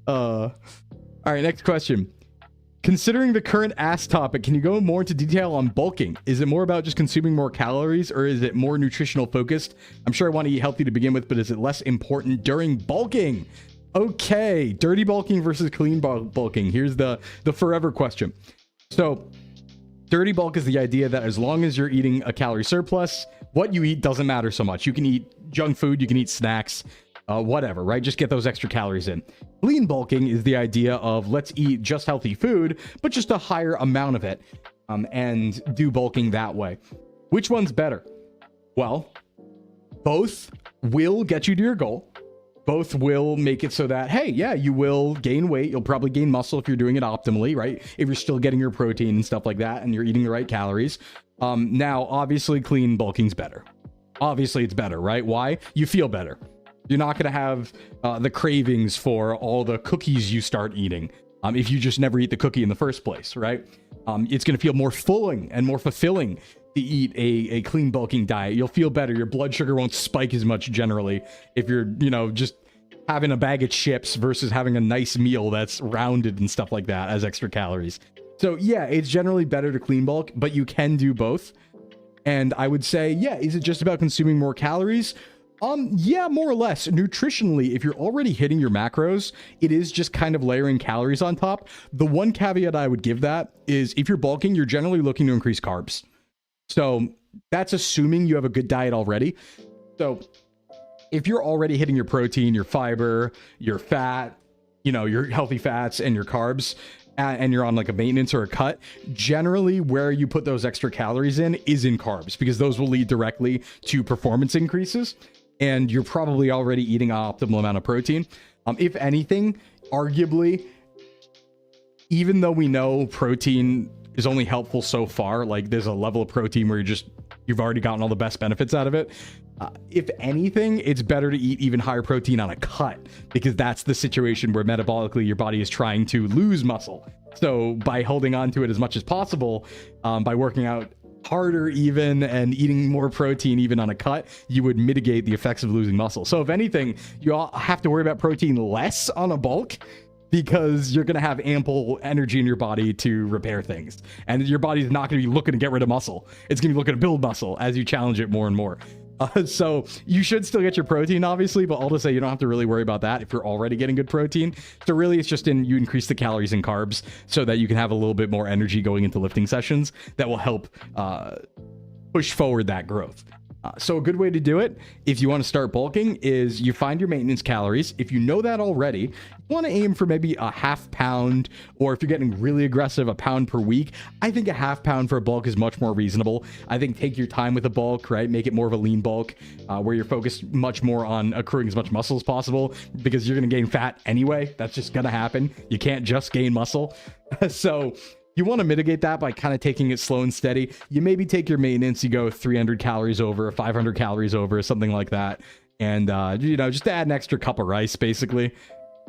All right, next question. Considering the current ass topic, can you go more into detail on bulking? Is it more about just consuming more calories, or is it more nutritional focused? I'm sure I want to eat healthy to begin with, but is it less important during bulking? Okay, dirty bulking versus clean bulking. Here's the forever question. So dirty bulk is the idea that as long as you're eating a calorie surplus, what you eat doesn't matter so much. You can eat junk food, you can eat snacks, whatever, right? Just get those extra calories in. Clean bulking is the idea of let's eat just healthy food, but just a higher amount of it, and do bulking that way. Which one's better? Well, both will get you to your goal. Both will make it so that, hey, yeah, you will gain weight. You'll probably gain muscle if you're doing it optimally, right? If you're still getting your protein and stuff like that, and you're eating the right calories. Now, obviously, clean bulking's better. Obviously, it's better, right? Why? You feel better. You're not going to have the cravings for all the cookies you start eating if you just never eat the cookie in the first place, right? It's going to feel more filling and more fulfilling to eat a clean bulking diet. You'll feel better. Your blood sugar won't spike as much generally if you're, just having a bag of chips versus having a nice meal that's rounded and stuff like that as extra calories. So yeah, it's generally better to clean bulk, but you can do both. And I would say, yeah, is it just about consuming more calories? Yeah, more or less. Nutritionally, if you're already hitting your macros, it is just kind of layering calories on top. The one caveat I would give that is if you're bulking, you're generally looking to increase carbs. So that's assuming you have a good diet already. So if you're already hitting your protein, your fiber, your fat, your healthy fats and your carbs, and you're on like a maintenance or a cut, generally where you put those extra calories in is in carbs, because those will lead directly to performance increases. And you're probably already eating an optimal amount of protein. If anything, arguably, even though we know protein is only helpful so far, like there's a level of protein where you've already gotten all the best benefits out of it. If anything, it's better to eat even higher protein on a cut, because that's the situation where metabolically your body is trying to lose muscle. So by holding on to it as much as possible, by working out harder even and eating more protein even on a cut, you would mitigate the effects of losing muscle. So if anything, you all have to worry about protein less on a bulk, because you're going to have ample energy in your body to repair things, and your body's not going to be looking to get rid of muscle. It's going to be looking to build muscle as you challenge it more and more. So you should still get your protein, obviously, but I'll just say you don't have to really worry about that if you're already getting good protein. So really, it's just you increase the calories and carbs so that you can have a little bit more energy going into lifting sessions that will help push forward that growth. So a good way to do it, if you want to start bulking, is you find your maintenance calories. If you know that already, you want to aim for maybe a half pound, or if you're getting really aggressive, a pound per week. I think a half pound for a bulk is much more reasonable. I think take your time with a bulk, right? Make it more of a lean bulk, where you're focused much more on accruing as much muscle as possible, because you're going to gain fat anyway. That's just going to happen. You can't just gain muscle. So you want to mitigate that by kind of taking it slow and steady. You maybe take your maintenance, you go 300 calories over, 500 calories over, something like that. And, just add an extra cup of rice, basically.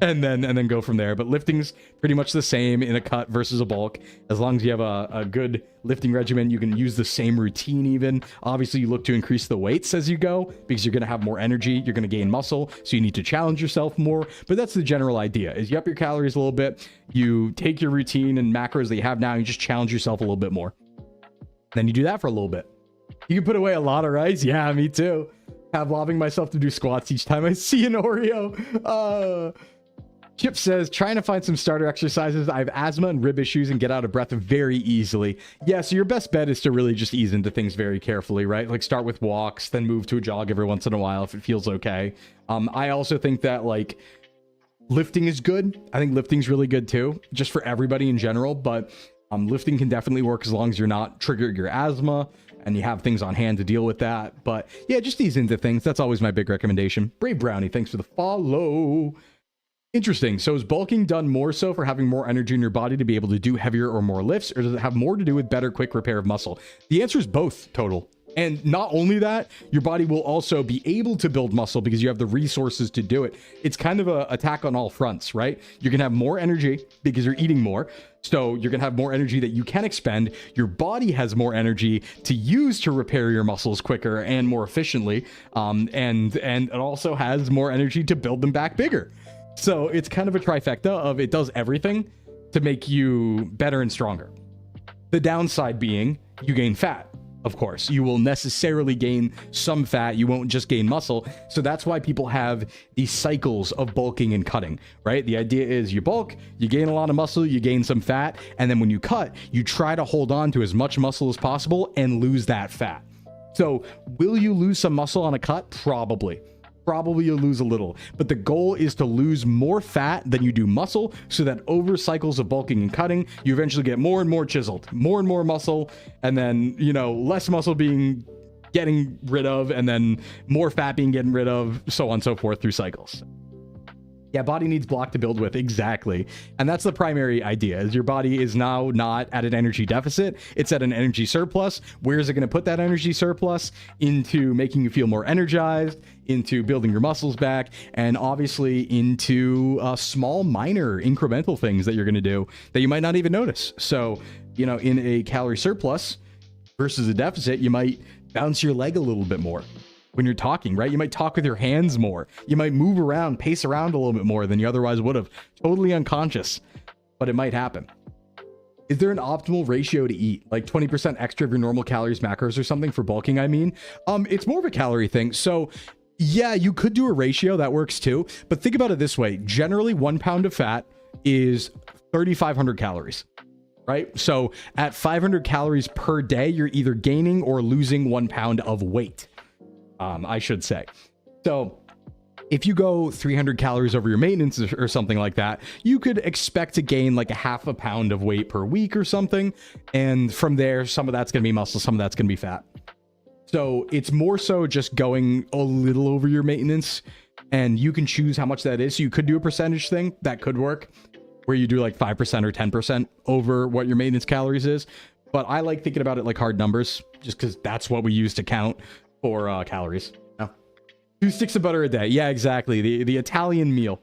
and then go from there. But lifting's pretty much the same in a cut versus a bulk. As long as you have a good lifting regimen, you can use the same routine even. Obviously, you look to increase the weights as you go because you're going to have more energy. You're going to gain muscle, so you need to challenge yourself more. But that's the general idea, is you up your calories a little bit, you take your routine and macros that you have now, and you just challenge yourself a little bit more. Then you do that for a little bit. You can put away a lot of rice. Yeah, me too. Pavloving myself to do squats each time I see an Oreo. Chip says, trying to find some starter exercises. I have asthma and rib issues and get out of breath very easily. Yeah, so your best bet is to really just ease into things very carefully, right? Like start with walks, then move to a jog every once in a while if it feels okay. I also think that like lifting is good. I think lifting's really good too, just for everybody in general. But lifting can definitely work as long as you're not triggering your asthma and you have things on hand to deal with that. But yeah, just ease into things. That's always my big recommendation. Brave Brownie, thanks for the follow. Interesting. So is bulking done more so for having more energy in your body to be able to do heavier or more lifts, or does it have more to do with better quick repair of muscle? The answer is both, total. And not only that, your body will also be able to build muscle because you have the resources to do it. It's kind of an attack on all fronts, right? You're going to have more energy because you're eating more. So you're going to have more energy that you can expend. Your body has more energy to use to repair your muscles quicker and more efficiently. And it also has more energy to build them back bigger. So it's kind of a trifecta of it does everything to make you better and stronger. The downside being you gain fat. Of course, you will necessarily gain some fat. You won't just gain muscle. So that's why people have these cycles of bulking and cutting, right? The idea is you bulk, you gain a lot of muscle, you gain some fat. And then when you cut, you try to hold on to as much muscle as possible and lose that fat. So will you lose some muscle on a cut? Probably. Probably you'll lose a little, but the goal is to lose more fat than you do muscle so that over cycles of bulking and cutting, you eventually get more and more chiseled, more and more muscle, and then, you know, less muscle getting rid of, and then more fat being getting rid of, so on and so forth through cycles. Yeah, body needs block to build with. Exactly. And that's the primary idea, is your body is now not at an energy deficit. It's at an energy surplus. Where is it going to put that energy surplus? Into making you feel more energized, into building your muscles back, and obviously into small, minor, incremental things that you're going to do that you might not even notice. So, you know, in a calorie surplus versus a deficit, you might bounce your leg a little bit more. When you're talking, right? You might talk with your hands more. You might move around, pace around a little bit more than you otherwise would have. Totally unconscious, but it might happen. Is there an optimal ratio to eat? Like 20% extra of your normal calories, macros or something for bulking, I mean? It's more of a calorie thing. So yeah, you could do a ratio that works too, but think about it this way. Generally 1 pound of fat is 3,500 calories. Right? So at 500 calories per day, you're either gaining or losing 1 pound of weight. I should say. So if you go 300 calories over your maintenance or something like that, you could expect to gain like a half a pound of weight per week or something. And from there, some of that's going to be muscle, some of that's going to be fat. So it's more so just going a little over your maintenance, and you can choose how much that is. So you could do a percentage thing that could work, where you do like 5% or 10% over what your maintenance calories is. But I like thinking about it like hard numbers, just because that's what we use to count for calories. No. 2 sticks of butter a day. Yeah, exactly. The Italian meal.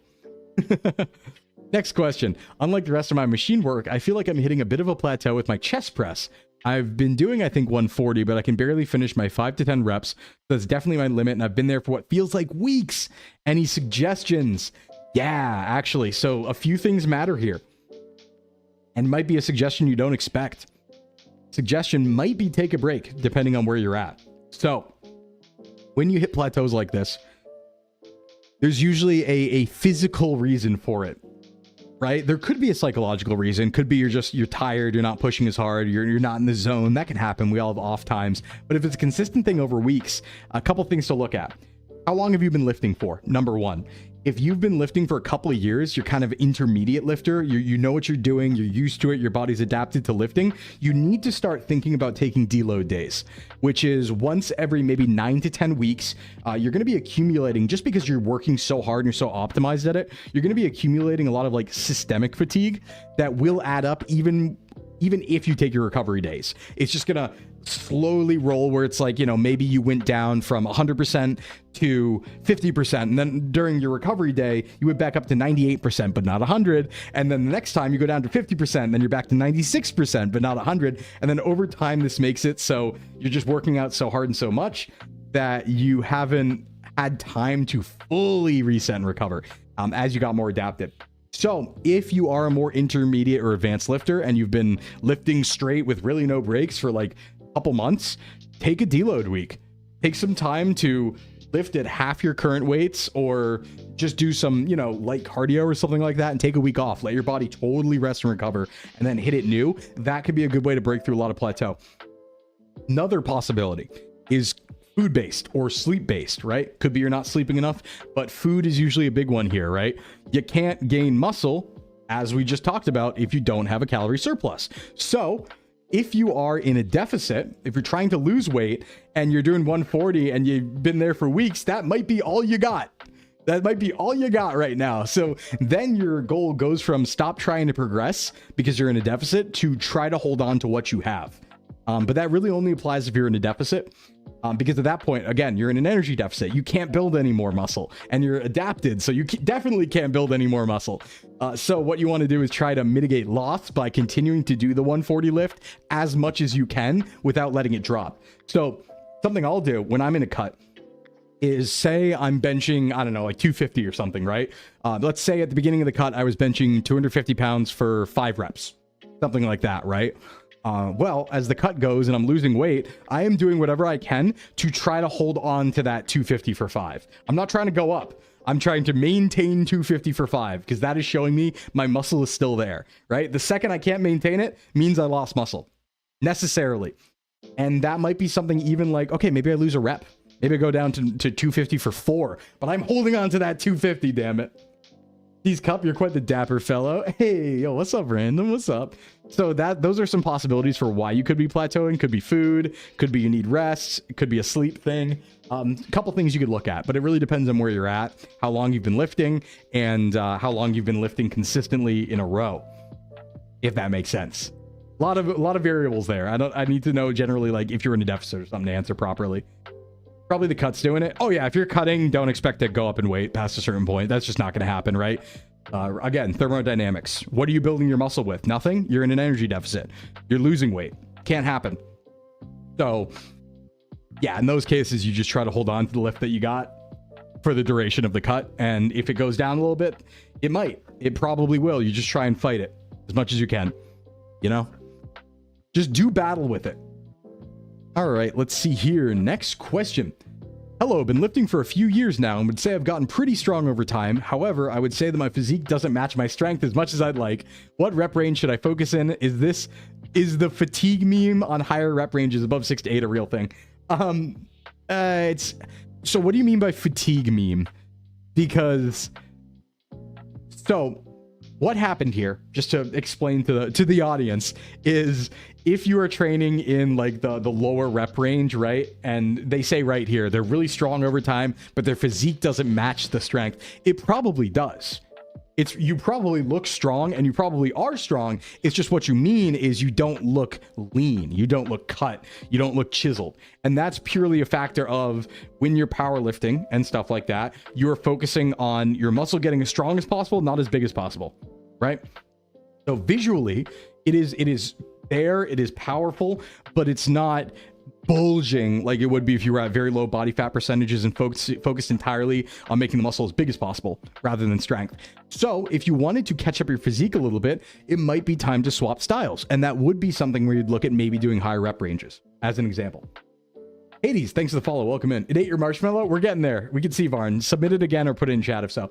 Next question. Unlike the rest of my machine work, I feel like I'm hitting a bit of a plateau with my chest press. I've been doing, I think, 140, but I can barely finish my 5 to 10 reps. That's definitely my limit, and I've been there for what feels like weeks. Any suggestions? Yeah, actually. So a few things matter here. And might be a suggestion you don't expect. Suggestion might be take a break, depending on where you're at. So when you hit plateaus like this, there's usually a physical reason for it, right? There could be a psychological reason. Could be you're tired, you're not pushing as hard, you're not in the zone. That can happen. We all have off times. But if it's a consistent thing over weeks, a couple things to look at. How long have you been lifting for? Number one. If you've been lifting for a couple of years, you're kind of intermediate lifter, you know what you're doing, you're used to it, your body's adapted to lifting, you need to start thinking about taking deload days, which is once every maybe 9 to 10 weeks. You're going to be accumulating, just because you're working so hard and you're so optimized at it, you're going to be accumulating a lot of like systemic fatigue that will add up even if you take your recovery days. It's just gonna slowly roll where it's like, you know, maybe you went down from 100% to 50%, and then during your recovery day you went back up to 98% but not 100, and then the next time you go down to 50%, then you're back to 96% but not 100, and then over time this makes it so you're just working out so hard and so much that you haven't had time to fully reset and recover as you got more adapted. So if you are a more intermediate or advanced lifter and you've been lifting straight with really no breaks for like a couple months, take a deload week. Take some time to lift at half your current weights, or just do some, you know, light cardio or something like that, and take a week off. Let your body totally rest and recover, and then hit it new. That could be a good way to break through a lot of plateau. Another possibility is food-based or sleep-based, right? Could be you're not sleeping enough, but food is usually a big one here, right? You can't gain muscle, as we just talked about, if you don't have a calorie surplus. So if you are in a deficit, if you're trying to lose weight and you're doing 140 and you've been there for weeks, that might be all you got. That might be all you got right now. So then your goal goes from stop trying to progress because you're in a deficit to try to hold on to what you have. But that really only applies if you're in a deficit, because at that point, again, you're in an energy deficit. You can't build any more muscle, and you're adapted, so you definitely can't build any more muscle. So what you want to do is try to mitigate loss by continuing to do the 140 lift as much as you can without letting it drop. So something I'll do when I'm in a cut is, say I'm benching, I don't know, like 250 or something, right? Let's say at the beginning of the cut, I was benching 250 pounds for 5 reps, something like that, right? Well, as the cut goes and I'm losing weight, I am doing whatever I can to try to hold on to that 250 for 5. I'm not trying to go up. I'm trying to maintain 250 for 5, because that is showing me my muscle is still there, right? The second I can't maintain it means I lost muscle necessarily. And that might be something even like, okay, maybe I lose a rep. Maybe I go down to 250 for 4, but I'm holding on to that 250, damn it. He's Cup, you're quite the dapper fellow. Hey, yo, what's up, Random? What's up? So those are some possibilities for why you could be plateauing. Could be food, could be you need rest, it could be a sleep thing. A couple things you could look at, but it really depends on where you're at, how long you've been lifting, and how long you've been lifting consistently in a row, if that makes sense. A lot of variables there. I need to know generally, like, if you're in a deficit or something to answer properly. Probably the cut's doing it. Oh yeah, if you're cutting, don't expect to go up in weight past a certain point. That's just not going to happen, right? Again, thermodynamics. What are you building your muscle with? Nothing? You're in an energy deficit. You're losing weight. Can't happen. So yeah, in those cases, you just try to hold on to the lift that you got for the duration of the cut. And if it goes down a little bit, it might. It probably will. You just try and fight it as much as you can. You know? Just do battle with it. All right, let's see here. Next question. Hello, been lifting for a few years now and would say I've gotten pretty strong over time. However, I would say that my physique doesn't match my strength as much as I'd like. What rep range should I focus in? Is the fatigue meme on higher rep ranges above 6 to 8 a real thing? So what do you mean by fatigue meme? Because so what happened here, just to explain to the audience, is if you are training in like the lower rep range, right? And they say right here, they're really strong over time, but their physique doesn't match the strength. It probably does. You probably look strong and you probably are strong. It's just what you mean is you don't look lean. You don't look cut. You don't look chiseled. And that's purely a factor of when you're powerlifting and stuff like that, you're focusing on your muscle getting as strong as possible, not as big as possible, right? So visually, it is there, it is powerful, but it's not bulging like it would be if you were at very low body fat percentages and focused entirely on making the muscle as big as possible rather than strength. So if you wanted to catch up your physique a little bit, it might be time to swap styles, and that would be something where you'd look at maybe doing higher rep ranges as an example. Hades, thanks for the follow. Welcome in. It ate your marshmallow. We're getting there. We can see Varn. Submit it again or put it in chat if so.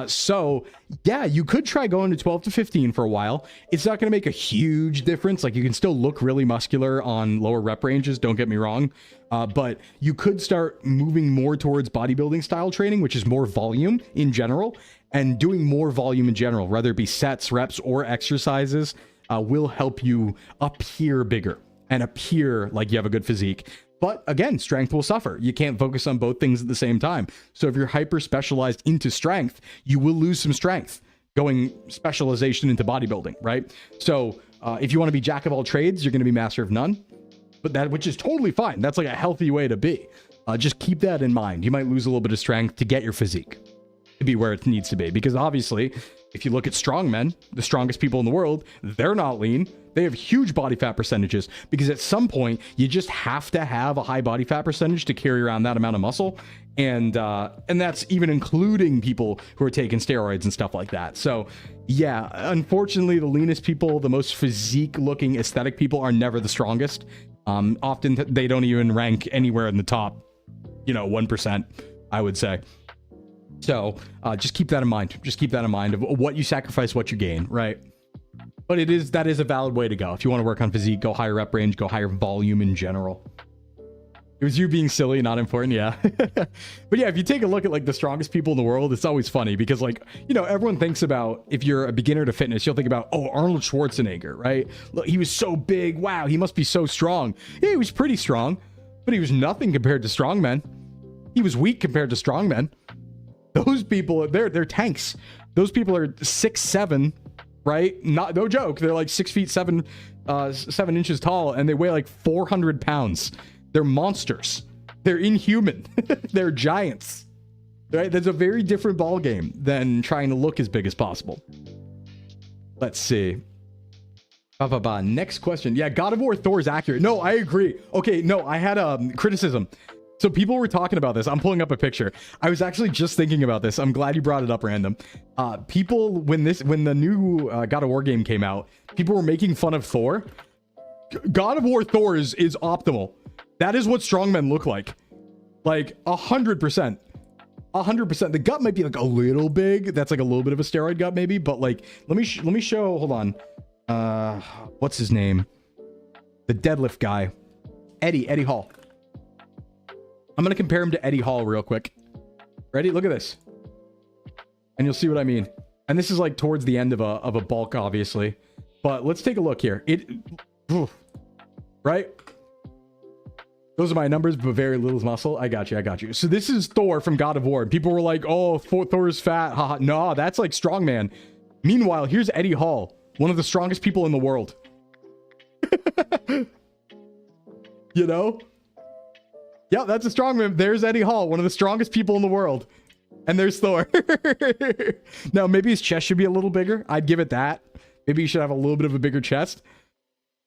So yeah, you could try going to 12 to 15 for a while. It's not going to make a huge difference. Like, you can still look really muscular on lower rep ranges. Don't get me wrong. But you could start moving more towards bodybuilding style training, which is more volume in general, and doing more volume in general, whether it be sets, reps, or exercises, will help you appear bigger and appear like you have a good physique. But again, strength will suffer. You can't focus on both things at the same time. So if you're hyper specialized into strength, you will lose some strength going specialization into bodybuilding, right? So if you want to be jack of all trades, you're going to be master of none. but that, which is totally fine. That's like a healthy way to be. Just keep that in mind. You might lose a little bit of strength to get your physique to be where it needs to be. Because obviously, if you look at strong men, the strongest people in the world, they're not lean. They have huge body fat percentages because at some point you just have to have a high body fat percentage to carry around that amount of muscle. And that's even including people who are taking steroids and stuff like that. So yeah, unfortunately, the leanest people, the most physique looking aesthetic people are never the strongest. Often they don't even rank anywhere in the top, 1%, I would say. So just keep that in mind. Just keep that in mind of what you sacrifice, what you gain, right? But that is a valid way to go. If you want to work on physique, go higher rep range, go higher volume in general. It was you being silly, not important, yeah. But yeah, if you take a look at like the strongest people in the world, it's always funny because like, everyone thinks about, if you're a beginner to fitness, you'll think about, oh, Arnold Schwarzenegger, right? Look, he was so big. Wow, he must be so strong. Yeah, he was pretty strong, but he was nothing compared to strongmen. He was weak compared to strongmen. Those people, they're tanks. Those people are 6'7", right? No joke. They're like 6 feet 7 inches tall, and they weigh like 400 pounds. They're monsters. They're inhuman. They're giants, right? That's a very different ball game than trying to look as big as possible. Let's see. Next question. Yeah, God of War Thor is accurate. No, I agree. Okay, no, I had a criticism. So people were talking about this. I'm pulling up a picture. I was actually just thinking about this. I'm glad you brought it up, Random. People, when the new God of War game came out, people were making fun of Thor. God of War Thor is optimal. That is what strongmen look like. Like 100%. 100%. The gut might be like a little big. That's like a little bit of a steroid gut maybe. But like, let me show, hold on. What's his name? The deadlift guy. Eddie Hall. I'm going to compare him to Eddie Hall real quick. Ready? Look at this. And you'll see what I mean. And this is like towards the end of a bulk, obviously. But let's take a look here. Right? Those are my numbers, but very little muscle. I got you. So this is Thor from God of War. And people were like, oh, Thor's fat. Haha. No, that's like strongman. Meanwhile, here's Eddie Hall, one of the strongest people in the world. Yeah, that's a strongman. There's Eddie Hall, one of the strongest people in the world. And there's Thor. Now, maybe his chest should be a little bigger. I'd give it that. Maybe he should have a little bit of a bigger chest.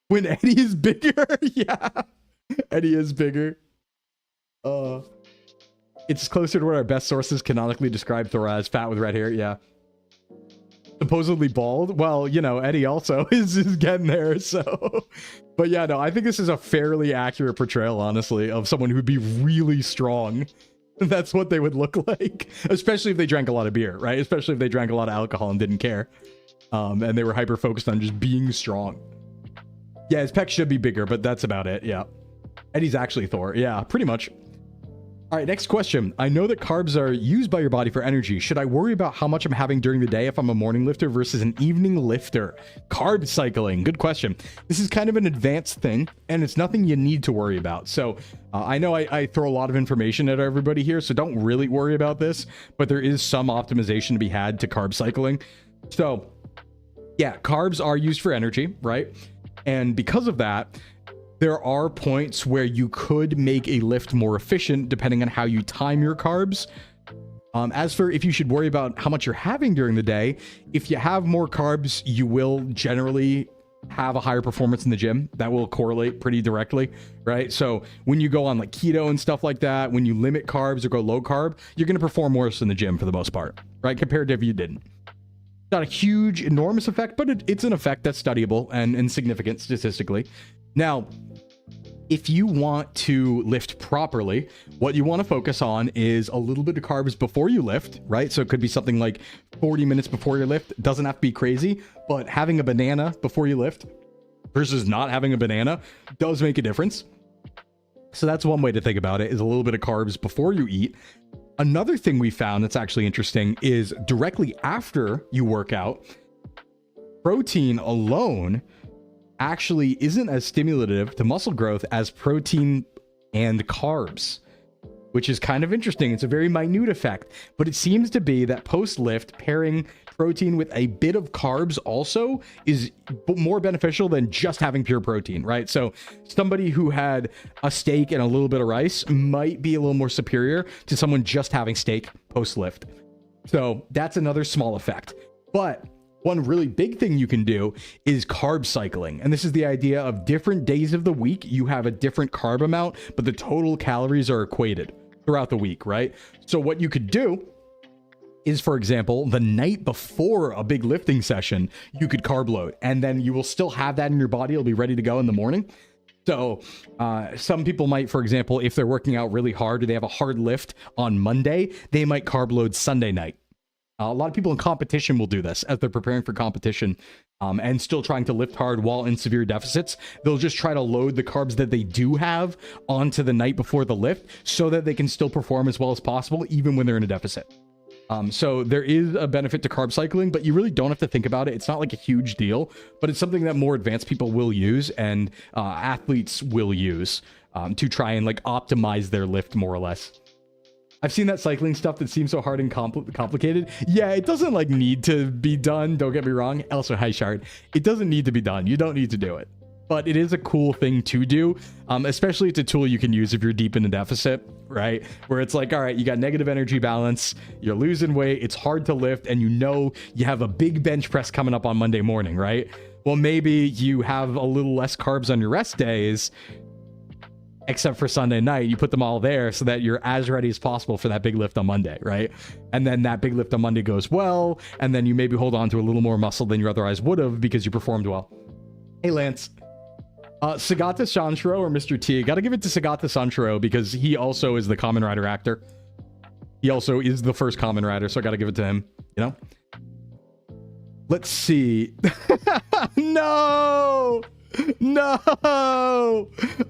When Eddie is bigger, yeah. Eddie is bigger. It's closer to what our best sources canonically describe Thor as. Fat with red hair, yeah. Supposedly bald. Well, Eddie also is getting there, so. But yeah, no, I think this is a fairly accurate portrayal, honestly, of someone who'd be really strong. That's what they would look like. Especially if they drank a lot of beer, right? Especially if they drank a lot of alcohol and didn't care. And they were hyper-focused on just being strong. Yeah, his pecs should be bigger, but that's about it, yeah. Eddie's actually Thor. Yeah, pretty much. All right, next question. I know that carbs are used by your body for energy. Should I worry about how much I'm having during the day if I'm a morning lifter versus an evening lifter? Carb cycling. Good question. This is kind of an advanced thing, and it's nothing you need to worry about. So I know I throw a lot of information at everybody here, so don't really worry about this, but there is some optimization to be had to carb cycling. So yeah, carbs are used for energy, right? And because of that, there are points where you could make a lift more efficient depending on how you time your carbs. As for if you should worry about how much you're having during the day, if you have more carbs, you will generally have a higher performance in the gym. That will correlate pretty directly, right? So when you go on like keto and stuff like that, when you limit carbs or go low carb, you're going to perform worse in the gym for the most part, right? Compared to if you didn't. Not a huge, enormous effect, but it's an effect that's studyable and significant statistically. Now, if you want to lift properly, what you want to focus on is a little bit of carbs before you lift, right? So it could be something like 40 minutes before your lift. Doesn't have to be crazy, but having a banana before you lift versus not having a banana does make a difference. So that's one way to think about it, is a little bit of carbs before you eat. Another thing we found that's actually interesting is directly after you work out, protein alone actually isn't as stimulative to muscle growth as protein and carbs, which is kind of interesting. It's a very minute effect, but it seems to be that post-lift pairing protein with a bit of carbs also is more beneficial than just having pure protein, right? So somebody who had a steak and a little bit of rice might be a little more superior to someone just having steak post lift. So that's another small effect. But one really big thing you can do is carb cycling. And this is the idea of different days of the week, you have a different carb amount, but the total calories are equated throughout the week, right? So what you could do is, for example, the night before a big lifting session, you could carb load, and then you will still have that in your body. It'll be ready to go in the morning. So some people might, for example, if they're working out really hard or they have a hard lift on Monday, they might carb load Sunday night. A lot of people in competition will do this as they're preparing for competition and still trying to lift hard while in severe deficits. They'll just try to load the carbs that they do have onto the night before the lift so that they can still perform as well as possible, even when they're in a deficit. So there is a benefit to carb cycling, but you really don't have to think about it. It's not like a huge deal, but it's something that more advanced people will use and athletes will use to try and like optimize their lift more or less. I've seen that cycling stuff that seems so hard and complicated. Yeah, it doesn't like need to be done. Don't get me wrong. Also, hi Shard. It doesn't need to be done. You don't need to do it. But it is a cool thing to do. Especially it's a tool you can use if you're deep in a deficit, right? Where it's like, all right, you got negative energy balance. You're losing weight. It's hard to lift. And you know you have a big bench press coming up on Monday morning, right? Well, maybe you have a little less carbs on your rest days, except for Sunday night. You put them all there so that you're as ready as possible for that big lift on Monday, right? And then that big lift on Monday goes well, and then you maybe hold on to a little more muscle than you otherwise would have because you performed well. Hey, Lance. Sagata Sanshiro or Mr. T? Gotta give it to Sagata Sanshiro because he also is the Kamen Rider actor. He also is the first Kamen Rider, so I gotta give it to him, you know? Let's see. No! No!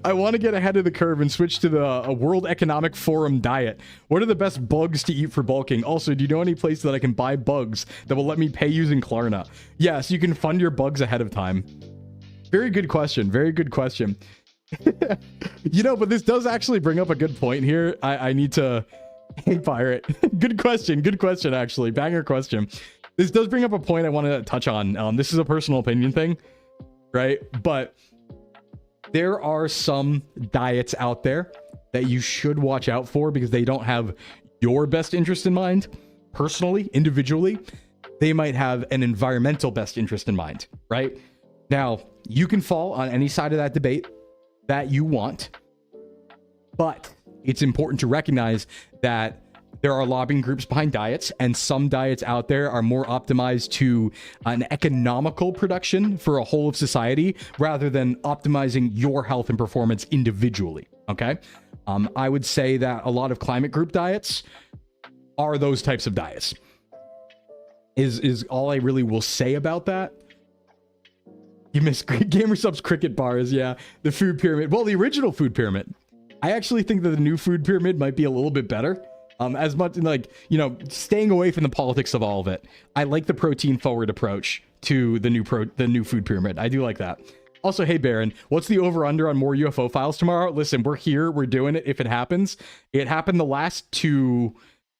I want to get ahead of the curve and switch to the World Economic Forum diet. What are the best bugs to eat for bulking? Also, do you know any place that I can buy bugs that will let me pay using Klarna? Yes, you can fund your bugs ahead of time. Very good question. Very good question. You know, but this does actually bring up a good point here. I need to... Hey, Pirate. Good question. Good question, actually. Banger question. This does bring up a point I want to touch on. This is a personal opinion thing, right? But there are some diets out there that you should watch out for because they don't have your best interest in mind. Personally, individually, they might have an environmental best interest in mind, right? Now, you can fall on any side of that debate that you want, but it's important to recognize that there are lobbying groups behind diets, and some diets out there are more optimized to an economical production for a whole of society rather than optimizing your health and performance individually, okay? I would say that a lot of climate group diets are those types of diets. Is all I really will say about that. You miss GamerSub's cricket bars, yeah. The food pyramid. Well, the original food pyramid. I actually think that the new food pyramid might be a little bit better. As much like, you know, staying away from the politics of all of it. I like the protein forward approach to the new food pyramid. I do like that. Also, hey Baron, what's the over under on more UFO files tomorrow? Listen, we're here, we're doing it if it happens. It happened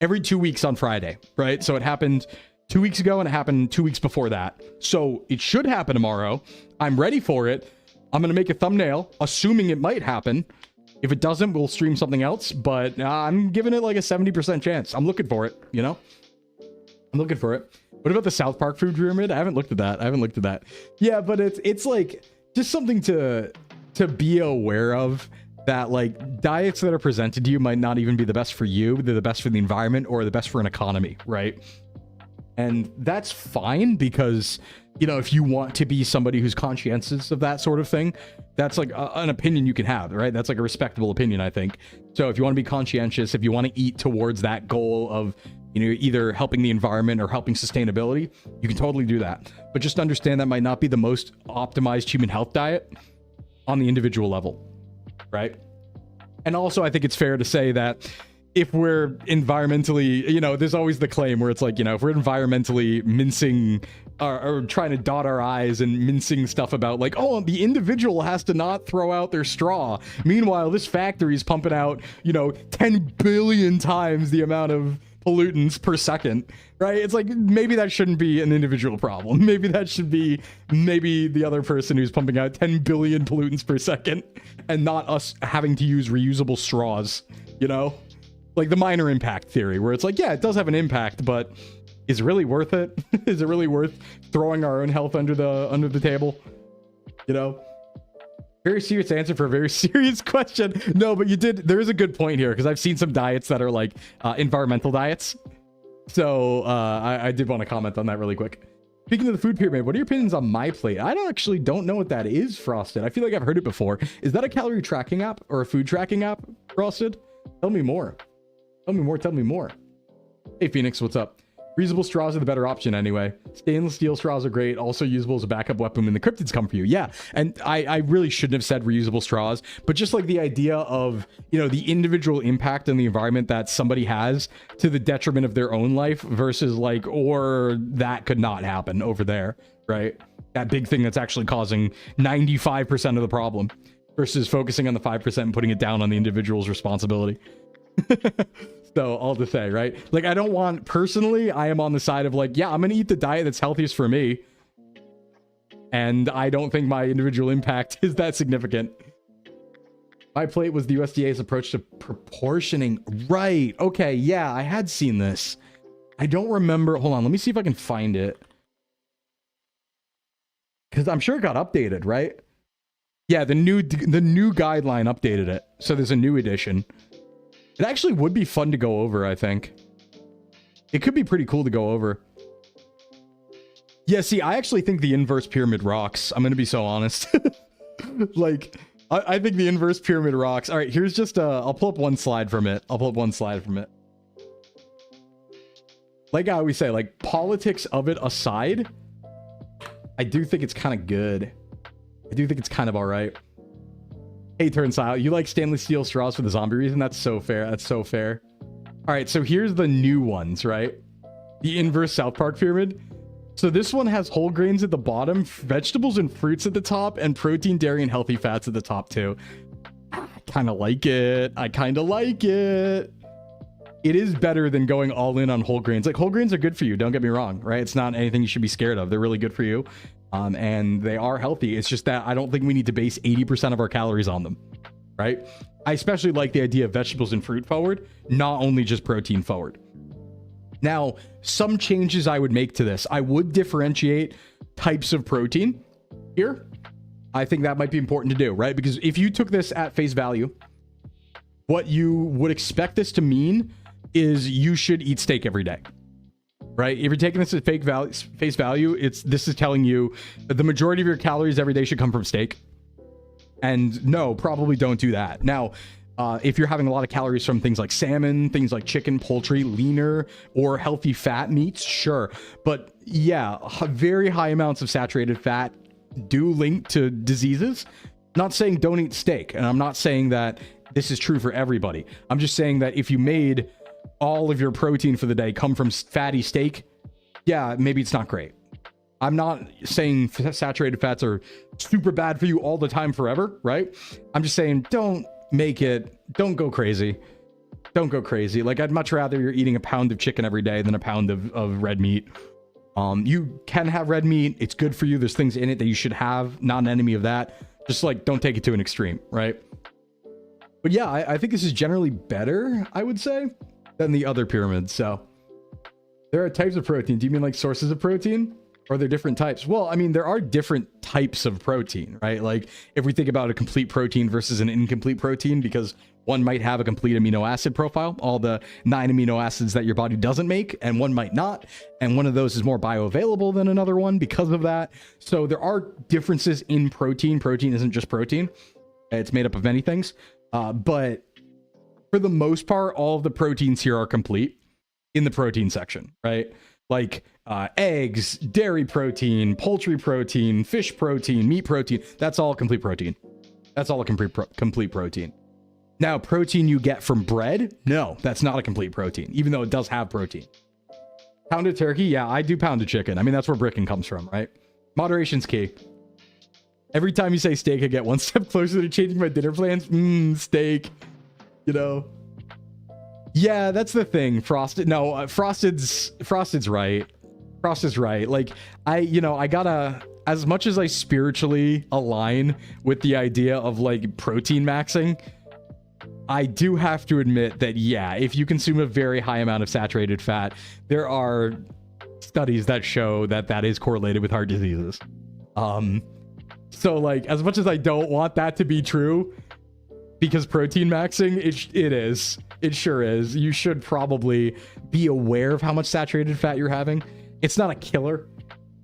every 2 weeks on Friday, right? So it happened 2 weeks ago and it happened 2 weeks before that. So it should happen tomorrow. I'm ready for it. I'm going to make a thumbnail assuming it might happen. If it doesn't, we'll stream something else, but I'm giving it like a 70% chance. I'm looking for it, you know? I'm looking for it. What about the South Park food pyramid? I haven't looked at that. Yeah, but it's like just something to be aware of, that like diets that are presented to you might not even be the best for you. They're the best for the environment or the best for an economy, right? And that's fine because, you know, if you want to be somebody who's conscientious of that sort of thing, that's like an opinion you can have, right? That's like a respectable opinion, I think. So if you want to be conscientious, if you want to eat towards that goal of, you know, either helping the environment or helping sustainability, you can totally do that. But just understand that might not be the most optimized human health diet on the individual level, right? And also, I think it's fair to say that if we're environmentally, you know, there's always the claim where it's like, you know, if we're environmentally mincing or trying to dot our I's and mincing stuff about like, oh, the individual has to not throw out their straw. Meanwhile, this factory is pumping out, you know, 10 billion times the amount of pollutants per second, right? It's like, maybe that shouldn't be an individual problem. Maybe that should be the other person who's pumping out 10 billion pollutants per second and not us having to use reusable straws, you know? Like the minor impact theory, where it's like, yeah, it does have an impact, but is it really worth it? Is it really worth throwing our own health under the table? You know? Very serious answer for a very serious question. No, but there is a good point here, because I've seen some diets that are like environmental diets. So I did want to comment on that really quick. Speaking of the food pyramid, what are your opinions on My Plate? I don't know what that is, Frosted. I feel like I've heard it before. Is that a calorie tracking app or a food tracking app, Frosted? Tell me more. Tell me more. Hey, Phoenix, what's up? Reusable straws are the better option anyway. Stainless steel straws are great, also usable as a backup weapon when the cryptids come for you. Yeah, and I really shouldn't have said reusable straws, but just like the idea of, you know, the individual impact on the environment that somebody has to the detriment of their own life versus like, or that could not happen over there, right? That big thing that's actually causing 95% of the problem versus focusing on the 5% and putting it down on the individual's responsibility. So all to say, right? Like, I don't want, personally, I am on the side of like, yeah, I'm gonna eat the diet that's healthiest for me, and I don't think my individual impact is that significant. My Plate was the USDA's approach to proportioning. Right. Okay, yeah, I had seen this. I don't remember. Hold on, let me see if I can find it, because I'm sure it got updated, right? Yeah, the new guideline updated it, so there's a new edition. It actually would be fun to go over, I think. It could be pretty cool to go over. Yeah, see, I actually think the inverse pyramid rocks. I'm going to be so honest. Like, I think the inverse pyramid rocks. All right, here's just I'll pull up one slide from it. Like I always say, like, politics of it aside, I do think it's kind of good. I do think it's kind of all right. Hey, Turnstile, you like stainless steel straws for the zombie reason? That's so fair. That's so fair. All right, so here's the new ones, right? The inverse South Park pyramid. So this one has whole grains at the bottom, vegetables and fruits at the top, and protein, dairy, and healthy fats at the top too. I kind of like it. It is better than going all in on whole grains. Like, whole grains are good for you, don't get me wrong, right? It's not anything you should be scared of. They're really good for you. And they are healthy. It's just that I don't think we need to base 80% of our calories on them, right? I especially like the idea of vegetables and fruit forward, not only just protein forward. Now, some changes I would make to this. I would differentiate types of protein here. I think that might be important to do, right? Because if you took this at face value, what you would expect this to mean is you should eat steak every day. Right? If you're taking this at face value, this is telling you that the majority of your calories every day should come from steak. And no, probably don't do that. Now, if you're having a lot of calories from things like salmon, things like chicken, poultry, leaner, or healthy fat meats, sure. But yeah, very high amounts of saturated fat do link to diseases. Not saying don't eat steak, and I'm not saying that this is true for everybody. I'm just saying that if you made all of your protein for the day come from fatty steak, yeah, maybe it's not great. I'm not saying saturated fats are super bad for you all the time forever, right? I'm just saying don't go crazy. Don't go crazy. Like, I'd much rather you're eating a pound of chicken every day than a pound of red meat. You can have red meat. It's good for you. There's things in it that you should have. Not an enemy of that. Just like, don't take it to an extreme, right? But yeah, I think this is generally better, I would say, than the other pyramids. So there are types of protein. Do you mean like sources of protein? Or are there different types? Well, I mean, there are different types of protein, right? Like, if we think about a complete protein versus an incomplete protein, because one might have a complete amino acid profile, all the 9 amino acids that your body doesn't make, and one might not. And one of those is more bioavailable than another one because of that. So there are differences in protein. Protein isn't just protein. It's made up of many things. But for the most part, all of the proteins here are complete in the protein section, right? Like eggs, dairy protein, poultry protein, fish protein, meat protein. That's all complete protein. That's all a complete protein. Now, protein you get from bread, no, that's not a complete protein, even though it does have protein. Pounded turkey, yeah, I do pounded chicken. I mean, that's where bricking comes from, right? Moderation's key. Every time you say steak, I get one step closer to changing my dinner plans. Steak, you know. Yeah, that's the thing. Frosted, no, Frosted's right. Frosted's right. Like, I gotta, as much as I spiritually align with the idea of like protein maxing, I do have to admit that, yeah, if you consume a very high amount of saturated fat, there are studies that show that that is correlated with heart diseases. So like, as much as I don't want that to be true, because protein maxing, it sure is. You should probably be aware of how much saturated fat you're having. It's not a killer.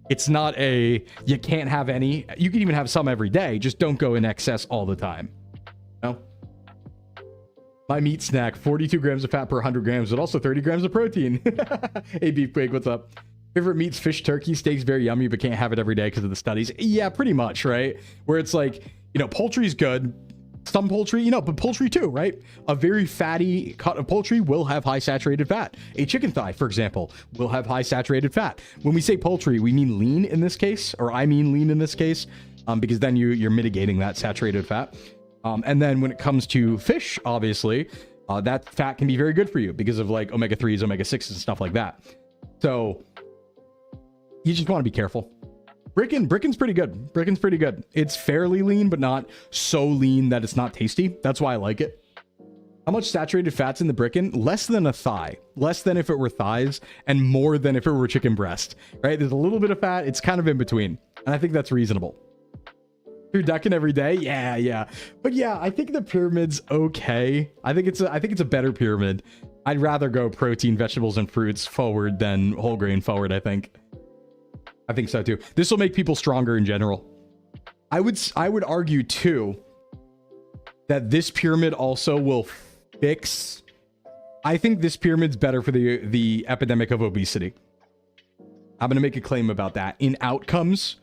It's not a, you can't have any. You can even have some every day. Just don't go in excess all the time. No. My meat snack, 42 grams of fat per 100 grams, but also 30 grams of protein. Hey, Beefquake, what's up? Favorite meats, fish, turkey, steaks, very yummy, but can't have it every day because of the studies. Yeah, pretty much, right? Where it's like, poultry's good. Some poultry, but poultry too, right? A very fatty cut of poultry will have high saturated fat. A chicken thigh, for example, will have high saturated fat. When we say poultry, we mean lean in this case, or I mean lean in this case, because then you're mitigating that saturated fat. And then when it comes to fish, obviously, that fat can be very good for you because of like omega-3s, omega-6s, and stuff like that. So you just want to be careful. Bricken's pretty good. Bricken's pretty good. It's fairly lean, but not so lean that it's not tasty. That's why I like it. How much saturated fat's in the Bricken? Less than a thigh. Less than if it were thighs, and more than if it were chicken breast, right? There's a little bit of fat. It's kind of in between. And I think that's reasonable. You're ducking every day? Yeah. But yeah, I think the pyramid's okay. I think it's a better pyramid. I'd rather go protein, vegetables, and fruits forward than whole grain forward, I think. I think so too. This will make people stronger in general. I would argue too that this pyramid also will fix. I think this pyramid's better for the epidemic of obesity. I'm gonna make a claim about that in outcomes,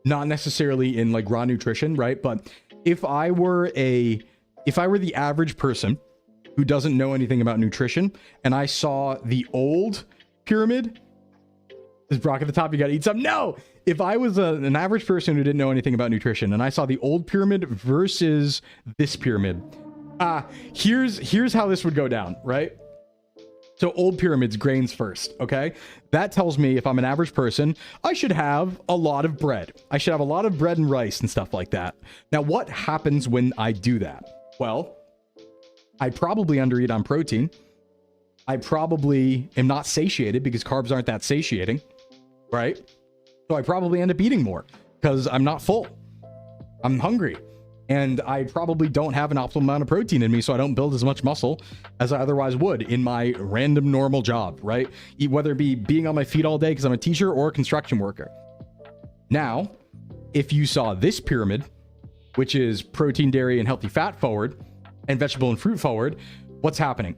not necessarily in like raw nutrition, right? But if I were the average person who doesn't know anything about nutrition, and I saw the old pyramid. Is Brock at the top? You gotta eat something. No! If I was an average person who didn't know anything about nutrition and I saw the old pyramid versus this pyramid, here's how this would go down, right? So old pyramids, grains first, okay? That tells me if I'm an average person, I should have a lot of bread. I should have a lot of bread and rice and stuff like that. Now, what happens when I do that? Well, I probably undereat on protein. I probably am not satiated because carbs aren't that satiating. Right? So I probably end up eating more because I'm not full. I'm hungry. And I probably don't have an optimal amount of protein in me, so I don't build as much muscle as I otherwise would in my random normal job, right? Whether it be being on my feet all day because I'm a teacher or a construction worker. Now, if you saw this pyramid, which is protein, dairy, and healthy fat forward, and vegetable and fruit forward, what's happening?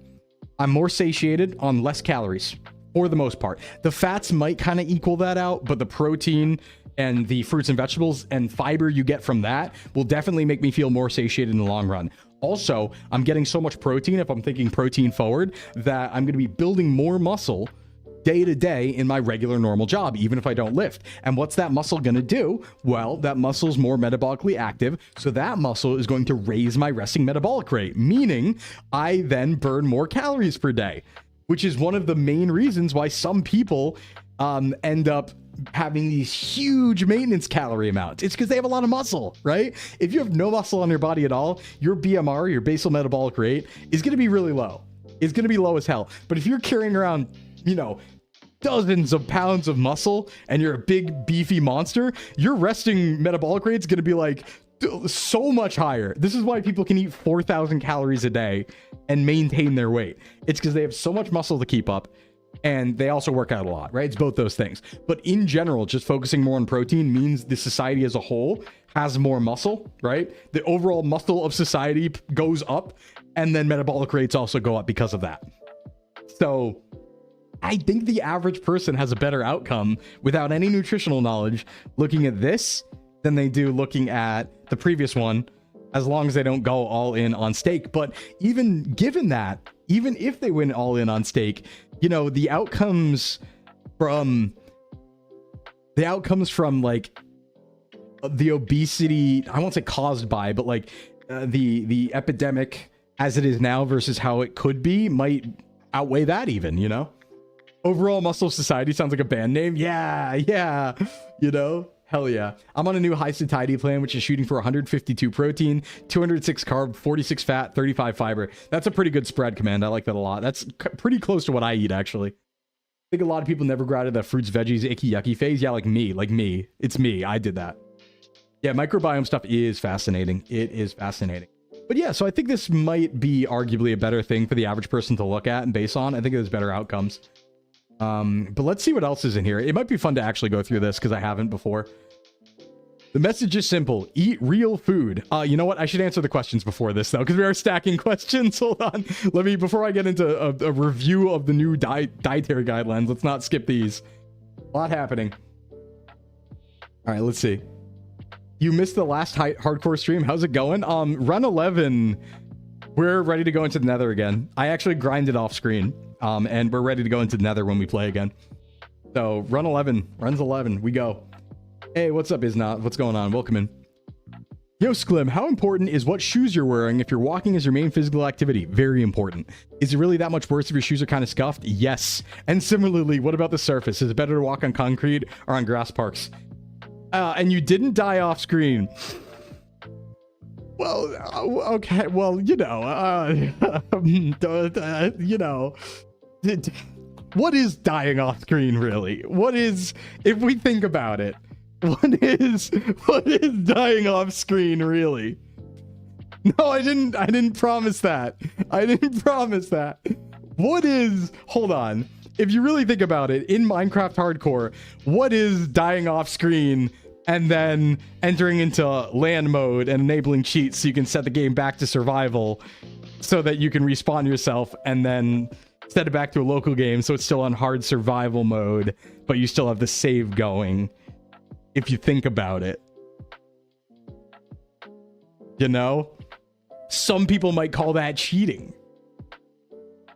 I'm more satiated on less calories. For the most part, the fats might kind of equal that out, but the protein and the fruits and vegetables and fiber you get from that will definitely make me feel more satiated in the long run. Also, I'm getting so much protein, if I'm thinking protein forward, that I'm going to be building more muscle day to day in my regular normal job, even if I don't lift. And what's that muscle going to do? Well, that muscle is more metabolically active, so that muscle is going to raise my resting metabolic rate, meaning I then burn more calories per day. Which is one of the main reasons why some people end up having these huge maintenance calorie amounts. It's because they have a lot of muscle, right? If you have no muscle on your body at all, your BMR, your basal metabolic rate, is going to be really low. It's going to be low as hell. But if you're carrying around, dozens of pounds of muscle and you're a big beefy monster, your resting metabolic rate is going to be like so much higher. This is why people can eat 4,000 calories a day and maintain their weight. It's because they have so much muscle to keep up and they also work out a lot, right? It's both those things. But in general, just focusing more on protein means the society as a whole has more muscle, right? The overall muscle of society goes up and then metabolic rates also go up because of that. So I think the average person has a better outcome without any nutritional knowledge looking at this than they do looking at the previous one, as long as they don't go all in on steak. But even given that, even if they went all in on steak, the outcomes from like the obesity, I won't say caused by, but like the epidemic as it is now versus how it could be might outweigh that even, you know? Overall Muscle Society sounds like a band name. Yeah, yeah, you know? Hell yeah. I'm on a new high satiety plan, which is shooting for 152 protein, 206 carb, 46 fat, 35 fiber. That's a pretty good spread, Command. I like that a lot. That's pretty close to what I eat, actually. I think a lot of people never got out of the fruits, veggies, icky, yucky phase. Yeah, like me. It's me. I did that. Yeah, microbiome stuff is fascinating. It is fascinating. But yeah, so I think this might be arguably a better thing for the average person to look at and base on. I think there's better outcomes. But let's see what else is in here. It might be fun to actually go through this because I haven't before. The message is simple. Eat real food. You know what? I should answer the questions before this, though, because we are stacking questions. Hold on. Let me, before I get into a review of the new dietary guidelines, let's not skip these. A lot happening. All right, let's see. You missed the last hardcore stream. How's it going? Run 11. We're ready to go into the nether again. I actually grinded off screen. And we're ready to go into the nether when we play again. So run 11. Runs 11. We go. Hey, what's up, Isnot? What's going on? Welcome in. Yo, Sclim, how important is what shoes you're wearing if you're walking as your main physical activity? Very important. Is it really that much worse if your shoes are kind of scuffed? Yes. And similarly, what about the surface? Is it better to walk on concrete or on grass parks? And you didn't die off screen. Well, okay. Well, you know, you know, what is dying off screen really? What is, if we think about it, what is dying off screen really? No, I didn't promise that. I didn't promise that. What is, hold on. If you really think about it, in Minecraft Hardcore, what is dying off screen and then entering into land mode and enabling cheats so you can set the game back to survival so that you can respawn yourself and then set it back to a local game so it's still on hard survival mode, but you still have the save going, if you think about it. You know? Some people might call that cheating.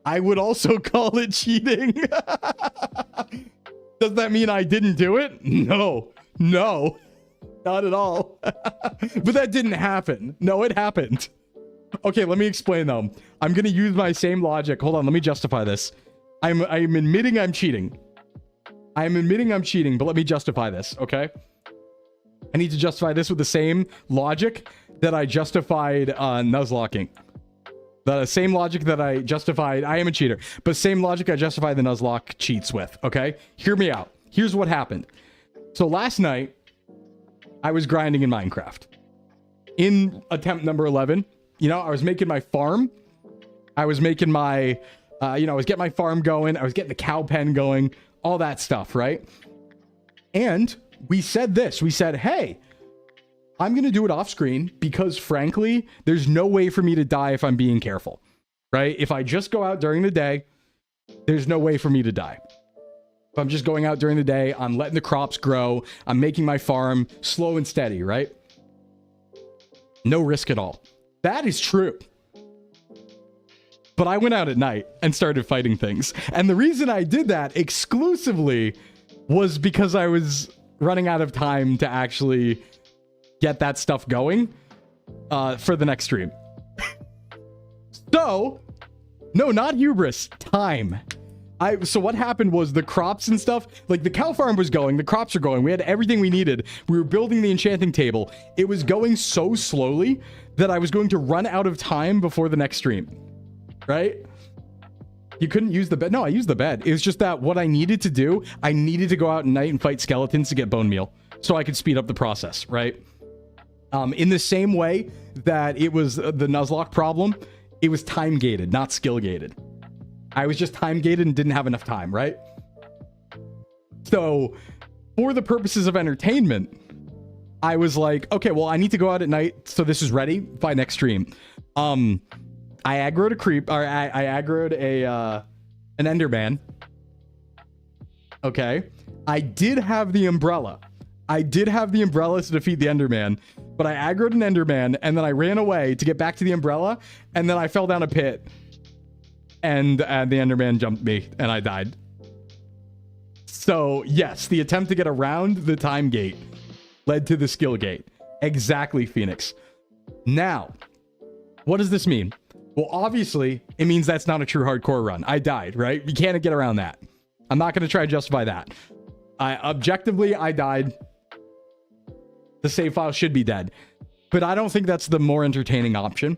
I would also call it cheating. Does that mean I didn't do it? No. No. Not at all. But that didn't happen. No, it happened. Okay, let me explain though. I'm gonna use my same logic. Hold on, let me justify this. I'm admitting I'm cheating. I'm admitting I'm cheating, but let me justify this, okay? I need to justify this with the same logic that I justified Nuzlocking. The same logic that I justified, I am a cheater, but same logic I justified the Nuzlocke cheats with, okay? Hear me out. Here's what happened. So last night, I was grinding in Minecraft. In attempt number 11, you know, I was making my farm. I was making my, I was getting my farm going. I was getting the cow pen going, all that stuff, right? And we said this. We said, hey, I'm going to do it off screen because frankly, there's no way for me to die if I'm being careful, right? If I just go out during the day, there's no way for me to die. If I'm just going out during the day, I'm letting the crops grow. I'm making my farm slow and steady, right? No risk at all. That is true. But I went out at night and started fighting things. And the reason I did that exclusively was because I was running out of time to actually get that stuff going for the next stream. So, no, not hubris, time. So what happened was the crops and stuff, like the cow farm was going, the crops are going, we had everything we needed. We were building the enchanting table. It was going so slowly that I was going to run out of time before the next stream, right? You couldn't use the bed. No, I used the bed. It was just that what I needed to do, I needed to go out at night and fight skeletons to get bone meal so I could speed up the process, right? In the same way that it was the Nuzlocke problem, it was time gated, not skill gated. I was just time gated and didn't have enough time, right? So for the purposes of entertainment, I was like, okay, well, I need to go out at night so this is ready by next stream. I aggroed a creep, or I aggroed an Enderman. Okay. I did have the umbrella. I did have the umbrella to defeat the Enderman, but I aggroed an Enderman and then I ran away to get back to the umbrella and then I fell down a pit. And the Enderman jumped me, and I died. So, yes, the attempt to get around the time gate led to the skill gate. Exactly, Phoenix. Now, what does this mean? Well, obviously, it means that's not a true hardcore run. I died, right? You can't get around that. I'm not going to try to justify that. Objectively, I died. The save file should be dead. But I don't think that's the more entertaining option.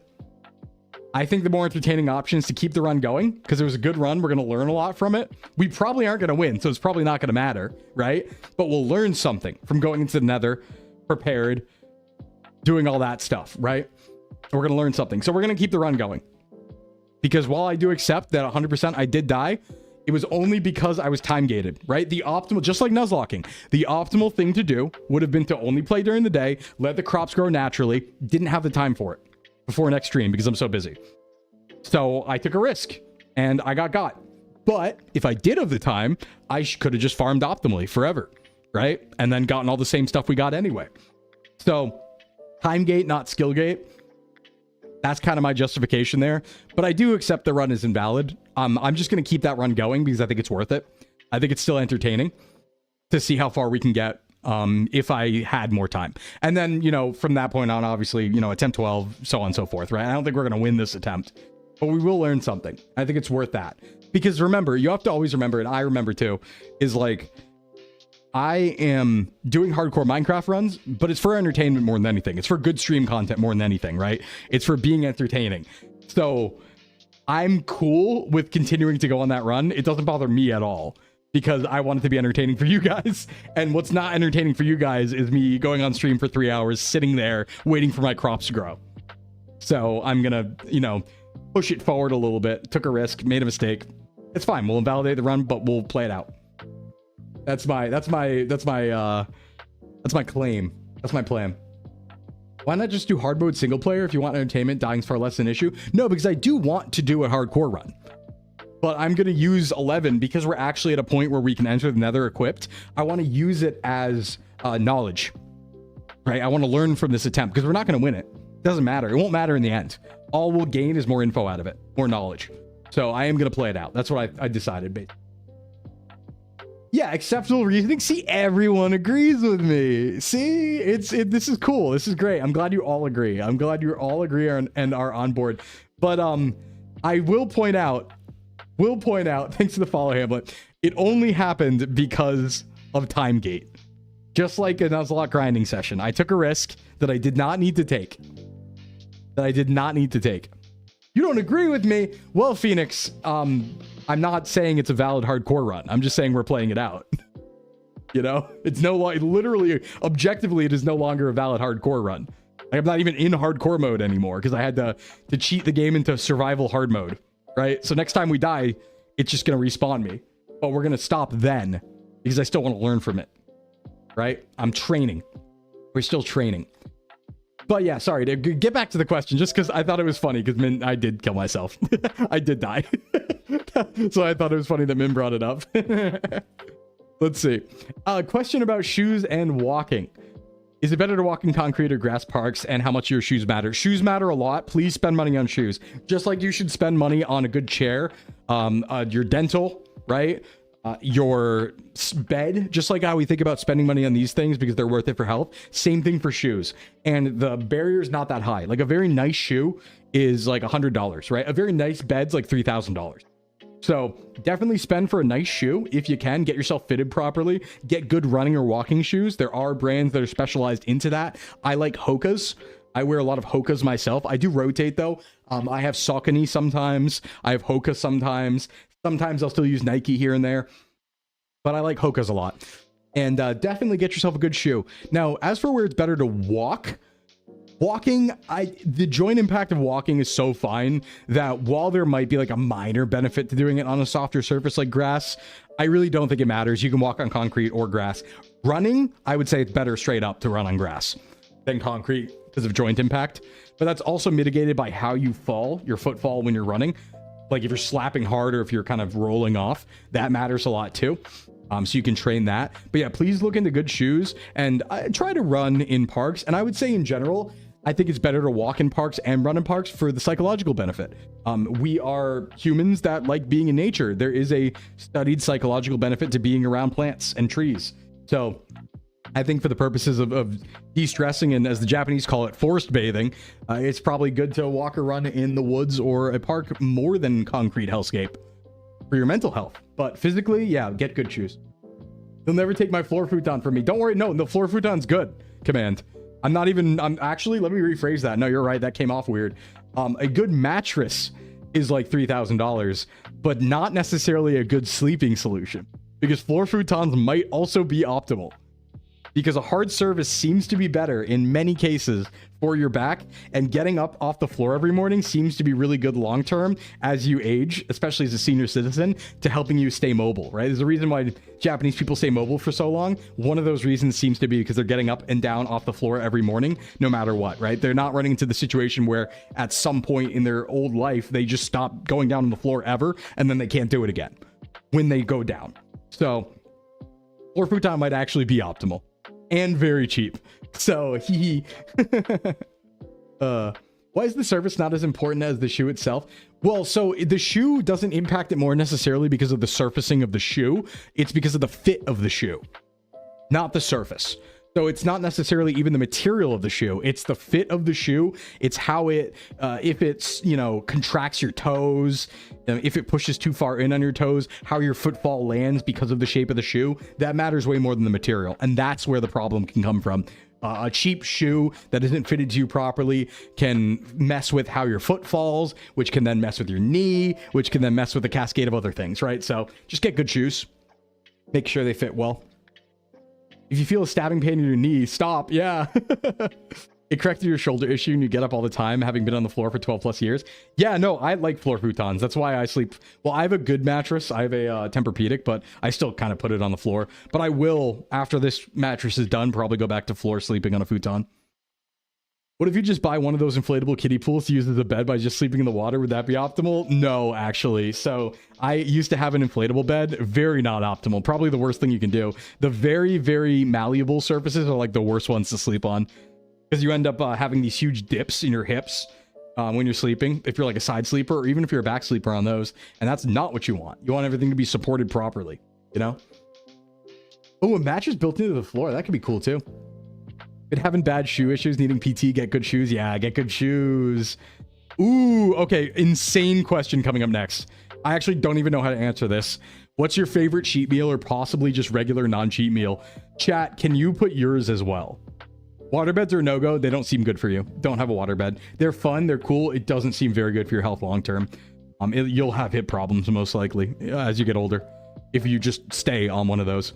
I think the more entertaining option is to keep the run going, because it was a good run. We're going to learn a lot from it. We probably aren't going to win, so it's probably not going to matter, right? But we'll learn something from going into the nether, prepared, doing all that stuff, right? We're going to learn something. So we're going to keep the run going. Because while I do accept that 100% I did die, it was only because I was time gated, right? The optimal, just like nuzlocking, the optimal thing to do would have been to only play during the day, let the crops grow naturally. Didn't have the time for it before next stream because I'm so busy. So I took a risk and I got. But if I did have the time, I could have just farmed optimally forever, right? And then gotten all the same stuff we got anyway. So time gate, not skill gate. That's kind of my justification there. But I do accept the run is invalid. I'm just going to keep that run going because I think it's worth it. I think it's still entertaining to see how far we can get if I had more time. And then, you know, from that point on, obviously, you know, attempt 12, so on and so forth, right? I don't think we're going to win this attempt, but we will learn something. I think it's worth that. Because remember, you have to always remember, and I remember too, is like, I am doing hardcore Minecraft runs, but it's for entertainment more than anything. It's for good stream content more than anything, right? It's for being entertaining. So I'm cool with continuing to go on that run. It doesn't bother me at all because I want it to be entertaining for you guys. And what's not entertaining for you guys is me going on stream for 3 hours, sitting there, waiting for my crops to grow. So I'm going to, you know, push it forward a little bit. Took a risk, made a mistake. It's fine. We'll invalidate the run, but we'll play it out. That's my claim. That's my plan. Why not just do hard mode single player if you want entertainment? Dying's far less an issue. No, because I do want to do a hardcore run, but I'm going to use 11 because we're actually at a point where we can enter the nether equipped. I want to use it as knowledge, right? I want to learn from this attempt because we're not going to win it. It doesn't matter. It won't matter in the end. All we'll gain is more info out of it, more knowledge. So I am going to play it out. That's what I decided, basically. Yeah, acceptable reasoning. See, everyone agrees with me. See, this is cool. This is great. I'm glad you all agree. I'm glad you all agree and are on board. But I will point out, thanks to the follow, Hamlet, it only happened because of time gate. Just like a Nuzlocke grinding session. I took a risk that I did not need to take. You don't agree with me? Well, Phoenix, I'm not saying it's a valid hardcore run. I'm just saying we're playing it out. You know, it's literally, objectively, it is no longer a valid hardcore run. Like, I'm not even in hardcore mode anymore because I had to cheat the game into survival hard mode, right? So next time we die, it's just going to respawn me. But we're going to stop then because I still want to learn from it, right? I'm training. We're still training. But yeah, sorry, to get back to the question, just because I thought it was funny, because Min, I did kill myself. I did die. So I thought it was funny that Min brought it up. Let's see. Question about shoes and walking. Is it better to walk in concrete or grass parks, and how much your shoes matter? Shoes matter a lot. Please spend money on shoes. Just like you should spend money on a good chair, your dental, right? Your bed, just like how we think about spending money on these things because they're worth it for health. Same thing for shoes. And the barrier is not that high. Like a very nice shoe is like $100, right? A very nice bed's like $3,000. So definitely spend for a nice shoe if you can. Get yourself fitted properly. Get good running or walking shoes. There are brands that are specialized into that. I like Hoka's. I wear a lot of Hoka's myself. I do rotate though. I have Saucony sometimes. I have Hoka sometimes. Sometimes I'll still use Nike here and there, but I like Hoka's a lot. And definitely get yourself a good shoe. Now, as for where it's better to walk, the joint impact of walking is so fine that while there might be like a minor benefit to doing it on a softer surface like grass, I really don't think it matters. You can walk on concrete or grass. Running, I would say it's better straight up to run on grass than concrete because of joint impact. But that's also mitigated by how you fall, your footfall when you're running. Like if you're slapping hard or if you're kind of rolling off, that matters a lot too. So you can train that. But yeah, please look into good shoes and try to run in parks. And I would say in general, I think it's better to walk in parks and run in parks for the psychological benefit. We are humans that like being in nature. There is a studied psychological benefit to being around plants and trees. So I think for the purposes of de-stressing and, as the Japanese call it, forced bathing, it's probably good to walk or run in the woods or a park more than concrete hellscape for your mental health. But physically, yeah, get good shoes. You'll never take my floor futon from me. Don't worry. No, the floor futon's good. Command. I'm actually, let me rephrase that. No, you're right. That came off weird. A good mattress is like $3,000, but not necessarily a good sleeping solution, because floor futons might also be optimal. Because a hard surface seems to be better in many cases for your back, and getting up off the floor every morning seems to be really good long term as you age, especially as a senior citizen, to helping you stay mobile, right? There's a reason why Japanese people stay mobile for so long. One of those reasons seems to be because they're getting up and down off the floor every morning, no matter what, right? They're not running into the situation where at some point in their old life, they just stop going down on the floor ever, and then they can't do it again when they go down. So floor futon might actually be optimal. And very cheap. So why is the surface not as important as the shoe itself? Well, so the shoe doesn't impact it more necessarily because of the surfacing of the shoe. It's because of the fit of the shoe, not the surface. So it's not necessarily even the material of the shoe. It's the fit of the shoe. It's how it, if it's, you know, contracts your toes, if it pushes too far in on your toes, how your footfall lands because of the shape of the shoe. That matters way more than the material. And that's where the problem can come from. A cheap shoe that isn't fitted to you properly can mess with how your foot falls, which can then mess with your knee, which can then mess with a cascade of other things, right? So just get good shoes. Make sure they fit well. If you feel a stabbing pain in your knee, stop. Yeah. It corrected your shoulder issue and you get up all the time, having been on the floor for 12 plus years. Yeah, no, I like floor futons. That's why I sleep. Well, I have a good mattress. I have a Tempur-Pedic, but I still kind of put it on the floor. But I will, after this mattress is done, probably go back to floor sleeping on a futon. What if you just buy one of those inflatable kiddie pools to use as a bed by just sleeping in the water? Would that be optimal? No, actually. So I used to have an inflatable bed. Very not optimal. Probably the worst thing you can do. The very, very malleable surfaces are like the worst ones to sleep on, because you end up having these huge dips in your hips when you're sleeping, if you're like a side sleeper, or even if you're a back sleeper on those. And that's not what you want. You want everything to be supported properly, you know? Oh, a mattress built into the floor. That could be cool too. Been having bad shoe issues, needing PT, get good shoes. Yeah, get good shoes. Ooh, okay. Insane question coming up next. I actually don't even know how to answer this. What's your favorite cheat meal, or possibly just regular non-cheat meal? Chat, can you put yours as well? Waterbeds are no-go. They don't seem good for you. Don't have a waterbed. They're fun. They're cool. It doesn't seem very good for your health long-term. You'll have hip problems most likely as you get older if you just stay on one of those.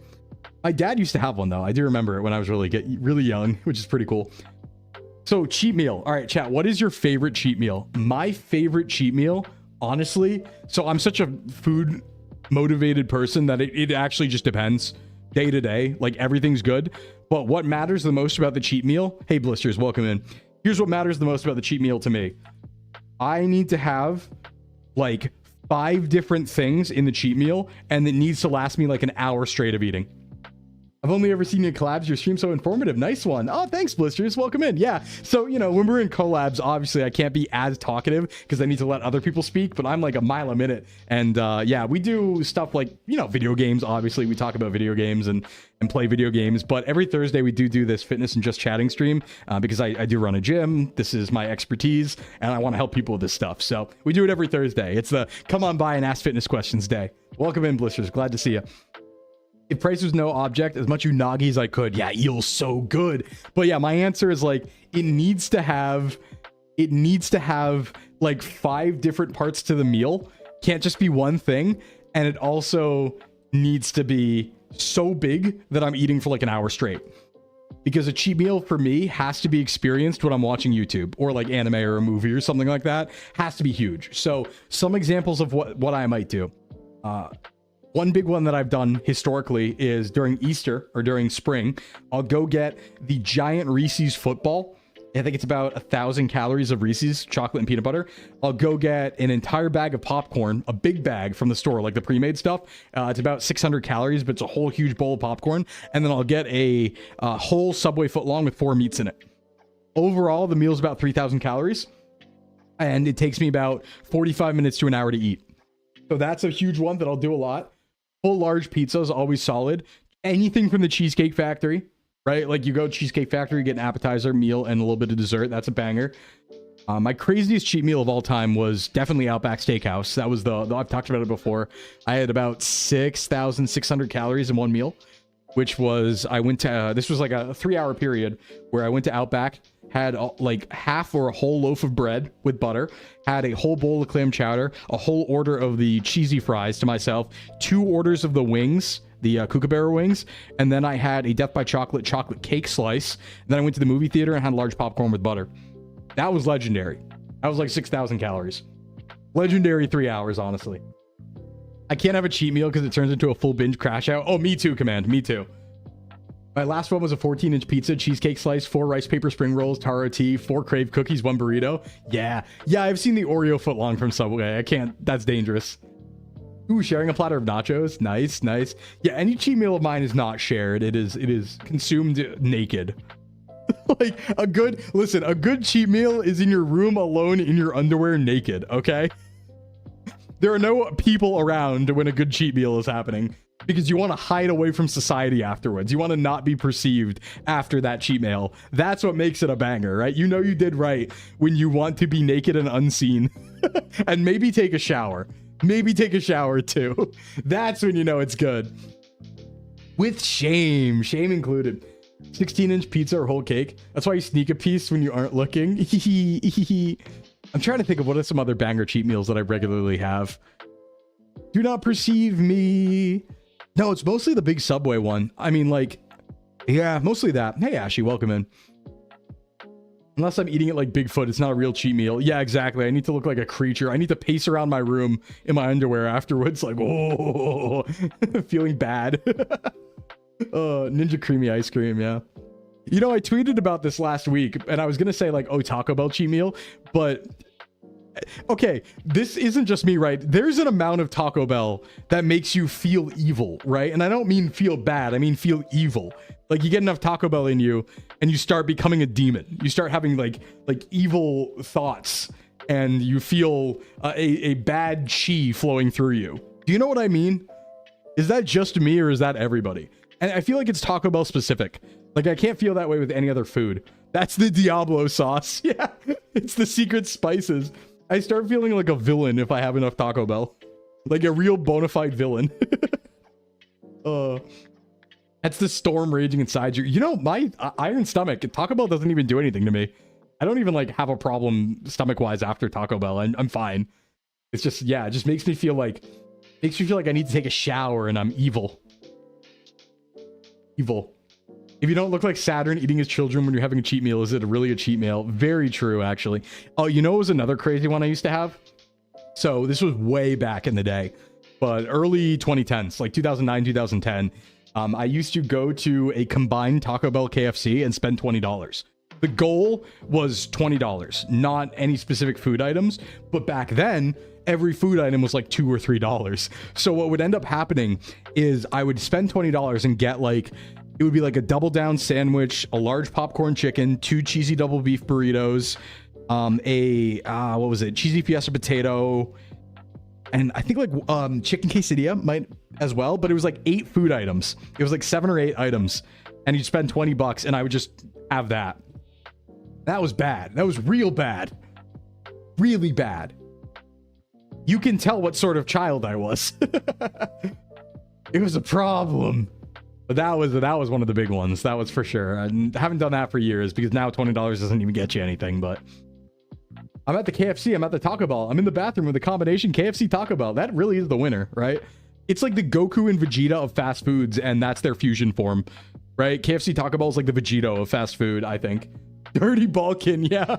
My dad used to have one, though. I do remember it when I was really young, which is pretty cool. So, cheat meal. All right, chat. What is your favorite cheat meal? My favorite cheat meal, honestly, so I'm such a food-motivated person that it actually just depends day to day. Like, everything's good. But what matters the most about the cheat meal? Hey, Blisters, welcome in. Here's what matters the most about the cheat meal to me. I need to have, like, 5 different things in the cheat meal, and it needs to last me, like, an hour straight of eating. I've only ever seen your collabs. Your stream's so informative. Nice one. Oh, thanks, Blisters. Welcome in. Yeah. So, you know, when we're in collabs, obviously I can't be as talkative because I need to let other people speak, but I'm like a mile a minute. And yeah, we do stuff like, you know, video games. Obviously, we talk about video games and play video games. But every Thursday, we do this fitness and just chatting stream because I do run a gym. This is my expertise, and I want to help people with this stuff. So we do it every Thursday. It's the come on by and ask fitness questions day. Welcome in, Blisters. Glad to see you. If price was no object, as much unagi as I could. Yeah, eel's so good. But yeah, my answer is like, it needs to have like 5 different parts to the meal. Can't just be one thing. And it also needs to be so big that I'm eating for like an hour straight. Because a cheat meal for me has to be experienced when I'm watching YouTube or like anime or a movie or something like that. Has to be huge. So some examples of what I might do. One big one that I've done historically is during Easter or during spring, I'll go get the giant Reese's football. I think it's about 1,000 calories of Reese's chocolate and peanut butter. I'll go get an entire bag of popcorn, a big bag from the store, like the pre-made stuff. It's about 600 calories, but it's a whole huge bowl of popcorn. And then I'll get a whole Subway footlong with 4 meats in it. Overall, the meal's about 3,000 calories. And it takes me about 45 minutes to an hour to eat. So that's a huge one that I'll do a lot. Full large pizza is always solid. Anything from the Cheesecake Factory. right? Like you go Cheesecake Factory, get an appetizer, meal, and a little bit of dessert. That's a banger. My craziest cheat meal of all time was definitely Outback Steakhouse. That was I've talked about it before. I had about 6,600 calories in one meal, which was, I went to, this was like a 3-hour period where I went to Outback, had like half or a whole loaf of bread with butter, had a whole bowl of clam chowder, a whole order of the cheesy fries to myself, 2 orders of the wings, the Kookaburra wings, and then I had a Death by chocolate cake slice. And then I went to the movie theater and had large popcorn with butter. That was legendary. That was like 6,000 calories. Legendary 3 hours, honestly. I can't have a cheat meal because it turns into a full binge crash out. Oh, me too, Command. Me too. My last one was a 14-inch pizza, cheesecake slice, 4 rice paper spring rolls, taro tea, 4 Crave cookies, 1 burrito. Yeah. Yeah, I've seen the Oreo footlong from Subway. I can't. That's dangerous. Ooh, sharing a platter of nachos. Nice, nice. Yeah, any cheat meal of mine is not shared. It is consumed naked. Like a good cheat meal is in your room alone in your underwear naked, okay? There are no people around when a good cheat meal is happening because you want to hide away from society afterwards. You want to not be perceived after that cheat meal. That's what makes it a banger, right? You know you did right when you want to be naked and unseen and maybe take a shower. Maybe take a shower too. That's when you know it's good. With shame included. 16-inch pizza or whole cake. That's why you sneak a piece when you aren't looking. I'm trying to think of what are some other banger cheat meals that I regularly have. Do not perceive me. No, it's mostly the big Subway one. I mean, like, yeah, mostly that. Hey, Ashley, welcome in. Unless I'm eating it like Bigfoot, it's not a real cheat meal. Yeah, exactly. I need to look like a creature. I need to pace around my room in my underwear afterwards, like, oh, feeling bad. Ninja creamy ice cream, yeah. You know, I tweeted about this last week, and I was gonna say like, oh, Taco Bell cheat meal, but okay, this isn't just me, right? There's an amount of Taco Bell that makes you feel evil, right? And I don't mean feel bad, I mean feel evil. Like you get enough Taco Bell in you, and you start becoming a demon. You start having like evil thoughts, and you feel a bad chi flowing through you. Do you know what I mean? Is that just me, or is that everybody? And I feel like it's Taco Bell specific. Like I can't feel that way with any other food. That's the Diablo sauce. Yeah, it's the secret spices. I start feeling like a villain if I have enough Taco Bell. Like a real bona fide villain. That's the storm raging inside you. You know, my iron stomach, Taco Bell doesn't even do anything to me. I don't even like have a problem stomach wise after Taco Bell. I'm fine. It's just, yeah, it just makes me feel like I need to take a shower and I'm evil. Evil. If you don't look like Saturn eating his children when you're having a cheat meal, is it really a cheat meal? Very true, actually. Oh, you know, it was another crazy one I used to have. So this was way back in the day, but early 2010s, like 2009, 2010. I used to go to a combined Taco Bell KFC and spend $20. The goal was $20, not any specific food items. But back then, every food item was like $2 or $3. So what would end up happening is I would spend $20 and get like, it would be like a double down sandwich, a large popcorn chicken, 2 cheesy double beef burritos, what was it? Cheesy fiesta potato, and I think like chicken quesadilla might as well, but it was like 8 food items. It was like 7 or 8 items, and you'd spend $20 and I would just have that. That was bad. That was real bad. Really bad. You can tell what sort of child I was. It was a problem. But that was one of the big ones. That was for sure. I haven't done that for years because now $20 doesn't even get you anything. But I'm at the KFC. I'm at the Taco Bell. I'm in the bathroom with a combination KFC Taco Bell. That really is the winner, right? It's like the Goku and Vegeta of fast foods, and that's their fusion form, right? KFC Taco Bell is like the Vegito of fast food, I think. Dirty bulking, yeah.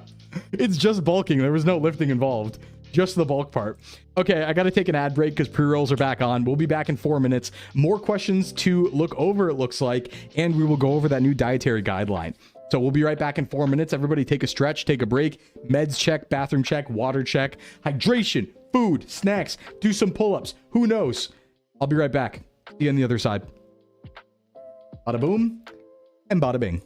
It's just bulking. There was no lifting involved. Just the bulk part. Okay, I got to take an ad break because pre-rolls are back on. We'll be back in 4 minutes. More questions to look over, it looks like, and we will go over that new dietary guideline. So we'll be right back in 4 minutes. Everybody take a stretch, take a break, meds check, bathroom check, water check, hydration, food, snacks, do some pull-ups. Who knows? I'll be right back. See you on the other side. Bada boom and bada bing.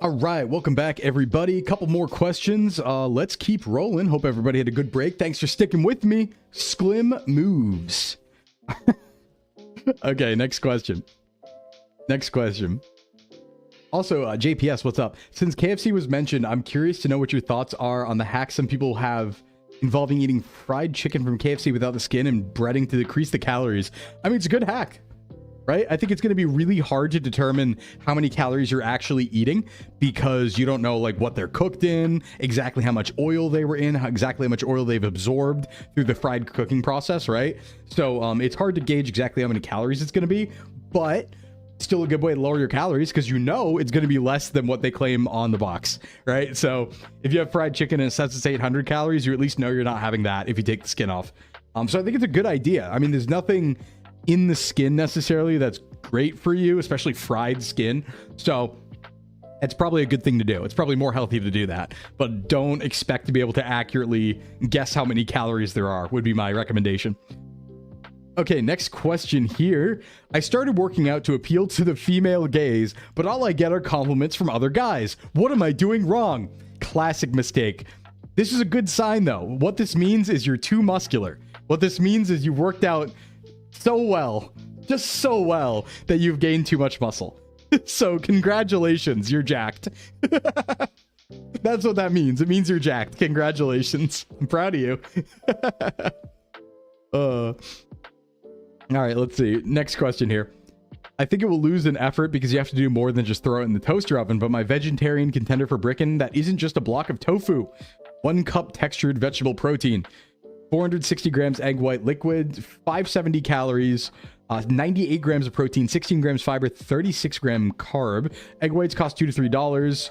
All right, welcome back, everybody. A couple more questions. Let's keep rolling. Hope everybody had a good break. Thanks for sticking with me. Sclim moves. Okay, next question. Also, JPS, what's up? Since KFC was mentioned, I'm curious to know what your thoughts are on the hacks some people have involving eating fried chicken from KFC without the skin and breading to decrease the calories. I mean, it's a good hack, right? I think it's going to be really hard to determine how many calories you're actually eating because you don't know like what they're cooked in, exactly how much oil they were in, exactly how much oil they've absorbed through the fried cooking process, right? So it's hard to gauge exactly how many calories it's going to be, but still a good way to lower your calories because you know it's going to be less than what they claim on the box, right? So if you have fried chicken and it says it's 800 calories, you at least know you're not having that if you take the skin off. So I think it's a good idea. I mean, there's nothing in the skin necessarily that's great for you, especially fried skin. So it's probably a good thing to do. It's probably more healthy to do that, but don't expect to be able to accurately guess how many calories there are would be my recommendation. Okay, next question here. I started working out to appeal to the female gaze, but all I get are compliments from other guys. What am I doing wrong? Classic mistake. This is a good sign though. What this means is you're too muscular. What this means is you worked out so well, just so well, that you've gained too much muscle. So congratulations, you're jacked. That's what that means. It means you're jacked. Congratulations. I'm proud of you. All right, let's see. Next question here. I think it will lose an effort because you have to do more than just throw it in the toaster oven, but my vegetarian contender for brickin' that isn't just a block of tofu. 1 cup textured vegetable protein, 460 grams egg white liquid, 570 calories, 98 grams of protein, 16 grams fiber, 36 gram carb. Egg whites cost $2 to $3.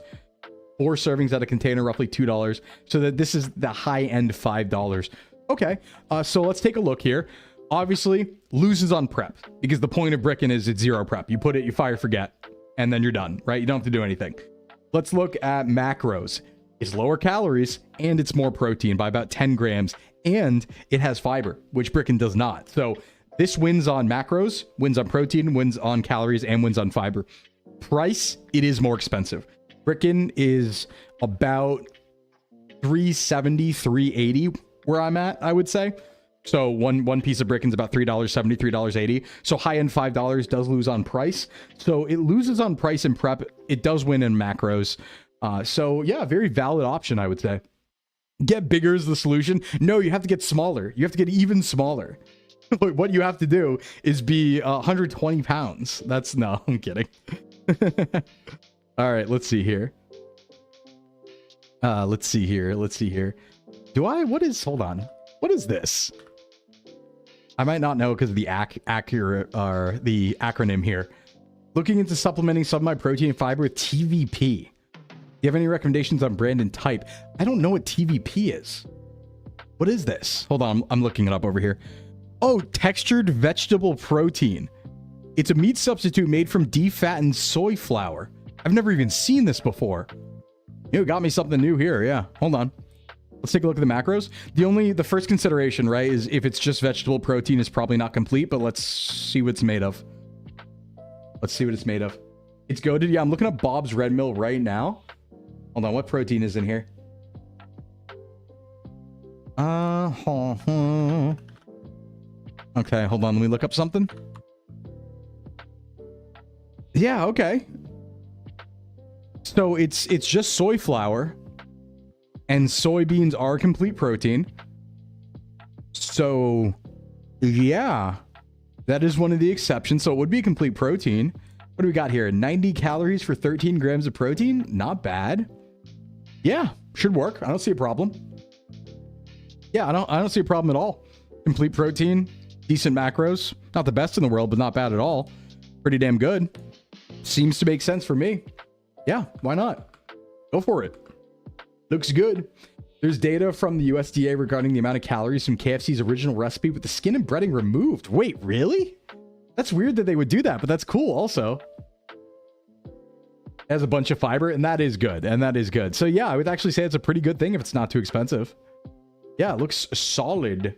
4 servings out of container, roughly $2. So that this is the high end $5. Okay, so let's take a look here. Obviously, loses on prep because the point of brickin' is it's 0 prep. You put it, you fire, forget, and then you're done, right? You don't have to do anything. Let's look at macros. It's lower calories and it's more protein by about 10 grams, and it has fiber, which brickin' does not. So this wins on macros, wins on protein, wins on calories, and wins on fiber. Price, it is more expensive. Brickin' is about $370, $380 where I'm at, I would say. So one piece of brickin's about $3.70, $3.80. So high-end $5 does lose on price. So it loses on price and prep. It does win in macros. So yeah, very valid option, I would say. Get bigger is the solution. No, you have to get smaller. You have to get even smaller. What you have to do is be 120 pounds. No, I'm kidding. All right, let's see here. Let's see here. Hold on. What is this? I might not know because of the the acronym here. Looking into supplementing some of my protein and fiber with TVP. Do you have any recommendations on brand and type? I don't know what TVP is. What is this? Hold on, I'm looking it up over here. Oh, textured vegetable protein. It's a meat substitute made from defattened soy flour. I've never even seen this before. You got me something new here. Yeah, hold on. Let's take a look at the macros. The first consideration, right, is if it's just vegetable protein, it's probably not complete, but let's see what it's made of. Let's see what it's made of. It's goated. Yeah, I'm looking up Bob's Red Mill right now. Hold on, what protein is in here? Okay, hold on, let me look up something. Yeah, okay. So it's just soy flour. And soybeans are complete protein. So, yeah, that is one of the exceptions. So it would be complete protein. What do we got here? 90 calories for 13 grams of protein? Not bad. Yeah, should work. I don't see a problem. Yeah, I don't see a problem at all. Complete protein, decent macros. Not the best in the world, but not bad at all. Pretty damn good. Seems to make sense for me. Yeah, why not? Go for it. Looks good. There's data from the USDA regarding the amount of calories from KFC's original recipe with the skin and breading removed. Wait, really? That's weird that they would do that, but that's cool also. It has a bunch of fiber, and that is good. So yeah, I would actually say it's a pretty good thing if it's not too expensive. Yeah, it looks solid.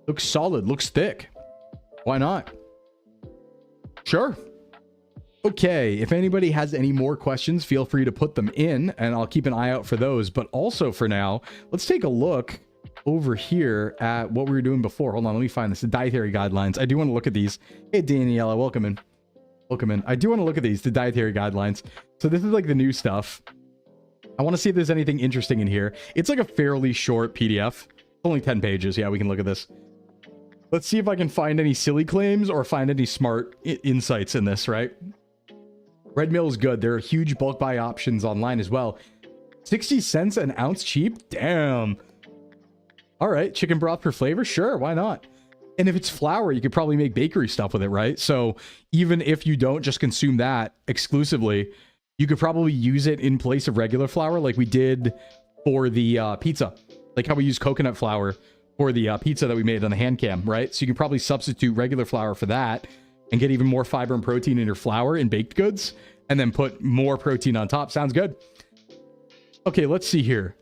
Looks thick. Why not? Sure. Okay, if anybody has any more questions, feel free to put them in, and I'll keep an eye out for those. But also for now, let's take a look over here at what we were doing before. Hold on, let me find this. The dietary guidelines. I do want to look at these. Hey, Daniela, welcome in. Welcome in. I do want to look at these, the dietary guidelines. So this is like the new stuff. I want to see if there's anything interesting in here. It's like a fairly short PDF. Only 10 pages. Yeah, we can look at this. Let's see if I can find any silly claims or find any smart insights in this, right? Red Mill is good. There are huge bulk buy options online as well. 60 cents an ounce cheap? Damn. All right, chicken broth for flavor? Sure, why not? And if it's flour, you could probably make bakery stuff with it, right? So even if you don't just consume that exclusively, you could probably use it in place of regular flour like we did for the pizza. Like how we use coconut flour for the pizza that we made on the hand cam, right? So you can probably substitute regular flour for that and get even more fiber and protein in your flour in baked goods and then put more protein on top. Sounds good. Okay, let's see here.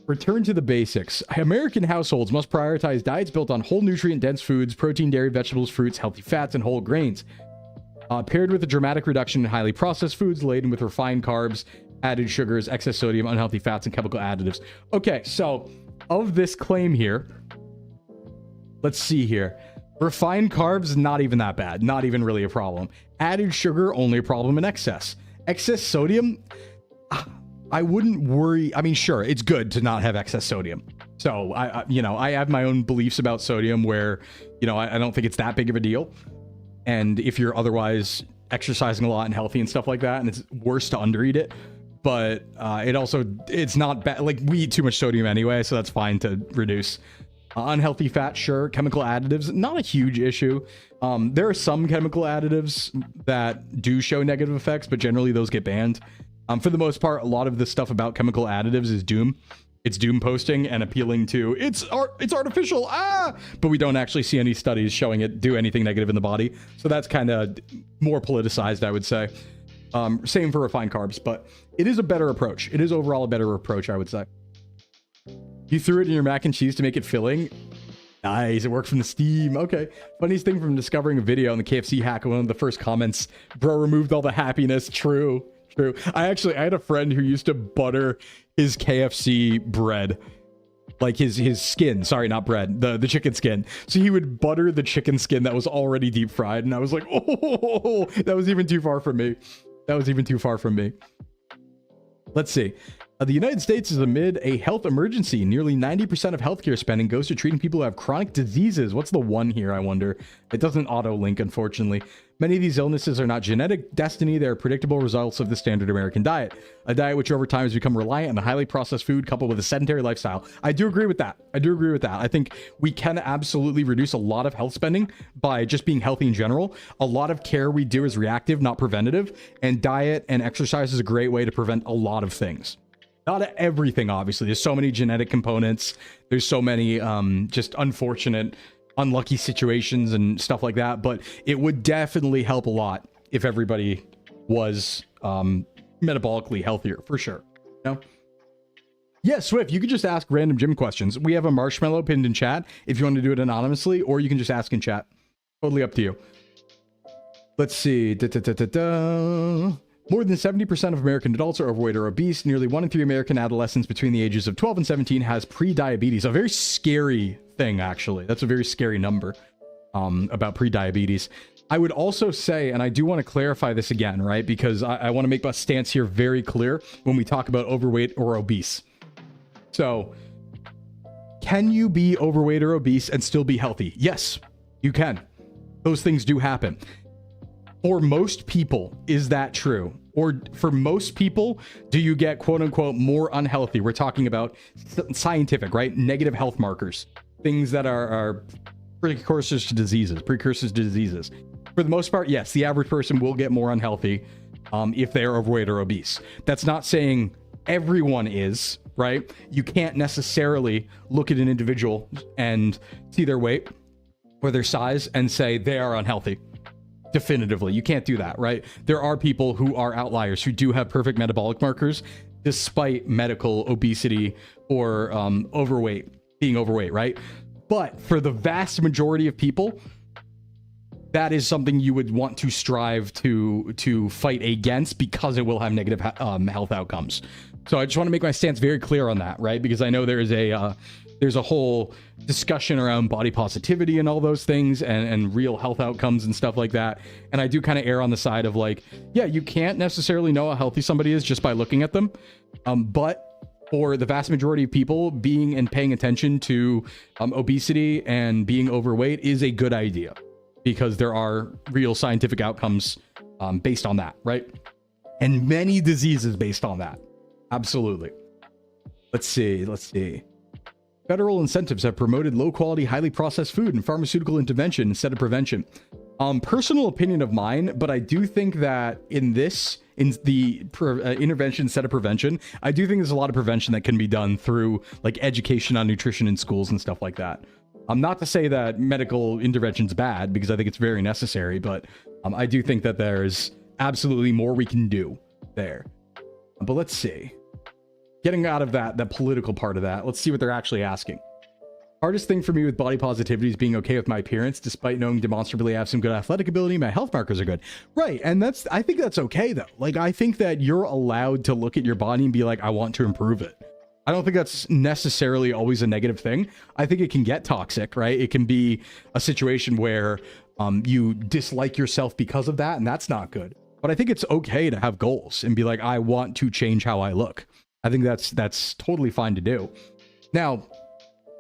Return to the basics. American households must prioritize diets built on whole nutrient-dense foods, protein, dairy, vegetables, fruits, healthy fats, and whole grains. Paired with a dramatic reduction in highly processed foods laden with refined carbs, added sugars, excess sodium, unhealthy fats, and chemical additives. Okay, so of this claim here, let's see here. Refined carbs, not even that bad. Not even really a problem. Added sugar, only a problem in excess. Excess sodium, I wouldn't worry. I mean, sure, it's good to not have excess sodium. So I have my own beliefs about sodium where, I don't think it's that big of a deal. And if you're otherwise exercising a lot and healthy and stuff like that, and it's worse to undereat it, but it's not bad. Like, we eat too much sodium anyway, so that's fine to reduce. Unhealthy fat, sure. Chemical additives, not a huge issue. There are some chemical additives that do show negative effects, but generally those get banned. For the most part, a lot of the stuff about chemical additives is doom. It's doom posting and appealing to it's artificial, but we don't actually see any studies showing it do anything negative in the body. So that's kind of more politicized, I would say. Same for refined carbs, but it is a better approach. It is overall a better approach, I would say. You threw it in your mac and cheese to make it filling. Nice, it worked from the steam. Okay. Funniest thing from discovering a video on the KFC hack, one of the first comments, bro removed all the happiness. True. I had a friend who used to butter his KFC bread, like his skin. Sorry, not bread, the chicken skin. So he would butter the chicken skin that was already deep fried, and I was like, oh, that was even too far from me. Let's see. The United States is amid a health emergency. Nearly 90% of healthcare spending goes to treating people who have chronic diseases. What's the one here, I wonder? It doesn't auto-link, unfortunately. Many of these illnesses are not genetic destiny. They're predictable results of the standard American diet. A diet which over time has become reliant on highly processed food coupled with a sedentary lifestyle. I do agree with that. I think we can absolutely reduce a lot of health spending by just being healthy in general. A lot of care we do is reactive, not preventative. And diet and exercise is a great way to prevent a lot of things. Not everything, obviously. There's so many genetic components. There's so many just unfortunate, unlucky situations and stuff like that. But it would definitely help a lot if everybody was metabolically healthier, for sure. Yeah, Swift, you could just ask random gym questions. We have a marshmallow pinned in chat if you want to do it anonymously, or you can just ask in chat. Totally up to you. Let's see. More than 70% of American adults are overweight or obese. Nearly 1 in 3 American adolescents between the ages of 12 and 17 has pre-diabetes. A very scary thing, actually. That's a very scary number about pre-diabetes. I would also say, and I do want to clarify this again, right? Because I want to make my stance here very clear when we talk about overweight or obese. So, can you be overweight or obese and still be healthy? Yes, you can. Those things do happen. For most people, is that true? Or for most people, do you get quote unquote more unhealthy? We're talking about scientific, right? Negative health markers, things that are precursors to diseases. For the most part, yes, the average person will get more unhealthy if they are overweight or obese. That's not saying everyone is, right? You can't necessarily look at an individual and see their weight or their size and say they are unhealthy. Definitively, you can't do that, right? There are people who are outliers who do have perfect metabolic markers despite medical obesity or being overweight, right? But for the vast majority of people, that is something you would want to strive to fight against, because it will have negative health outcomes. So I just want to make my stance very clear on that, right? Because I know there's a whole discussion around body positivity and all those things, and real health outcomes and stuff like that. And I do kind of err on the side of like, yeah, you can't necessarily know how healthy somebody is just by looking at them. But for the vast majority of people, being and paying attention to obesity and being overweight is a good idea, because there are real scientific outcomes based on that, right? And many diseases based on that. Absolutely. Let's see. Federal incentives have promoted low-quality, highly processed food and pharmaceutical intervention instead of prevention. Personal opinion of mine, but I do think that in the intervention instead of prevention, I do think there's a lot of prevention that can be done through like education on nutrition in schools and stuff like that. Not to say that medical intervention's bad, because I think it's very necessary, but I do think that there's absolutely more we can do there. But let's see. Getting out of that political part of that, let's see what they're actually asking. Hardest thing for me with body positivity is being okay with my appearance, despite knowing demonstrably I have some good athletic ability. My health markers are good. Right, and I think that's okay, though. Like, I think that you're allowed to look at your body and be like, I want to improve it. I don't think that's necessarily always a negative thing. I think it can get toxic, right? It can be a situation where you dislike yourself because of that, and that's not good. But I think it's okay to have goals and be like, I want to change how I look. I think that's totally fine to do. Now,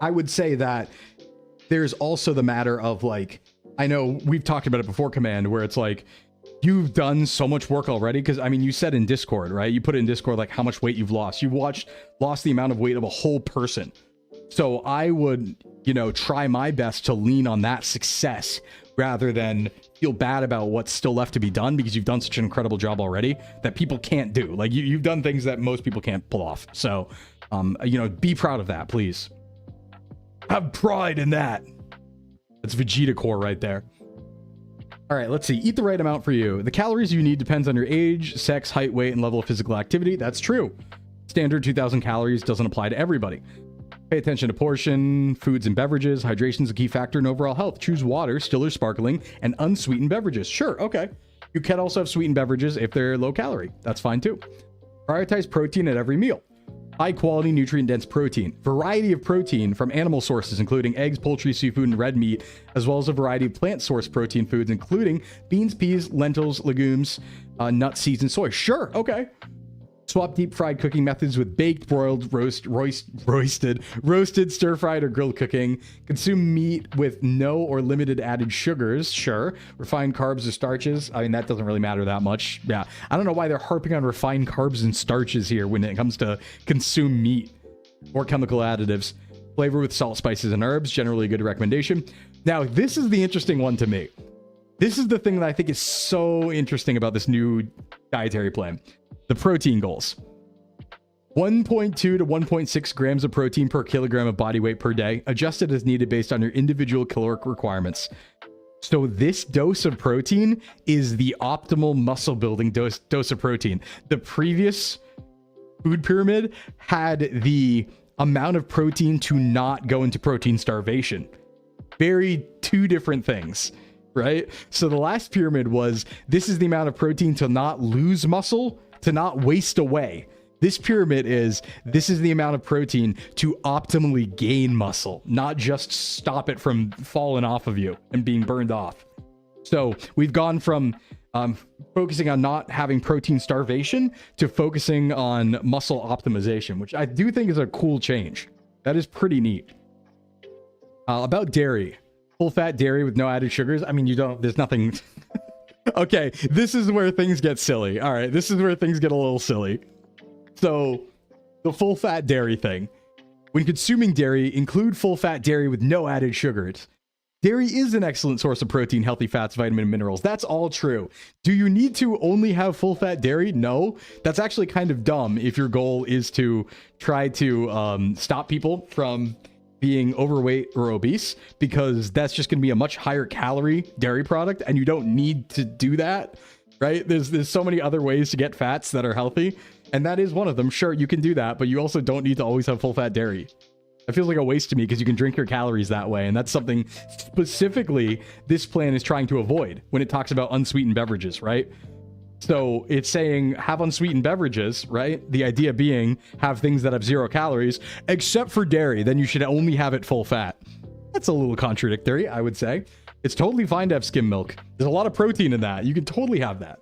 I would say that there's also the matter of like, I know we've talked about it before, Command, where it's like, you've done so much work already. Because I mean, you said in Discord, right? You put it in Discord, like how much weight you've lost. You've lost the amount of weight of a whole person. So I would, try my best to lean on that success rather than feel bad about what's still left to be done, because you've done such an incredible job already that people can't do. Like you've done things that most people can't pull off. So, be proud of that, please. Have pride in that. That's Vegeta core right there. All right, let's see. Eat the right amount for you. The calories you need depends on your age, sex, height, weight, and level of physical activity. That's true. Standard 2,000 calories doesn't apply to everybody. Pay attention to portion, foods and beverages. Hydration is a key factor in overall health. Choose water, still or sparkling, and unsweetened beverages. Sure, okay. You can also have sweetened beverages if they're low calorie. That's fine too. Prioritize protein at every meal. High quality, nutrient dense protein. Variety of protein from animal sources, including eggs, poultry, seafood, and red meat, as well as a variety of plant source protein foods, including beans, peas, lentils, legumes, nuts, seeds, and soy. Sure, okay. Swap deep fried cooking methods with baked, broiled, roasted, stir fried, or grilled cooking. Consume meat with no or limited added sugars. Sure. Refined carbs or starches. I mean, that doesn't really matter that much. Yeah. I don't know why they're harping on refined carbs and starches here when it comes to consume meat or chemical additives. Flavor with salt, spices, and herbs. Generally a good recommendation. Now, this is the interesting one to me. This is the thing that I think is so interesting about this new dietary plan. The protein goals. 1.2 to 1.6 grams of protein per kilogram of body weight per day, adjusted as needed based on your individual caloric requirements. So this dose of protein is the optimal muscle building dose of protein. The previous food pyramid had the amount of protein to not go into protein starvation. Very two different things. Right? So the last pyramid was, this is the amount of protein to not lose muscle, to not waste away. This pyramid is, this is the amount of protein to optimally gain muscle, not just stop it from falling off of you and being burned off. So we've gone from focusing on not having protein starvation to focusing on muscle optimization, which I do think is a cool change. That is pretty neat. About dairy. Full fat dairy with no added sugars. I mean, there's nothing. Okay, this is where things get silly. All right, this is where things get a little silly. So, the full fat dairy thing. When consuming dairy, include full fat dairy with no added sugars. Dairy is an excellent source of protein, healthy fats, vitamin, and minerals. That's all true. Do you need to only have full fat dairy? No. That's actually kind of dumb if your goal is to try to stop people from being overweight or obese, because that's just going to be a much higher calorie dairy product, and you don't need to do that, right? There's so many other ways to get fats that are healthy, and that is one of them. Sure, you can do that, but you also don't need to always have full fat dairy. That feels like a waste to me because you can drink your calories that way. And that's something specifically this plan is trying to avoid when it talks about unsweetened beverages, right? So it's saying have unsweetened beverages, right? The idea being have things that have 0 calories, except for dairy. Then you should only have it full fat. That's a little contradictory, I would say. It's totally fine to have skim milk. There's a lot of protein in that. You can totally have that.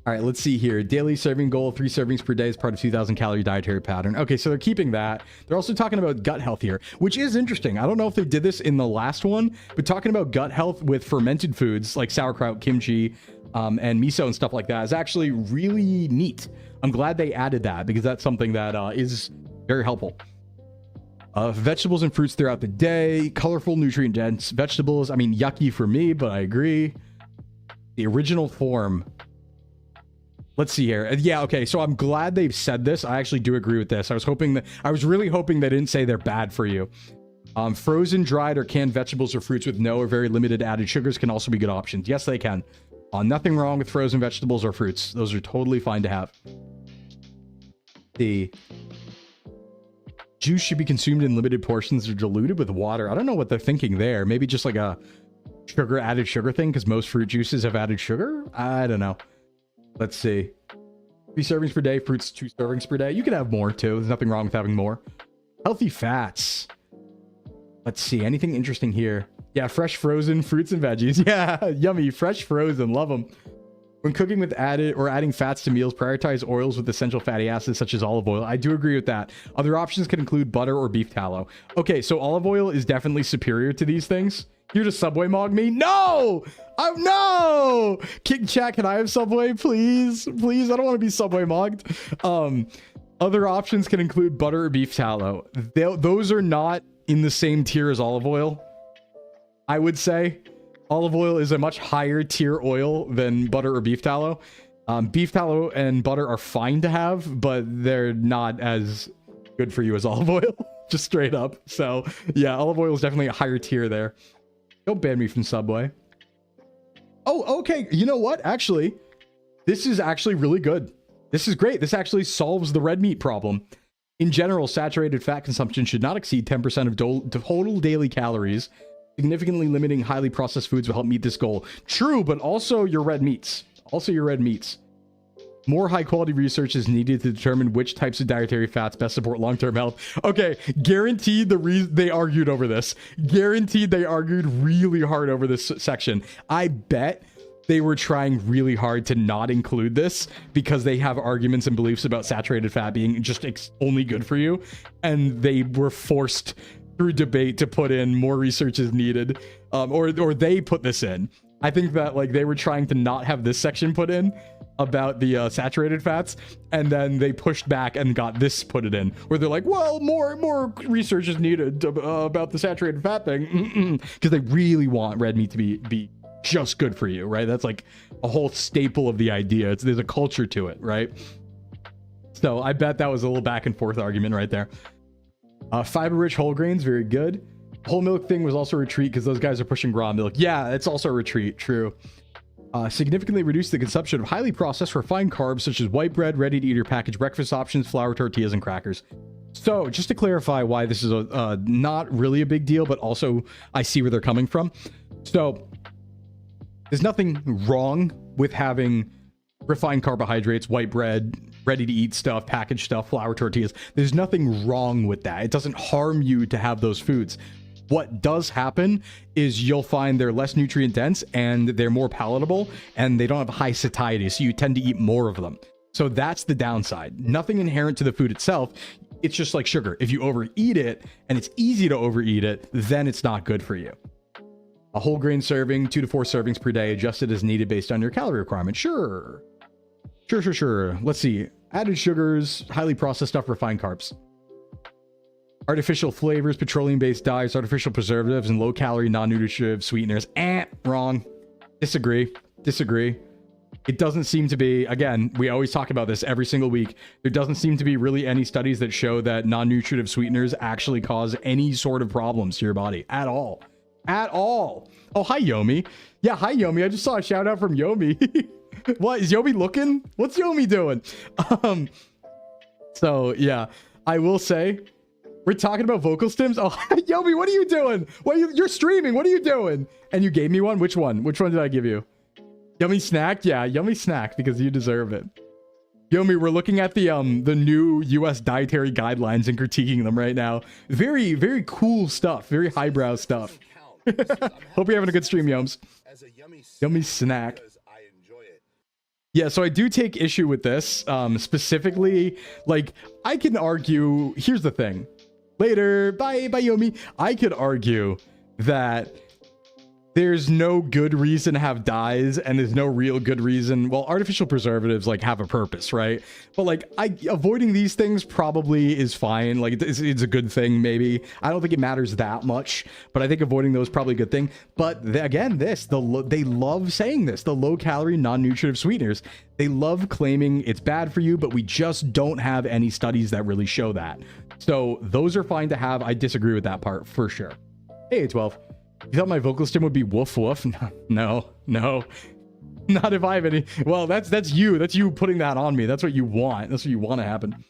All right, let's see here. Daily serving goal, 3 servings per day as part of 2,000 calorie dietary pattern. Okay, so they're keeping that. They're also talking about gut health here, which is interesting. I don't know if they did this in the last one, but talking about gut health with fermented foods like sauerkraut, kimchi, and miso and stuff like that is actually really neat. I'm glad they added that because that's something that is very helpful. Vegetables and fruits throughout the day, colorful, nutrient-dense vegetables. I mean, yucky for me, but I agree. The original form. Let's see here. Yeah, okay, so I'm glad they've said this. I actually do agree with this. I was really hoping they didn't say they're bad for you. Frozen, dried, or canned vegetables or fruits with no or very limited added sugars can also be good options. Yes, they can. Nothing wrong with frozen vegetables or fruits. Those are totally fine to have. The juice should be consumed in limited portions or diluted with water. I don't know what they're thinking there. Maybe just like a added sugar thing because most fruit juices have added sugar. I don't know. Let's see. 3 servings per day, fruits 2 servings per day. You can have more too. There's nothing wrong with having more. Healthy fats. Let's see. Anything interesting here? Yeah, fresh frozen fruits and veggies. Yeah, yummy. Fresh frozen. Love them. When cooking with adding fats to meals, prioritize oils with essential fatty acids such as olive oil. I do agree with that. Other options can include butter or beef tallow. Okay, so olive oil is definitely superior to these things. Here to Subway mog me? No! No! King chat, can I have Subway, please? Please, I don't want to be Subway mogged. Other options can include butter or beef tallow. Those are not in the same tier as olive oil, I would say. Olive oil is a much higher tier oil than butter or beef tallow. Beef tallow and butter are fine to have, but they're not as good for you as olive oil, just straight up. So yeah, olive oil is definitely a higher tier there. Don't ban me from Subway. Oh, okay. You know what? Actually, this is actually really good. This is great. This actually solves the red meat problem. In general, saturated fat consumption should not exceed 10% of total daily calories. Significantly limiting highly processed foods will help meet this goal. True, but also your red meats. More high-quality research is needed to determine which types of dietary fats best support long-term health. Okay, guaranteed they argued over this. Guaranteed they argued really hard over this section. I bet they were trying really hard to not include this because they have arguments and beliefs about saturated fat being just only good for you. And they were forced through debate to put in more research is needed. Or they put this in. I think that like they were trying to not have this section put in about the saturated fats, and then they pushed back and got this put it in, where they're like, well, more research is needed about the saturated fat thing, because they really want red meat to be just good for you, right? That's like a whole staple of the idea. There's a culture to it, right? So I bet that was a little back and forth argument right there. Fiber-rich whole grains, very good. Whole milk thing was also a retreat because those guys are pushing raw milk. Yeah, it's also a retreat, true. Significantly reduce the consumption of highly processed refined carbs such as white bread, ready-to-eat or packaged breakfast options, flour, tortillas, and crackers. So just to clarify why this is not really a big deal, but also I see where they're coming from. So there's nothing wrong with having refined carbohydrates, white bread, ready-to-eat stuff, packaged stuff, flour, tortillas. There's nothing wrong with that. It doesn't harm you to have those foods. What does happen is you'll find they're less nutrient dense and they're more palatable and they don't have high satiety, so you tend to eat more of them. So that's the downside. Nothing inherent to the food itself. It's just like sugar. If you overeat it, and it's easy to overeat it, then it's not good for you. A whole grain serving, 2 to 4 servings per day, adjusted as needed based on your calorie requirement. Sure. Let's see. Added sugars, highly processed stuff, refined carbs. Artificial flavors, petroleum-based dyes, artificial preservatives, and low-calorie, non-nutritive sweeteners. Wrong. Disagree. It doesn't seem to be, again, we always talk about this every single week. There doesn't seem to be really any studies that show that non-nutritive sweeteners actually cause any sort of problems to your body at all. Oh, hi, Yomi. Yeah, hi, Yomi. I just saw a shout out from Yomi. What is Yomi looking? What's Yomi doing? So yeah, I will say We're talking about vocal stims. Oh, Yomi, what are you doing? You're streaming. What are you doing? And you gave me one. Which one? Which one did I give you? Yummy snack. Yeah, yummy snack because you deserve it. Yomi, we're looking at the new U.S. dietary guidelines and critiquing them right now. Very, very cool stuff. Very highbrow stuff. Hope you're having a good stream, Yoms. Yummy snack. Yeah, so I do take issue with this. Specifically, like, I can argue, here's the thing. Later, bye Yomi. I could argue that there's no good reason to have dyes, and there's no real good reason. Well, artificial preservatives like have a purpose, right? But like, avoiding these things probably is fine. Like, it's a good thing, maybe. I don't think it matters that much, but I think avoiding those is probably a good thing. But again, they love saying this, the low-calorie, non-nutritive sweeteners. They love claiming it's bad for you, but we just don't have any studies that really show that. So those are fine to have. I disagree with that part for sure. Hey, 12. You thought my vocal stim would be woof woof? No. Not if I have any. Well, that's you. That's you putting that on me. That's what you want. That's what you want to happen.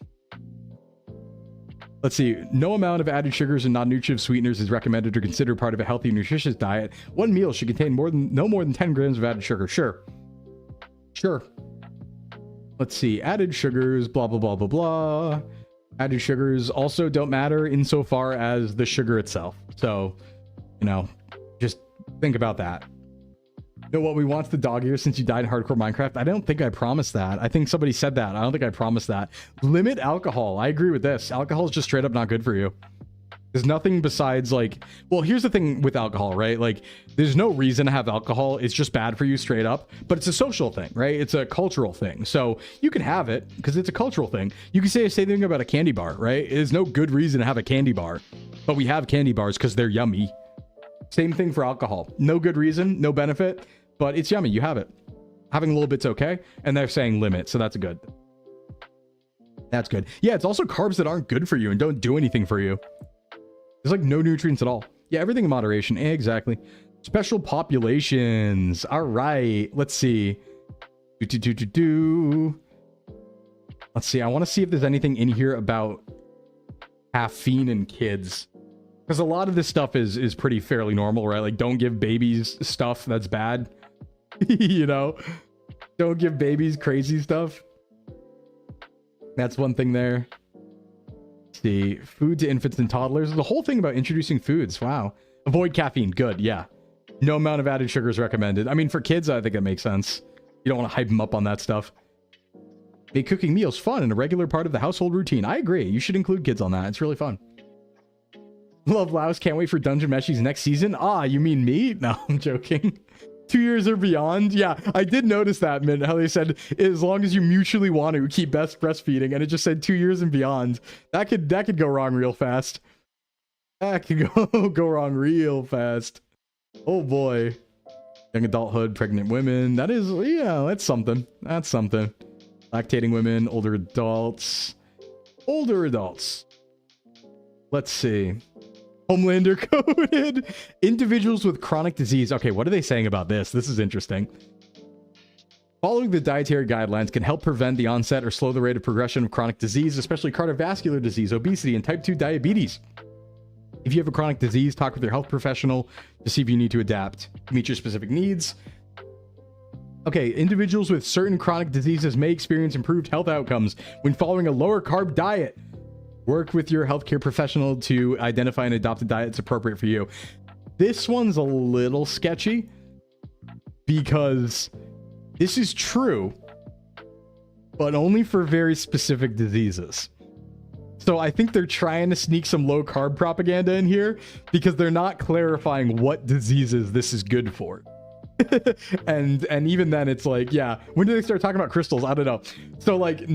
Let's see. No amount of added sugars and non-nutritive sweeteners is recommended or considered part of a healthy, nutritious diet. One meal should contain no more than 10 grams of added sugar. Sure. Let's see. Added sugars, blah, blah, blah, blah, blah. Added sugars also don't matter insofar as the sugar itself. So, you know, just think about that. You know what? We want the dog ears since you died in hardcore Minecraft. I don't think I promised that. I think somebody said that. I don't think I promised that. Limit alcohol. I agree with this. Alcohol is just straight up not good for you. There's nothing besides like, well, here's the thing with alcohol, right? Like, there's no reason to have alcohol. It's just bad for you straight up, but it's a social thing, right? It's a cultural thing. So you can have it because it's a cultural thing. You can say the same thing about a candy bar, right? There's no good reason to have a candy bar, but we have candy bars because they're yummy. Same thing for alcohol. No good reason, no benefit, but it's yummy. You have it. Having a little bit's okay. And they're saying limit. So that's good. That's good. Yeah, it's also carbs that aren't good for you and don't do anything for you. There's like no nutrients at all. Yeah, everything in moderation. Exactly. Special populations. All right. Let's see. Let's see. I want to see if there's anything in here about caffeine in kids. Because a lot of this stuff is pretty fairly normal, right? Like, don't give babies stuff that's bad. You know? Don't give babies crazy stuff. That's one thing there. Let's see. Food to infants and toddlers. The whole thing about introducing foods. Wow. Avoid caffeine. Good. Yeah. No amount of added sugar is recommended. I mean, for kids, I think it makes sense. You don't want to hype them up on that stuff. Make cooking meals fun and a regular part of the household routine. I agree. You should include kids on that. It's really fun. Love Laos. Can't wait for Dungeon Meshi's next season. Ah, you mean me? No, I'm joking. 2 years or beyond. Yeah, I did notice that, man. How they said, as long as you mutually want to keep best breastfeeding, and it just said 2 years and beyond. That could go wrong real fast. That could go wrong real fast. Oh boy. Young adulthood, pregnant women. That is, yeah, that's something. That's something. Lactating women, older adults. Older adults. Let's see. Homelander coded. Individuals with chronic disease. Okay, what are they saying about this? This is interesting. Following the dietary guidelines can help prevent the onset or slow the rate of progression of chronic disease, especially cardiovascular disease, obesity, and type 2 diabetes. If you have a chronic disease, talk with your health professional to see if you need to adapt to meet your specific needs. Okay, individuals with certain chronic diseases may experience improved health outcomes when following a lower carb diet. Work with your healthcare professional to identify and adopt a diet that's appropriate for you. This one's a little sketchy because this is true, but only for very specific diseases. So I think they're trying to sneak some low carb propaganda in here because they're not clarifying what diseases this is good for. and even then it's like, yeah, when do they start talking about crystals? I don't know. So like,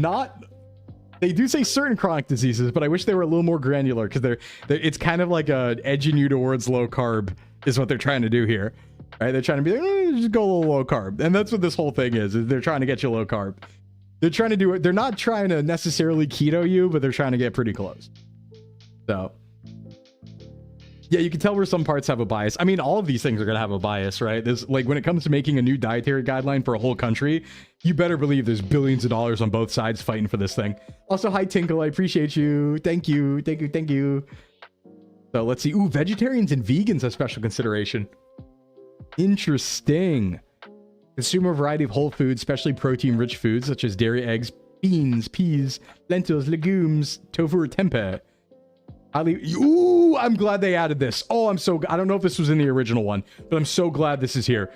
they do say certain chronic diseases, but I wish they were a little more granular because it's kind of like edging you towards low carb is what they're trying to do here, right? They're trying to be like, just go a little low carb. And that's what this whole thing is they're trying to get you low carb. They're trying to do it. They're not trying to necessarily keto you, but they're trying to get pretty close. So Yeah, you can tell where some parts have a bias. I mean, all of these things are going to have a bias, right? There's like when it comes to making a new dietary guideline for a whole country, you better believe there's billions of dollars on both sides fighting for this thing. Also, hi Tinkle, I appreciate you. Thank you, thank you, thank you. So let's see. Ooh, vegetarians and vegans have special consideration. Interesting. Consume a variety of whole foods, especially protein-rich foods such as dairy, eggs, beans, peas, lentils, legumes, tofu, or tempeh. Ooh, I'm glad they added this. Oh, I don't know if this was in the original one, but I'm so glad this is here.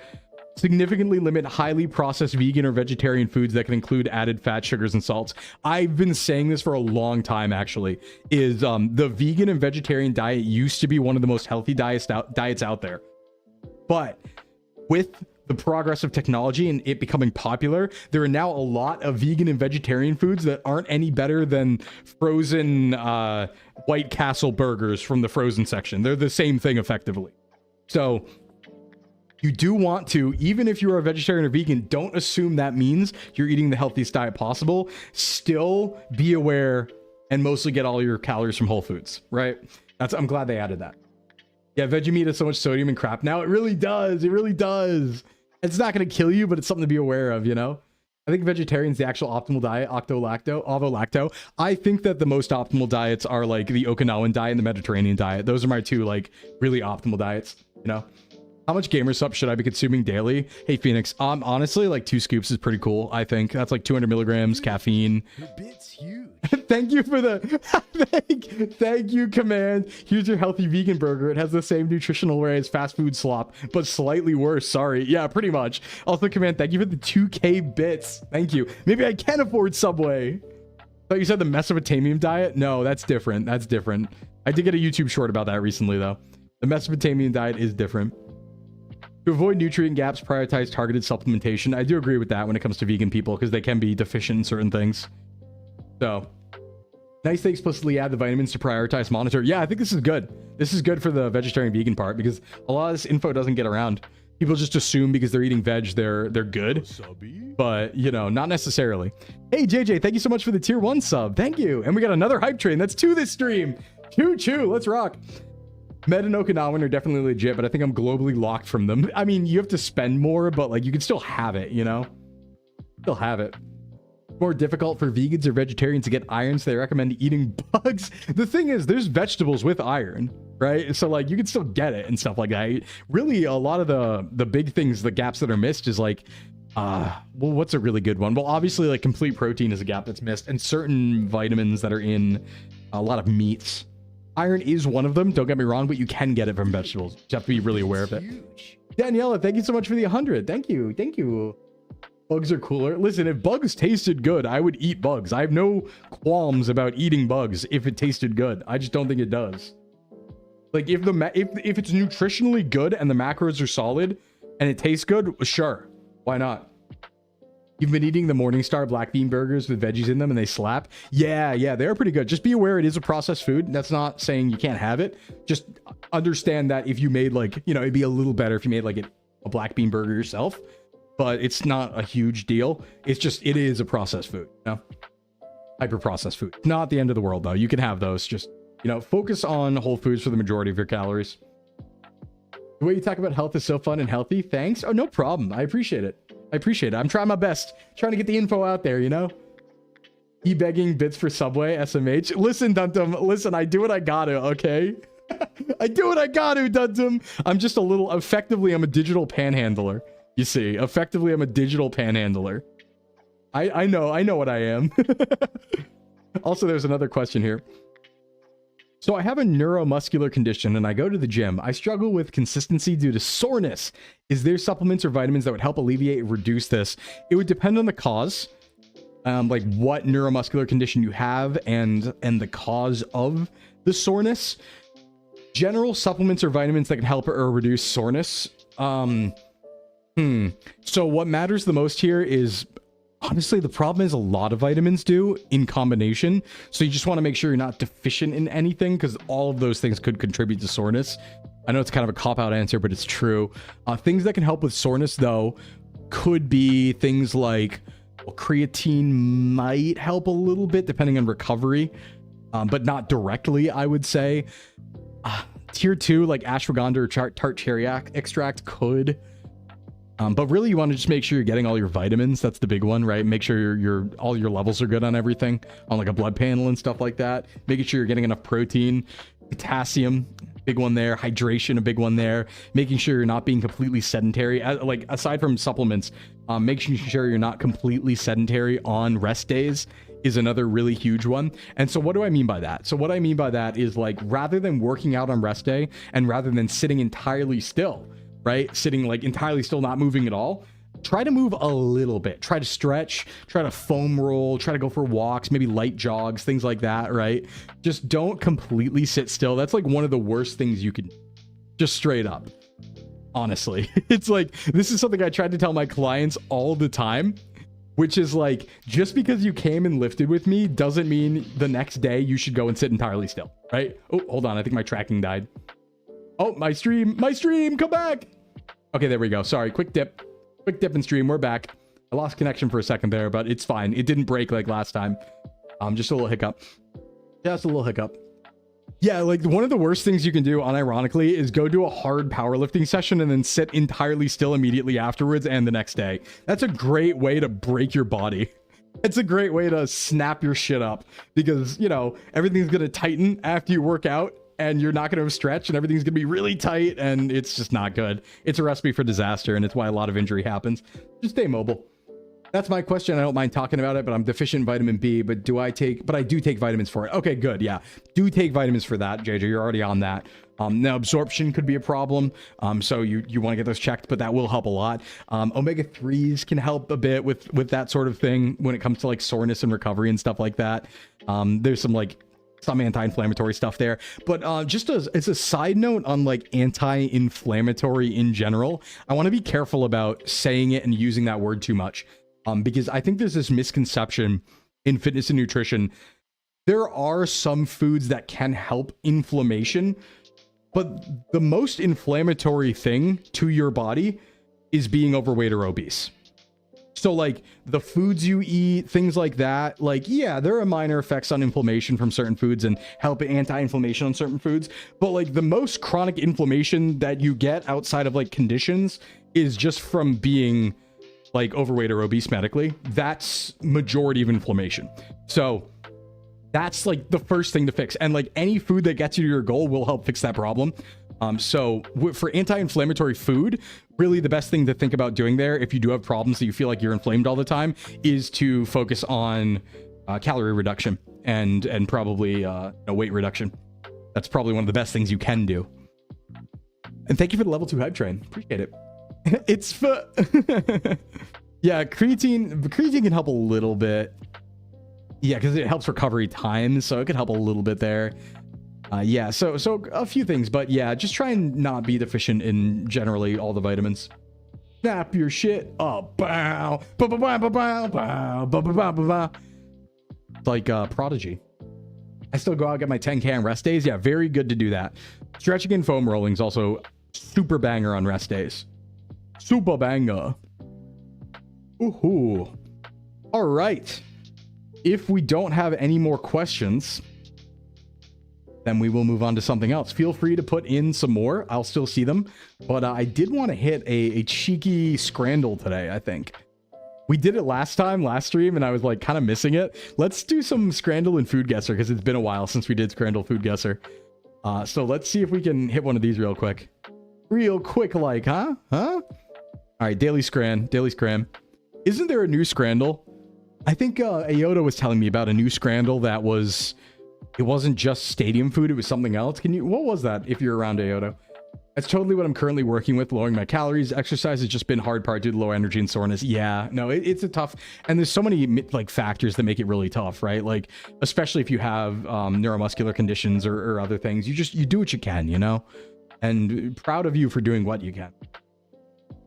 Significantly limit highly processed vegan or vegetarian foods that can include added fat, sugars, and salts. I've been saying this for a long time, actually, is the vegan and vegetarian diet used to be one of the most healthy diets out there. But with the progress of technology and it becoming popular, there are now a lot of vegan and vegetarian foods that aren't any better than frozen White Castle burgers from the frozen section. They're the same thing effectively. So you do want to, even if you're a vegetarian or vegan, don't assume that means you're eating the healthiest diet possible. Still be aware and mostly get all your calories from whole foods, right? I'm glad they added that. Yeah, veggie meat has so much sodium and crap now. It really does. It really does. It's not going to kill you, but it's something to be aware of, you know? I think vegetarian's the actual optimal diet, ovo-lacto. I think that the most optimal diets are like the Okinawan diet and the Mediterranean diet. Those are my two like really optimal diets, you know? How much gamer sub should I be consuming daily? Hey, Phoenix, honestly, like 2 scoops is pretty cool, I think. That's like 200 milligrams caffeine. Your bit's huge. Thank you for the... thank you, Command. Here's your healthy vegan burger. It has the same nutritional array as fast food slop, but slightly worse. Sorry. Yeah, pretty much. Also, Command, thank you for the 2K bits. Thank you. Maybe I can afford Subway. But you said the Mesopotamian diet? No, that's different. That's different. I did get a YouTube short about that recently, though. The Mesopotamian diet is different. To avoid nutrient gaps, prioritize targeted supplementation. I do agree with that when it comes to vegan people because they can be deficient in certain things. So, nice they explicitly add the vitamins to prioritize monitor. Yeah, I think this is good. This is good for the vegetarian vegan part because a lot of this info doesn't get around. People just assume because they're eating veg, they're good. But, you know, not necessarily. Hey, JJ, thank you so much for the tier 1 sub. Thank you. And we got another hype train. That's 2 this stream. Choo-choo. Let's rock. Med and Okinawan are definitely legit, but I think I'm globally locked from them. I mean, you have to spend more, but like you can still have it, you know? Still have it. More difficult for vegans or vegetarians to get iron, so they recommend eating bugs. The thing is, there's vegetables with iron, right? So like you can still get it and stuff like that. Really, a lot of the big things, the gaps that are missed is like, well, what's a really good one? Well, obviously like complete protein is a gap that's missed, and certain vitamins that are in a lot of meats. Iron is one of them, don't get me wrong, but you can get it from vegetables. You have to be really aware of it. Daniela, thank you so much for the 100. Thank you. Thank you. Bugs are cooler. Listen, if bugs tasted good, I would eat bugs. I have no qualms about eating bugs if it tasted good. I just don't think it does. Like if it's nutritionally good and the macros are solid and it tastes good, sure. Why not? You've been eating the Morningstar black bean burgers with veggies in them and they slap. Yeah, they're pretty good. Just be aware it is a processed food. That's not saying you can't have it. Just understand that if you made like, you know, it'd be a little better if you made like a black bean burger yourself, but it's not a huge deal. It's just, it is a processed food, you know? Hyper processed food. Not the end of the world though. You can have those. Just, you know, focus on whole foods for the majority of your calories. The way you talk about health is so fun and healthy. Thanks. Oh, no problem. I appreciate it. I'm trying my best. Trying to get the info out there, you know? E-begging bits for Subway, SMH. Listen, Duntum. Listen, I do what I gotta, okay? I do what I gotta, Duntum. I'm just a little... Effectively, I'm a digital panhandler. You see? Effectively, I'm a digital panhandler. I know what I am. Also, there's another question here. So I have a neuromuscular condition and I go to the gym. I struggle with consistency due to soreness. Is there supplements or vitamins that would help alleviate and reduce this? It would depend on the cause, like what neuromuscular condition you have and the cause of the soreness. General supplements or vitamins that can help or reduce soreness. So what matters the most here is... Honestly, the problem is a lot of vitamins do in combination. So you just want to make sure you're not deficient in anything because all of those things could contribute to soreness. I know it's kind of a cop-out answer, but it's true. Things that can help with soreness, though, could be things like creatine might help a little bit depending on recovery, but not directly, I would say. Tier 2, like ashwagandha or tart cherry extract could. But really, you want to just make sure you're getting all your vitamins. That's the big one, right? Make sure all your levels are good on everything, on like a blood panel and stuff like that. Making sure you're getting enough protein, potassium, big one there. Hydration, a big one there. Making sure you're not being completely sedentary. Like aside from supplements, making sure you're not completely sedentary on rest days is another really huge one. And so what do I mean by that? So what I mean by that is, like, rather than working out on rest day and rather than sitting entirely still, right? Sitting like entirely still, not moving at all. Try to move a little bit. Try to stretch, try to foam roll, try to go for walks, maybe light jogs, things like that, right? Just don't completely sit still. That's like one of the worst things you can, just straight up. Honestly, it's like, this is something I tried to tell my clients all the time, which is like, just because you came and lifted with me doesn't mean the next day you should go and sit entirely still, right? Oh, hold on. I think my tracking died. Oh, my stream, come back. Okay, there we go. Sorry, quick dip and stream. We're back. I lost connection for a second there, but it's fine. It didn't break like last time. Just a little hiccup. Just a little hiccup. Yeah, like one of the worst things you can do, unironically, is go do a hard powerlifting session and then sit entirely still immediately afterwards and the next day. That's a great way to break your body. It's a great way to snap your shit up because, you know, everything's going to tighten after you work out and you're not going to stretch and everything's going to be really tight and it's just not good. It's a recipe for disaster and it's why a lot of injury happens. Just stay mobile. That's my question. I don't mind talking about it, but I'm deficient in vitamin B, but I do take vitamins for it. Okay, good. Yeah. Do take vitamins for that, JJ. You're already on that. Now absorption could be a problem. So you want to get those checked, but that will help a lot. Omega-3s can help a bit with that sort of thing when it comes to like soreness and recovery and stuff like that. There's some anti-inflammatory stuff there, but just as a side note on like anti-inflammatory in general, I want to be careful about saying it and using that word too much. Because I think there's this misconception in fitness and nutrition. There are some foods that can help inflammation, but the most inflammatory thing to your body is being overweight or obese. So like the foods you eat, things like that, like, yeah, there are minor effects on inflammation from certain foods and help anti-inflammation on certain foods. But like the most chronic inflammation that you get outside of like conditions is just from being like overweight or obese medically. That's majority of inflammation. So that's like the first thing to fix. And like any food that gets you to your goal will help fix that problem. So for anti-inflammatory food, really the best thing to think about doing there, if you do have problems that you feel like you're inflamed all the time, is to focus on calorie reduction and probably weight reduction. That's probably one of the best things you can do. And thank you for the level 2 hype train. Appreciate it. It's for yeah, creatine can help a little bit. Yeah, because it helps recovery time, so it could help a little bit there. Yeah, so a few things, but yeah, just try and not be deficient in generally all the vitamins. Snap your shit up. Bow. Bow, bow, bow, bow, bow, bow, bow, bow, bow, bow. It's like Prodigy. I still go out and get my 10K on rest days. Yeah, very good to do that. Stretching and foam rolling is also super banger on rest days. Super banger. Ooh. All right. If we don't have any more questions, then we will move on to something else. Feel free to put in some more. I'll still see them. But I did want to hit a cheeky scrandle today, I think. We did it last stream, and I was like kind of missing it. Let's do some scrandle and food guesser, because it's been a while since we did scrandle food guesser. So let's see if we can hit one of these real quick. Real quick, like, huh? All right, daily scram. Isn't there a new scrandle? I think Ayoda was telling me about a new scrandle that was... It wasn't just stadium food, it was something else. What was that, if you're around, Ayoda? That's totally what I'm currently working with, lowering my calories. Exercise has just been hard part due to low energy and soreness. Yeah, no, it's a tough... And there's so many, like, factors that make it really tough, right? Like, especially if you have neuromuscular conditions or other things. You do what you can, you know? And proud of you for doing what you can.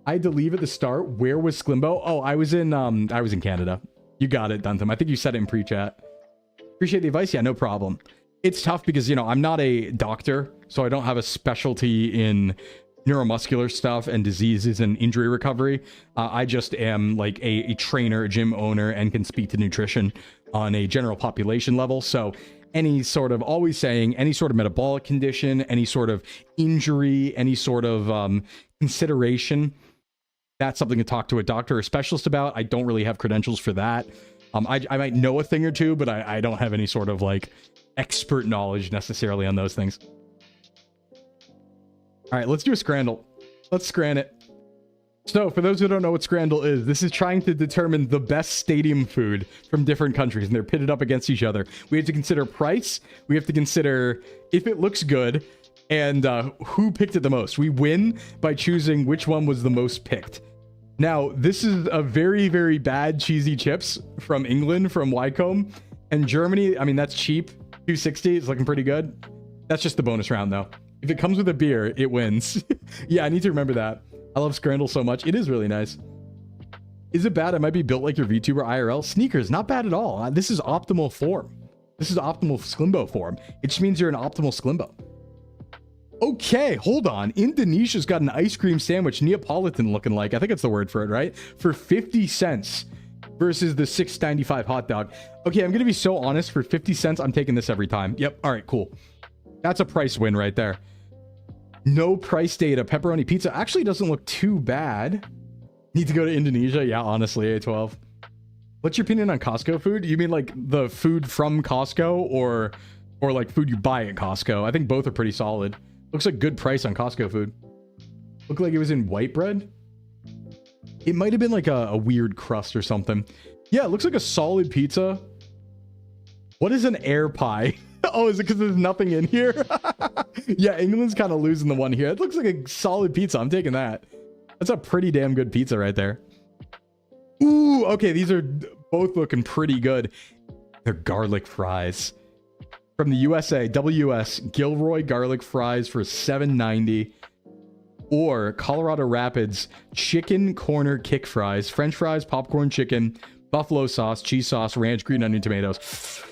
I had to leave at the start. Where was Sclimbo? Oh, I was in Canada. You got it, Duntham. I think you said it in pre-chat. Appreciate the advice. Yeah, no problem. It's tough because, you know, I'm not a doctor, so I don't have a specialty in neuromuscular stuff and diseases and injury recovery. I just am like a trainer, a gym owner, and can speak to nutrition on a general population level. So any sort of, always saying any sort of metabolic condition, any sort of injury, any sort of consideration, that's something to talk to a doctor or specialist about. I don't really have credentials for that. I might know a thing or two, but I don't have any sort of like expert knowledge necessarily on those things. All right, let's do a scrandle. Let's scran it. So for those who don't know what scrandle is, this is trying to determine the best stadium food from different countries, and they're pitted up against each other. We have to consider price. We have to consider if it looks good and who picked it the most. We win by choosing which one was the most picked. Now, this is a very, very bad cheesy chips from England, from Wycombe. And Germany, I mean, that's cheap. 260 is looking pretty good. That's just the bonus round, though. If it comes with a beer, it wins. Yeah, I need to remember that. I love Scrandle so much. It is really nice. Is it bad? I might be built like your VTuber IRL. Sneakers, not bad at all. This is optimal form. This is optimal Sclimbo form. It just means you're an optimal Sclimbo. Okay, hold on. Indonesia's got an ice cream sandwich, Neapolitan looking like. I think that's the word for it, right? For 50 cents versus the $6.95 hot dog. Okay, I'm going to be so honest. For 50 cents, I'm taking this every time. Yep. All right, cool. That's a price win right there. No price data. Pepperoni pizza actually doesn't look too bad. Need to go to Indonesia? Yeah, honestly, A12. What's your opinion on Costco food? You mean like the food from Costco or like food you buy at Costco? I think both are pretty solid. Looks like good price on Costco food. Looked like it was in white bread. It might have been like a weird crust or something. Yeah, it looks like a solid pizza. What is an air pie? Oh, is it because there's nothing in here? Yeah, England's kind of losing the one here. It looks like a solid pizza. I'm taking that. That's a pretty damn good pizza right there. Ooh, okay. These are both looking pretty good. They're garlic fries. From the USA, WS, Gilroy garlic fries for $7.90. Or Colorado Rapids chicken corner kick fries, French fries, popcorn chicken, buffalo sauce, cheese sauce, ranch, green onion, tomatoes.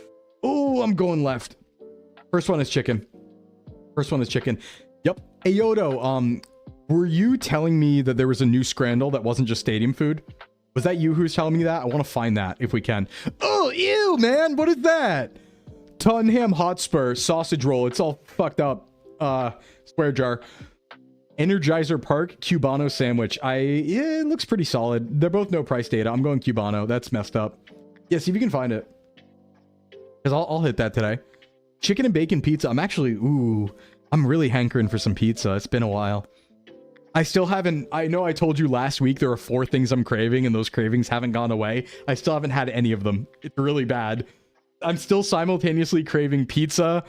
Oh, I'm going left. First one is chicken. First one is chicken. Yep. Ayoto, were you telling me that there was a new Scrandle that wasn't just stadium food? Was that you who was telling me that? I want to find that if we can. Oh, ew, man. What is that? Tottenham Hotspur sausage roll. It's all fucked up. Square jar. Energizer Park Cubano sandwich. Yeah, it looks pretty solid. They're both no price data. I'm going Cubano. That's messed up. Yeah, see if you can find it. Because I'll hit that today. Chicken and bacon pizza. I'm really hankering for some pizza. It's been a while. I still haven't, I know I told you last week there are 4 things I'm craving and those cravings haven't gone away. I still haven't had any of them. It's really bad. I'm still simultaneously craving pizza,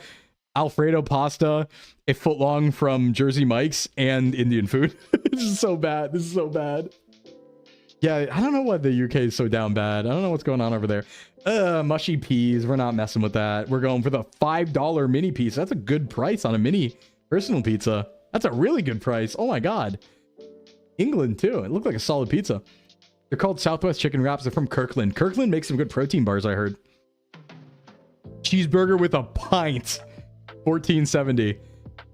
Alfredo pasta, a footlong from Jersey Mike's, and Indian food. This is so bad. This is so bad. Yeah, I don't know why the UK is so down bad. I don't know what's going on over there. Mushy peas. We're not messing with that. We're going for the $5 mini pizza. That's a good price on a mini personal pizza. That's a really good price. Oh my God. England too. It looked like a solid pizza. They're called Southwest Chicken Wraps. They're from Kirkland. Kirkland makes some good protein bars, I heard. Cheeseburger with a pint. $14.70.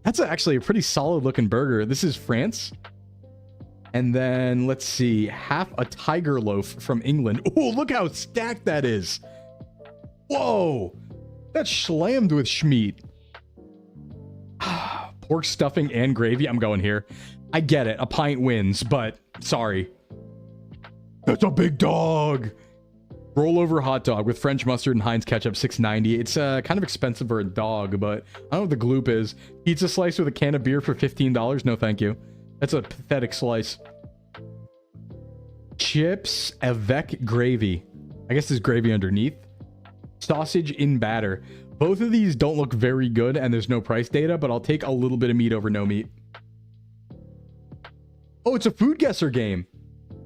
That's actually a pretty solid looking burger. This is France. And then let's see, half a tiger loaf from England. Oh, look how stacked that is. Whoa, that's slammed with schmeat. Pork stuffing and gravy. I'm going here. I get it. A pint wins, but sorry. That's a big dog. Rollover hot dog with French mustard and Heinz ketchup, $6.90. It's kind of expensive for a dog, but I don't know what the gloop is. Pizza slice with a can of beer for $15. No, thank you. That's a pathetic slice. Chips avec gravy. I guess there's gravy underneath. Sausage in batter. Both of these don't look very good, and there's no price data, but I'll take a little bit of meat over no meat. Oh, it's a food guesser game.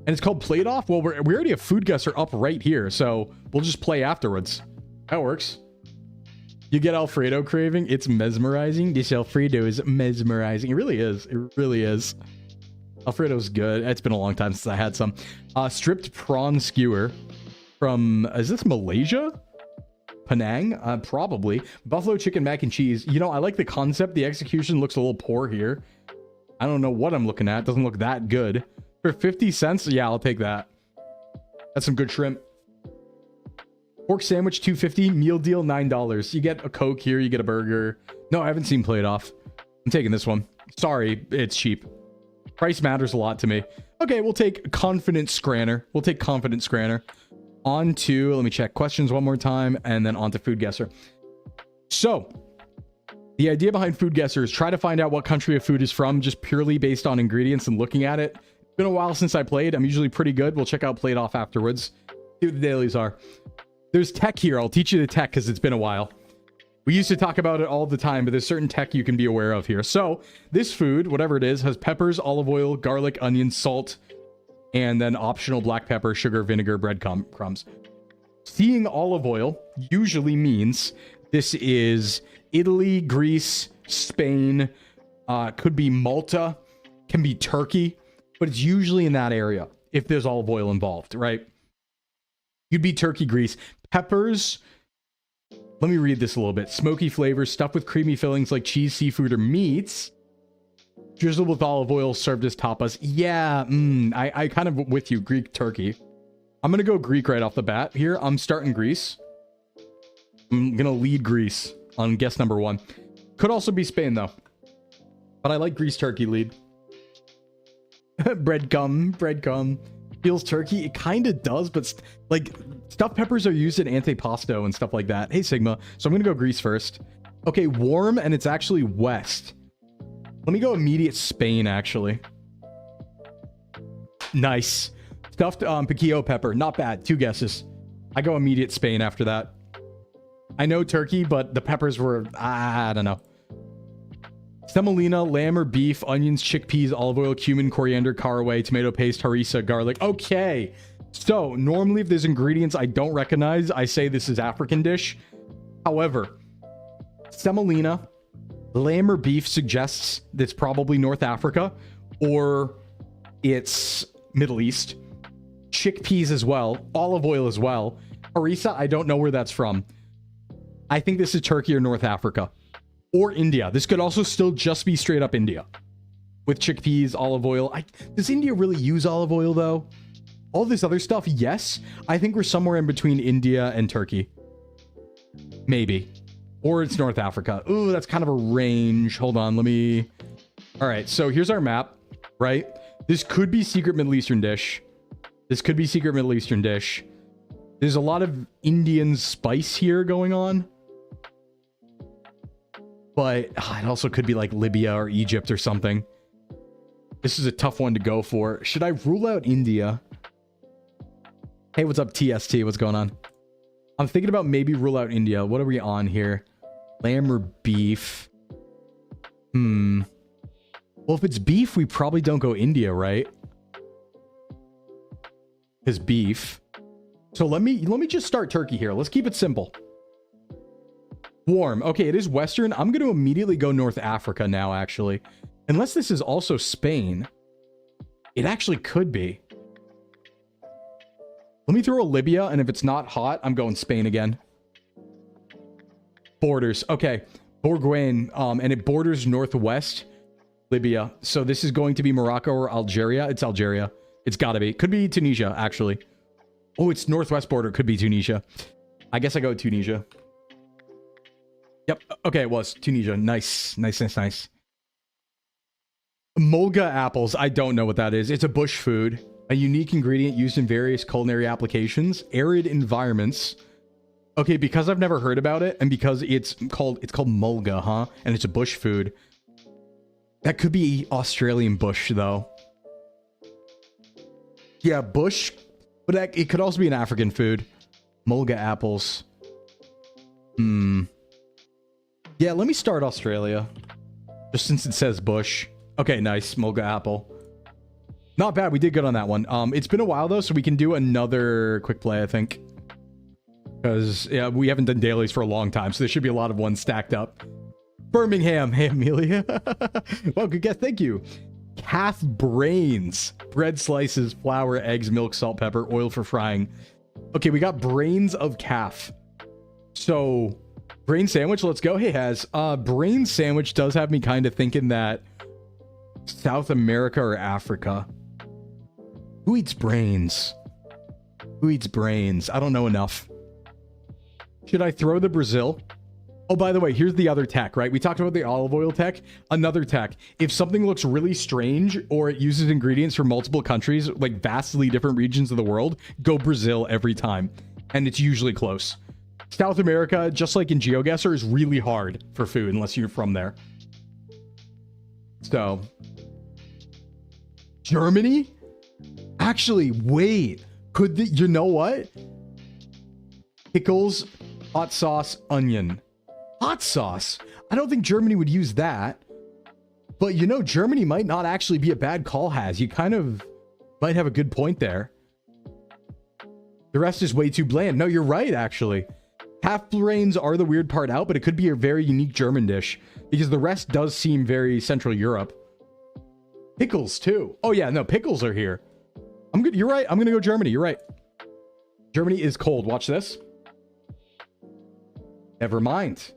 And it's called Plate Off? Well, we already have food guesser up right here, so we'll just play afterwards. That works. You get Alfredo craving? It's mesmerizing. This Alfredo is mesmerizing. It really is. It really is. Alfredo's good. It's been a long time since I had some. Stripped prawn skewer from, is this Malaysia? Penang? Probably. Buffalo chicken mac and cheese. You know, I like the concept. The execution looks a little poor here. I don't know what I'm looking at. Doesn't look that good. For 50 cents? Yeah, I'll take that. That's some good shrimp. Pork sandwich, $2.50. Meal deal, $9. You get a Coke here. You get a burger. No, I haven't seen plate off. I'm taking this one. Sorry, it's cheap. Price matters a lot to me. Okay, we'll take Confident Scranner. We'll take Confident Scranner. On to, let me check questions one more time, and then on to Food Guesser. So, the idea behind Food Guesser is try to find out what country a food is from, just purely based on ingredients and looking at it. It's been a while since I played. I'm usually pretty good. We'll check out Plate Off afterwards. See what the dailies are. There's tech here. I'll teach you the tech because it's been a while. We used to talk about it all the time, but there's certain tech you can be aware of here. So, this food, whatever it is, has peppers, olive oil, garlic, onion, salt, and then optional black pepper, sugar, vinegar, breadcrumbs. Seeing olive oil usually means this is Italy, Greece, Spain, could be Malta, can be Turkey, but it's usually in that area if there's olive oil involved, right? You'd be Turkey, Greece. Peppers, let me read this a little bit. Smoky flavors, stuffed with creamy fillings like cheese, seafood, or meats. Drizzled with olive oil, served as tapas. Yeah, I kind of with you, Greek, Turkey. I'm going to go Greek right off the bat here. I'm starting Greece. I'm going to lead Greece on guess number 1. Could also be Spain, though. But I like Greece, Turkey lead. Breadcrumb. Feels turkey. It kind of does, but like stuffed peppers are used in antipasto and stuff like that. Hey, Sigma. So I'm going to go Greece first. Okay, warm, and it's actually west. Let me go immediate Spain, actually. Nice. Stuffed piquillo pepper. Not bad. 2 guesses. I go immediate Spain after that. I know Turkey, but the peppers were... I don't know. Semolina, lamb or beef, onions, chickpeas, olive oil, cumin, coriander, caraway, tomato paste, harissa, garlic. Okay. So, normally if there's ingredients I don't recognize, I say this is African dish. However, semolina, lamb or beef suggests that's probably North Africa, or it's Middle East. Chickpeas as well. Olive oil as well. Harissa, I don't know where that's from. I think this is Turkey or North Africa. Or India. This could also still just be straight up India. With chickpeas, olive oil. Does India really use olive oil, though? All this other stuff, yes. I think we're somewhere in between India and Turkey. Maybe. Or it's North Africa. Ooh, that's kind of a range. Hold on, let me... Alright, so here's our map, right? This could be secret Middle Eastern dish. This could be secret Middle Eastern dish. There's a lot of Indian spice here going on. But it also could be like Libya or Egypt or something. This is a tough one to go for. Should I rule out India? Hey, what's up, TST? What's going on? I'm thinking about maybe rule out India. What are we on here? Lamb or beef? Well, if it's beef, we probably don't go India, right? Because beef. So let me just start Turkey here. Let's keep it simple. Warm. Okay, it is Western. I'm going to immediately go North Africa now, actually. Unless this is also Spain. It actually could be. Let me throw a Libya, and if it's not hot, I'm going Spain again. Borders. Okay. Bourgogne. And it borders northwest Libya. So this is going to be Morocco or Algeria. It's Algeria. It's got to be. Could be Tunisia, actually. Oh, it's northwest border. Could be Tunisia. I guess I go Tunisia. Yep. Okay, it was Tunisia. Nice. Nice. Mulga apples. I don't know what that is. It's a bush food. A unique ingredient used in various culinary applications. Arid environments. Okay, because I've never heard about it, and because it's called mulga, huh? And it's a bush food. That could be Australian bush, though. Yeah, bush. But it could also be an African food. Mulga apples. Yeah, let me start Australia. Just since it says bush. Okay, nice. Mulga apple. Not bad. We did good on that one. It's been a while, though, so we can do another quick play, I think. Because, yeah, we haven't done dailies for a long time, so there should be a lot of ones stacked up. Birmingham. Hey, Amelia. Well, good guess. Thank you. Calf brains. Bread slices, flour, eggs, milk, salt, pepper, oil for frying. Okay, we got brains of calf. So... brain sandwich, let's go. Hey, Haz. Brain sandwich does have me kind of thinking that South America or Africa. Who eats brains? Who eats brains? I don't know enough. Should I throw the Brazil? Oh, by the way, here's the other tech, right? We talked about the olive oil tech. Another tech. If something looks really strange or it uses ingredients from multiple countries, like vastly different regions of the world, go Brazil every time. And it's usually close. South America, just like in GeoGuessr, is really hard for food unless you're from there. So, Germany? Actually, wait. Could the, you know what? Pickles, hot sauce, onion. Hot sauce? I don't think Germany would use that. But you know, Germany might not actually be a bad call, Has. You kind of might have a good point there. The rest is way too bland. No, you're right, actually. Half brains are the weird part out, but it could be a very unique German dish because the rest does seem very Central Europe. Pickles, too. Oh, yeah, no, pickles are here. I'm good. You're right. I'm going to go Germany. You're right. Germany is cold. Watch this. Never mind.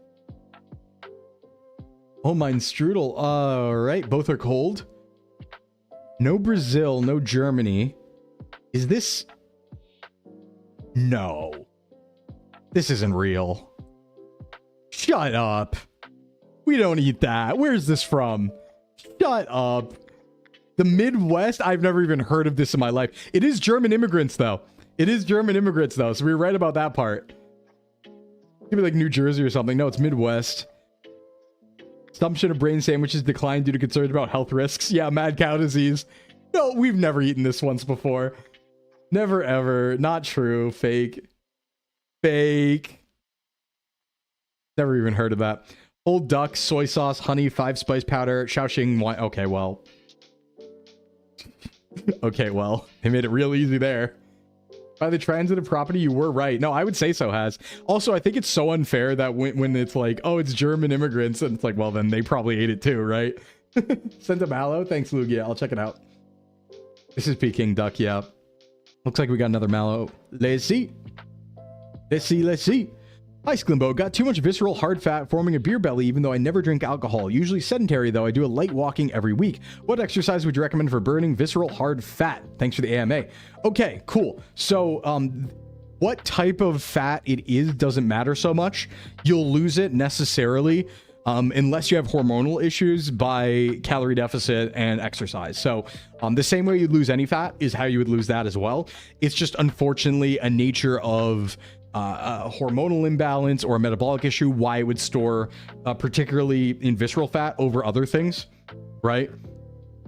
Oh, mine strudel. All right. Both are cold. No Brazil. No Germany. Is this... No. This isn't real. Shut up. We don't eat that. Where's this from? Shut up. The Midwest? I've never even heard of this in my life. It is German immigrants, though. It is German immigrants, though. So we were right about that part. Maybe like New Jersey or something. No, it's Midwest. Assumption of brain sandwiches declined due to concerns about health risks. Yeah, mad cow disease. No, we've never eaten this once before. Never, ever. Not true. Fake. Fake. Never even heard of that. Old duck, soy sauce, honey, 5 spice powder, Shaoxing wine. Okay, well. Okay, well. They made it real easy there. By the transitive property, you were right. No, I would say so, Has. Also, I think it's so unfair that when it's like, oh, it's German immigrants, and it's like, well, then they probably ate it too, right? Sent a mallow. Thanks, Lugia. I'll check it out. This is Peking duck, yeah. Looks like we got another mallow. Let's see. Let's see, let's see. Hi, Sclimbo. Got too much visceral hard fat forming a beer belly even though I never drink alcohol. Usually sedentary though. I do a light walking every week. What exercise would you recommend for burning visceral hard fat? Thanks for the AMA. Okay, cool. So, what type of fat it is doesn't matter so much. You'll lose it necessarily unless you have hormonal issues by calorie deficit and exercise. So the same way you'd lose any fat is how you would lose that as well. It's just unfortunately a nature of a hormonal imbalance or a metabolic issue, why it would store particularly in visceral fat over other things, right?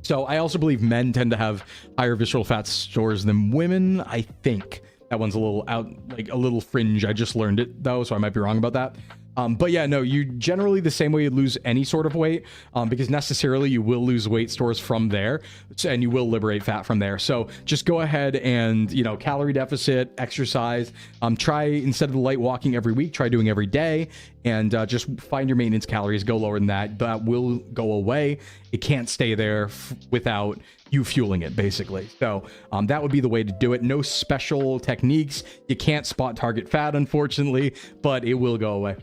So I also believe men tend to have higher visceral fat stores than women. I think that one's a little out, like a little fringe. I just learned it though, so I might be wrong about that. But yeah, no, you generally the same way you lose any sort of weight, because necessarily you will lose weight stores from there and you will liberate fat from there. So just go ahead and, you know, calorie deficit, exercise, try instead of the light walking every week, try doing every day and just find your maintenance calories, go lower than that. That will go away. It can't stay there without you fueling it basically. So that would be the way to do it. No special techniques. You can't spot target fat, unfortunately, but it will go away.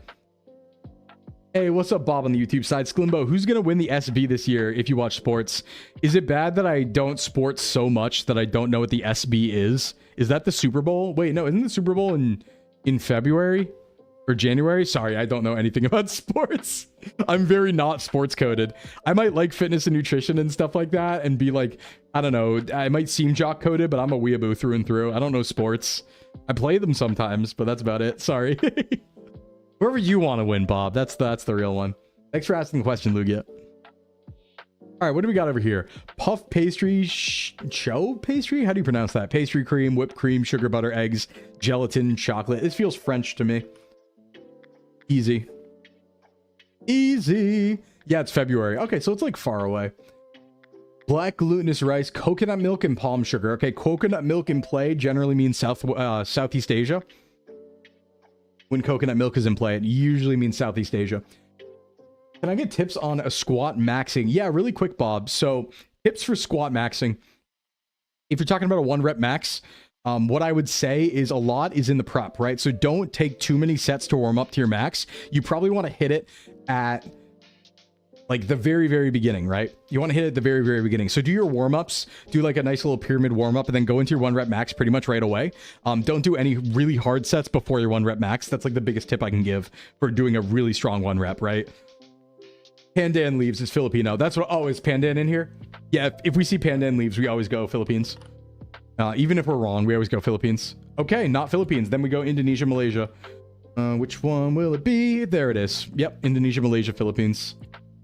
Hey, what's up, Bob on the YouTube side? Sclimbo, who's going to win the SB this year if you watch sports? Is it bad that I don't sports so much that I don't know what the SB is? Is that the Super Bowl? Wait, no, isn't the Super Bowl in February or January? Sorry, I don't know anything about sports. I'm very not sports coded. I might like fitness and nutrition and stuff like that and be like, I don't know, I might seem jock coded, but I'm a weeaboo through and through. I don't know sports. I play them sometimes, but that's about it. Sorry. Whoever you want to win, Bob. That's the real one. Thanks for asking the question, Lugia. All right, what do we got over here? Puff pastry, cho pastry? How do you pronounce that? Pastry cream, whipped cream, sugar, butter, eggs, gelatin, chocolate. This feels French to me. Easy. Easy. Yeah, it's February. Okay, so it's like far away. Black glutinous rice, coconut milk, and palm sugar. Okay, coconut milk in play generally means Southeast Asia. When coconut milk is in play, it usually means Southeast Asia. Can I get tips on a squat maxing? Yeah, really quick, Bob. So tips for squat maxing. If you're talking about a 1 rep max, what I would say is a lot is in the prep, right? So don't take too many sets to warm up to your max. You probably want to hit it at like the very, very beginning, right? You want to hit it at the very, very beginning. So do your warm-ups, do like a nice little pyramid warm-up, and then go into your 1 rep max pretty much right away. Don't do any really hard sets before your 1 rep max. That's like the biggest tip I can give for doing a really strong 1 rep, right? Pandan leaves is Filipino. That's what, oh, is Pandan in here? Yeah, if we see Pandan leaves, we always go Philippines. Even if we're wrong, we always go Philippines. Okay, not Philippines. Then we go Indonesia, Malaysia. Which one will it be? There it is. Yep, Indonesia, Malaysia, Philippines.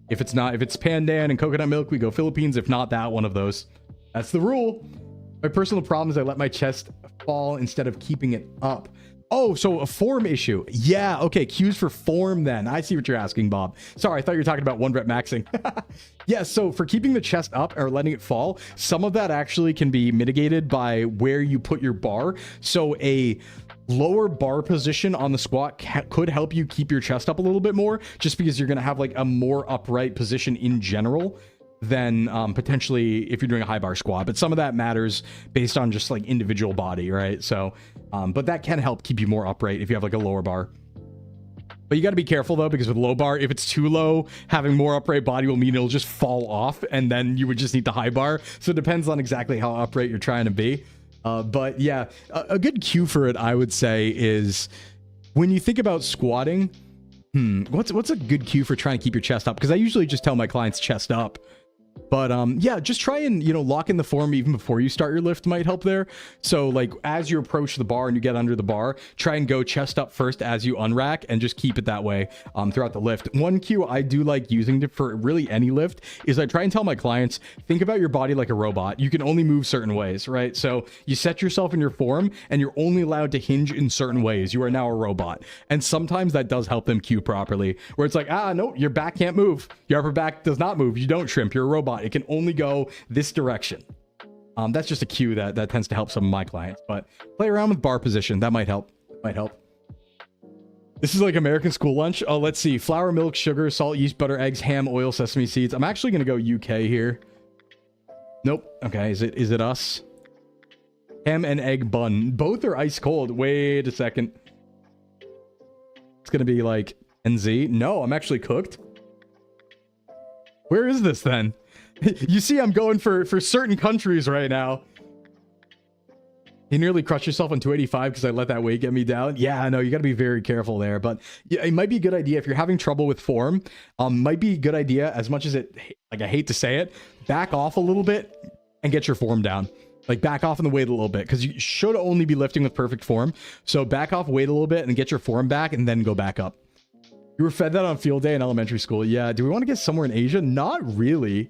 If it's Pandan and coconut milk, we go Philippines. If not, that one of those. That's the rule. My personal problem is I let my chest fall instead of keeping it up. Oh, so a form issue. Yeah, okay, cues for form then. I see what you're asking, Bob. Sorry, I thought you were talking about 1 rep maxing. Yeah, so for keeping the chest up or letting it fall, some of that actually can be mitigated by where you put your bar. So a lower bar position on the squat could help you keep your chest up a little bit more, just because you're going to have like a more upright position in general than potentially if you're doing a high bar squat. But some of that matters based on just like individual body, right? So but that can help keep you more upright if you have like a lower bar. But you got to be careful though, because with low bar, if it's too low, having more upright body will mean it'll just fall off, and then you would just need the high bar. So it depends on exactly how upright you're trying to be. But yeah, a good cue for it, I would say, is when you think about squatting, what's a good cue for trying to keep your chest up? Because I usually just tell my clients chest up. But yeah, just try and, you know, lock in the form even before you start your lift might help there. So like as you approach the bar and you get under the bar, try and go chest up first as you unrack, and just keep it that way throughout the lift. One cue I do like using for really any lift is I try and tell my clients, think about your body like a robot. You can only move certain ways, right? So you set yourself in your form and you're only allowed to hinge in certain ways. You are now a robot. And sometimes that does help them cue properly, where it's like, no, your back can't move. Your upper back does not move. You don't shrimp. You're a robot. It can only go this direction. That's just a cue that tends to help some of my clients. But play around with bar position. That might help. This is like American school lunch. Oh, let's see. Flour, milk, sugar, salt, yeast, butter, eggs, ham, oil, sesame seeds. I'm actually going to go UK here. Nope. Okay. Is it us? Ham and egg bun. Both are ice cold. Wait a second. It's going to be like NZ. No, I'm actually cooked. Where is this then? You see, I'm going for certain countries right now. You nearly crushed yourself on 285 because I let that weight get me down. Yeah, I know, you got to be very careful there. But yeah, it might be a good idea if you're having trouble with form. Might be a good idea, as much as it, like I hate to say it, back off a little bit and get your form down. Like back off in the weight a little bit, because you should only be lifting with perfect form. So back off, weight a little bit, and get your form back, and then go back up. You were fed that on field day in elementary school. Yeah, do we want to get somewhere in Asia? Not really.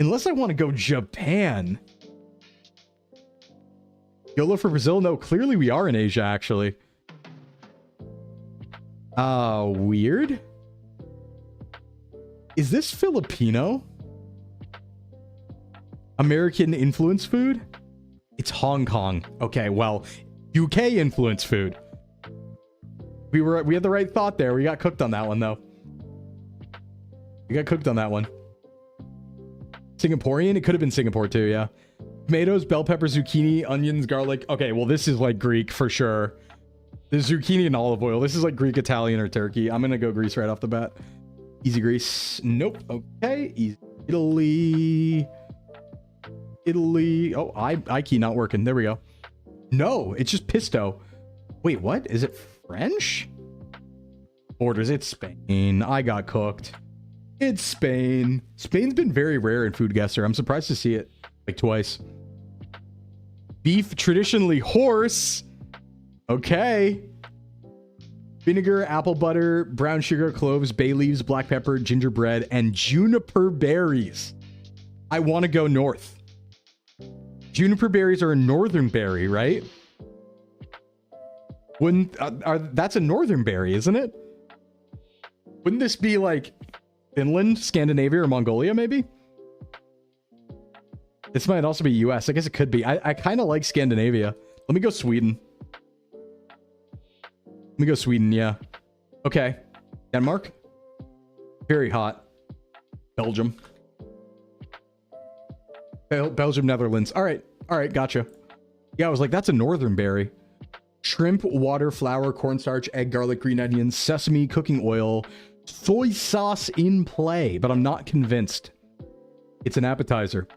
Unless I want to go Japan. YOLO for Brazil? No, clearly we are in Asia, actually. Weird. Is this Filipino? American influence food? It's Hong Kong. Okay, well, UK influence food. We had the right thought there. We got cooked on that one, though. We got cooked on that one. Singaporean? It could have been Singapore too, yeah. Tomatoes, bell pepper, zucchini, onions, garlic. Okay, well, this is like Greek for sure. There's zucchini and olive oil. This is like Greek, Italian, or Turkey. I'm gonna go Greece right off the bat. Easy Greece. Nope. Okay. Easy. Italy. Oh, I key not working. There we go. No, it's just pisto. Wait, what? Is it French? Borders. It's Spain. I got cooked. It's Spain. Spain's been very rare in Food Guesser. I'm surprised to see it like twice. Beef, traditionally horse. Okay. Vinegar, apple butter, brown sugar, cloves, bay leaves, black pepper, gingerbread, and juniper berries. I want to go north. Juniper berries are a northern berry, right? That's a northern berry, isn't it? Wouldn't this be like Finland, Scandinavia, or Mongolia, maybe? This might also be US. I guess it could be. I kind of like Scandinavia. Let me go Sweden. Let me go Sweden, yeah. Okay. Denmark. Very hot. Belgium. Belgium, Netherlands. All right. All right, gotcha. Yeah, I was like, that's a northern berry. Shrimp, water, flour, cornstarch, egg, garlic, green onions, sesame, cooking oil, Soy sauce in play, but I'm not convinced. It's an appetizer.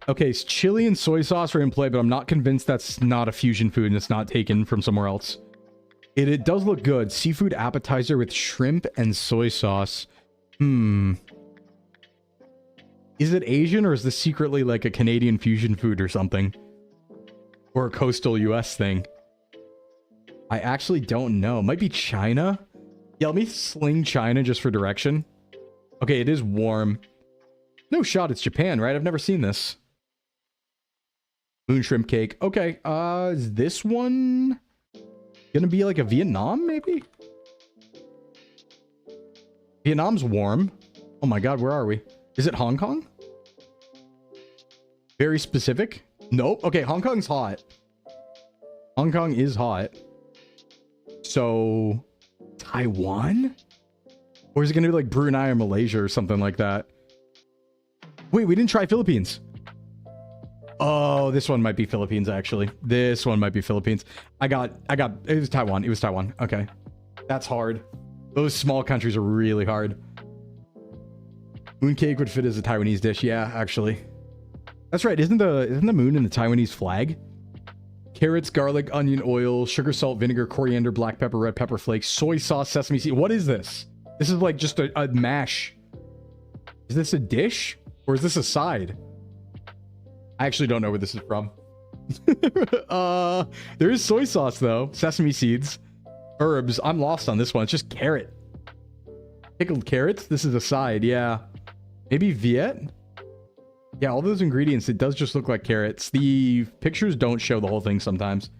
Okay, chili and soy sauce are in play, but I'm not convinced that's not a fusion food and it's not taken from somewhere else. It does look good. Seafood appetizer with shrimp and soy sauce. Is it Asian or is this secretly like a Canadian fusion food or something? Or a coastal US thing? I actually don't know. Might be China. Yeah, let me sling China just for direction. Okay, it is warm. No shot, it's Japan, right? I've never seen this. Moon shrimp cake. Okay, is this one gonna be like a Vietnam, maybe? Vietnam's warm. Oh my god, where are we? Is it Hong Kong? Very specific? Nope. Okay, Hong Kong's hot. Hong Kong is hot. So, Taiwan? Or is it gonna be like Brunei or Malaysia or something like that? Wait, we didn't try Philippines. Oh, this one might be Philippines, actually. This one might be Philippines. It was Taiwan. It was Taiwan. Okay. That's hard. Those small countries are really hard. Mooncake would fit as a Taiwanese dish. Yeah, actually. That's right. Isn't the moon in the Taiwanese flag? Carrots, garlic, onion oil, sugar, salt, vinegar, coriander, black pepper, red pepper flakes, soy sauce, sesame seed. What is this? This is like just a mash. Is this a dish? Or is this a side? I actually don't know where this is from. There is soy sauce though. Sesame seeds. Herbs. I'm lost on this one. It's just carrot. Pickled carrots? This is a side, yeah. Maybe Viet? Yeah, all those ingredients, it does just look like carrots. The pictures don't show the whole thing sometimes.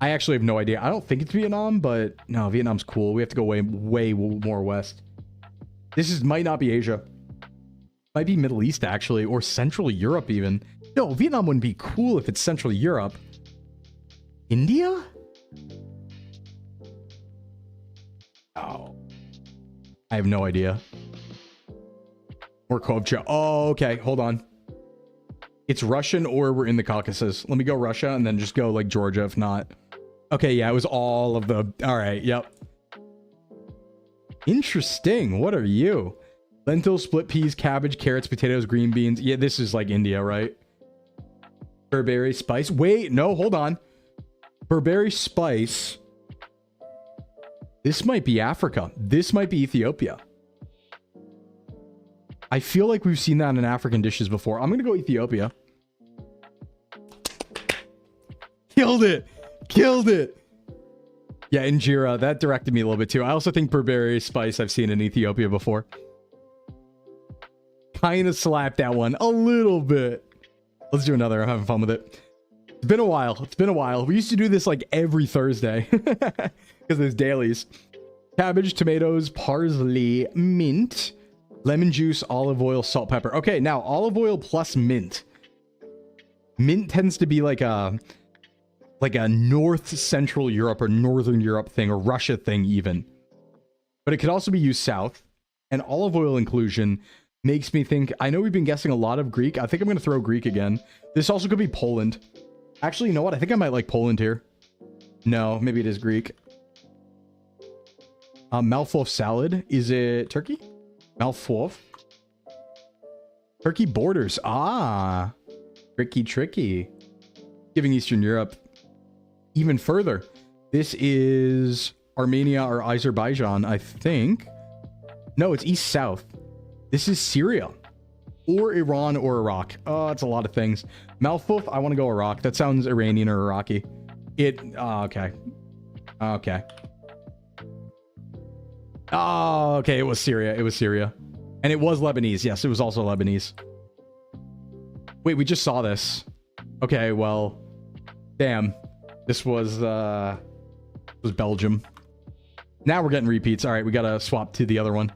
I actually have no idea. I don't think it's Vietnam, but no, Vietnam's cool. We have to go way more west. Might not be Asia. Might be Middle East, actually, or Central Europe, even. No, Vietnam wouldn't be cool if it's Central Europe. India? Oh. I have no idea. Or Kovcha. Oh, okay. Hold on. It's Russian or we're in the Caucasus. Let me go Russia and then just go like Georgia if not. Okay, yeah, it was all of the... All right, yep. Interesting. What are you? Lentils, split peas, cabbage, carrots, potatoes, green beans. Yeah, this is like India, right? Burberry spice. Wait, no, hold on. Burberry spice. This might be Africa. This might be Ethiopia. I feel like we've seen that in African dishes before. I'm going to go Ethiopia. Killed it. Killed it. Yeah, Injera. That directed me a little bit too. I also think Burberry spice I've seen in Ethiopia before. Kind of slapped that one a little bit. Let's do another. I'm having fun with it. It's been a while. It's been a while. We used to do this like every Thursday because there's dailies. Cabbage, tomatoes, parsley, mint, lemon juice, olive oil, salt, pepper. Okay, now olive oil plus mint. Mint tends to be like a North Central Europe or Northern Europe thing or Russia thing even. But it could also be used south. And olive oil inclusion makes me think, I know we've been guessing a lot of Greek. I think I'm going to throw Greek again. This also could be Poland. Actually, you know what? I think I might like Poland here. No, maybe it is Greek. Malfouf salad. Is it Turkey? Malfouf. Turkey borders. Ah. Tricky. Giving Eastern Europe even further. This is Armenia or Azerbaijan, I think. No, it's east-south. This is Syria. Or Iran or Iraq. Oh, that's a lot of things. Malfouf, I want to go Iraq. That sounds Iranian or Iraqi. Okay. Okay. Oh, okay. It was Syria. It was Syria. And it was Lebanese. Yes, it was also Lebanese. Wait, we just saw this. Okay, well, damn. This was Belgium. Now we're getting repeats. All right, we got to swap to the other one.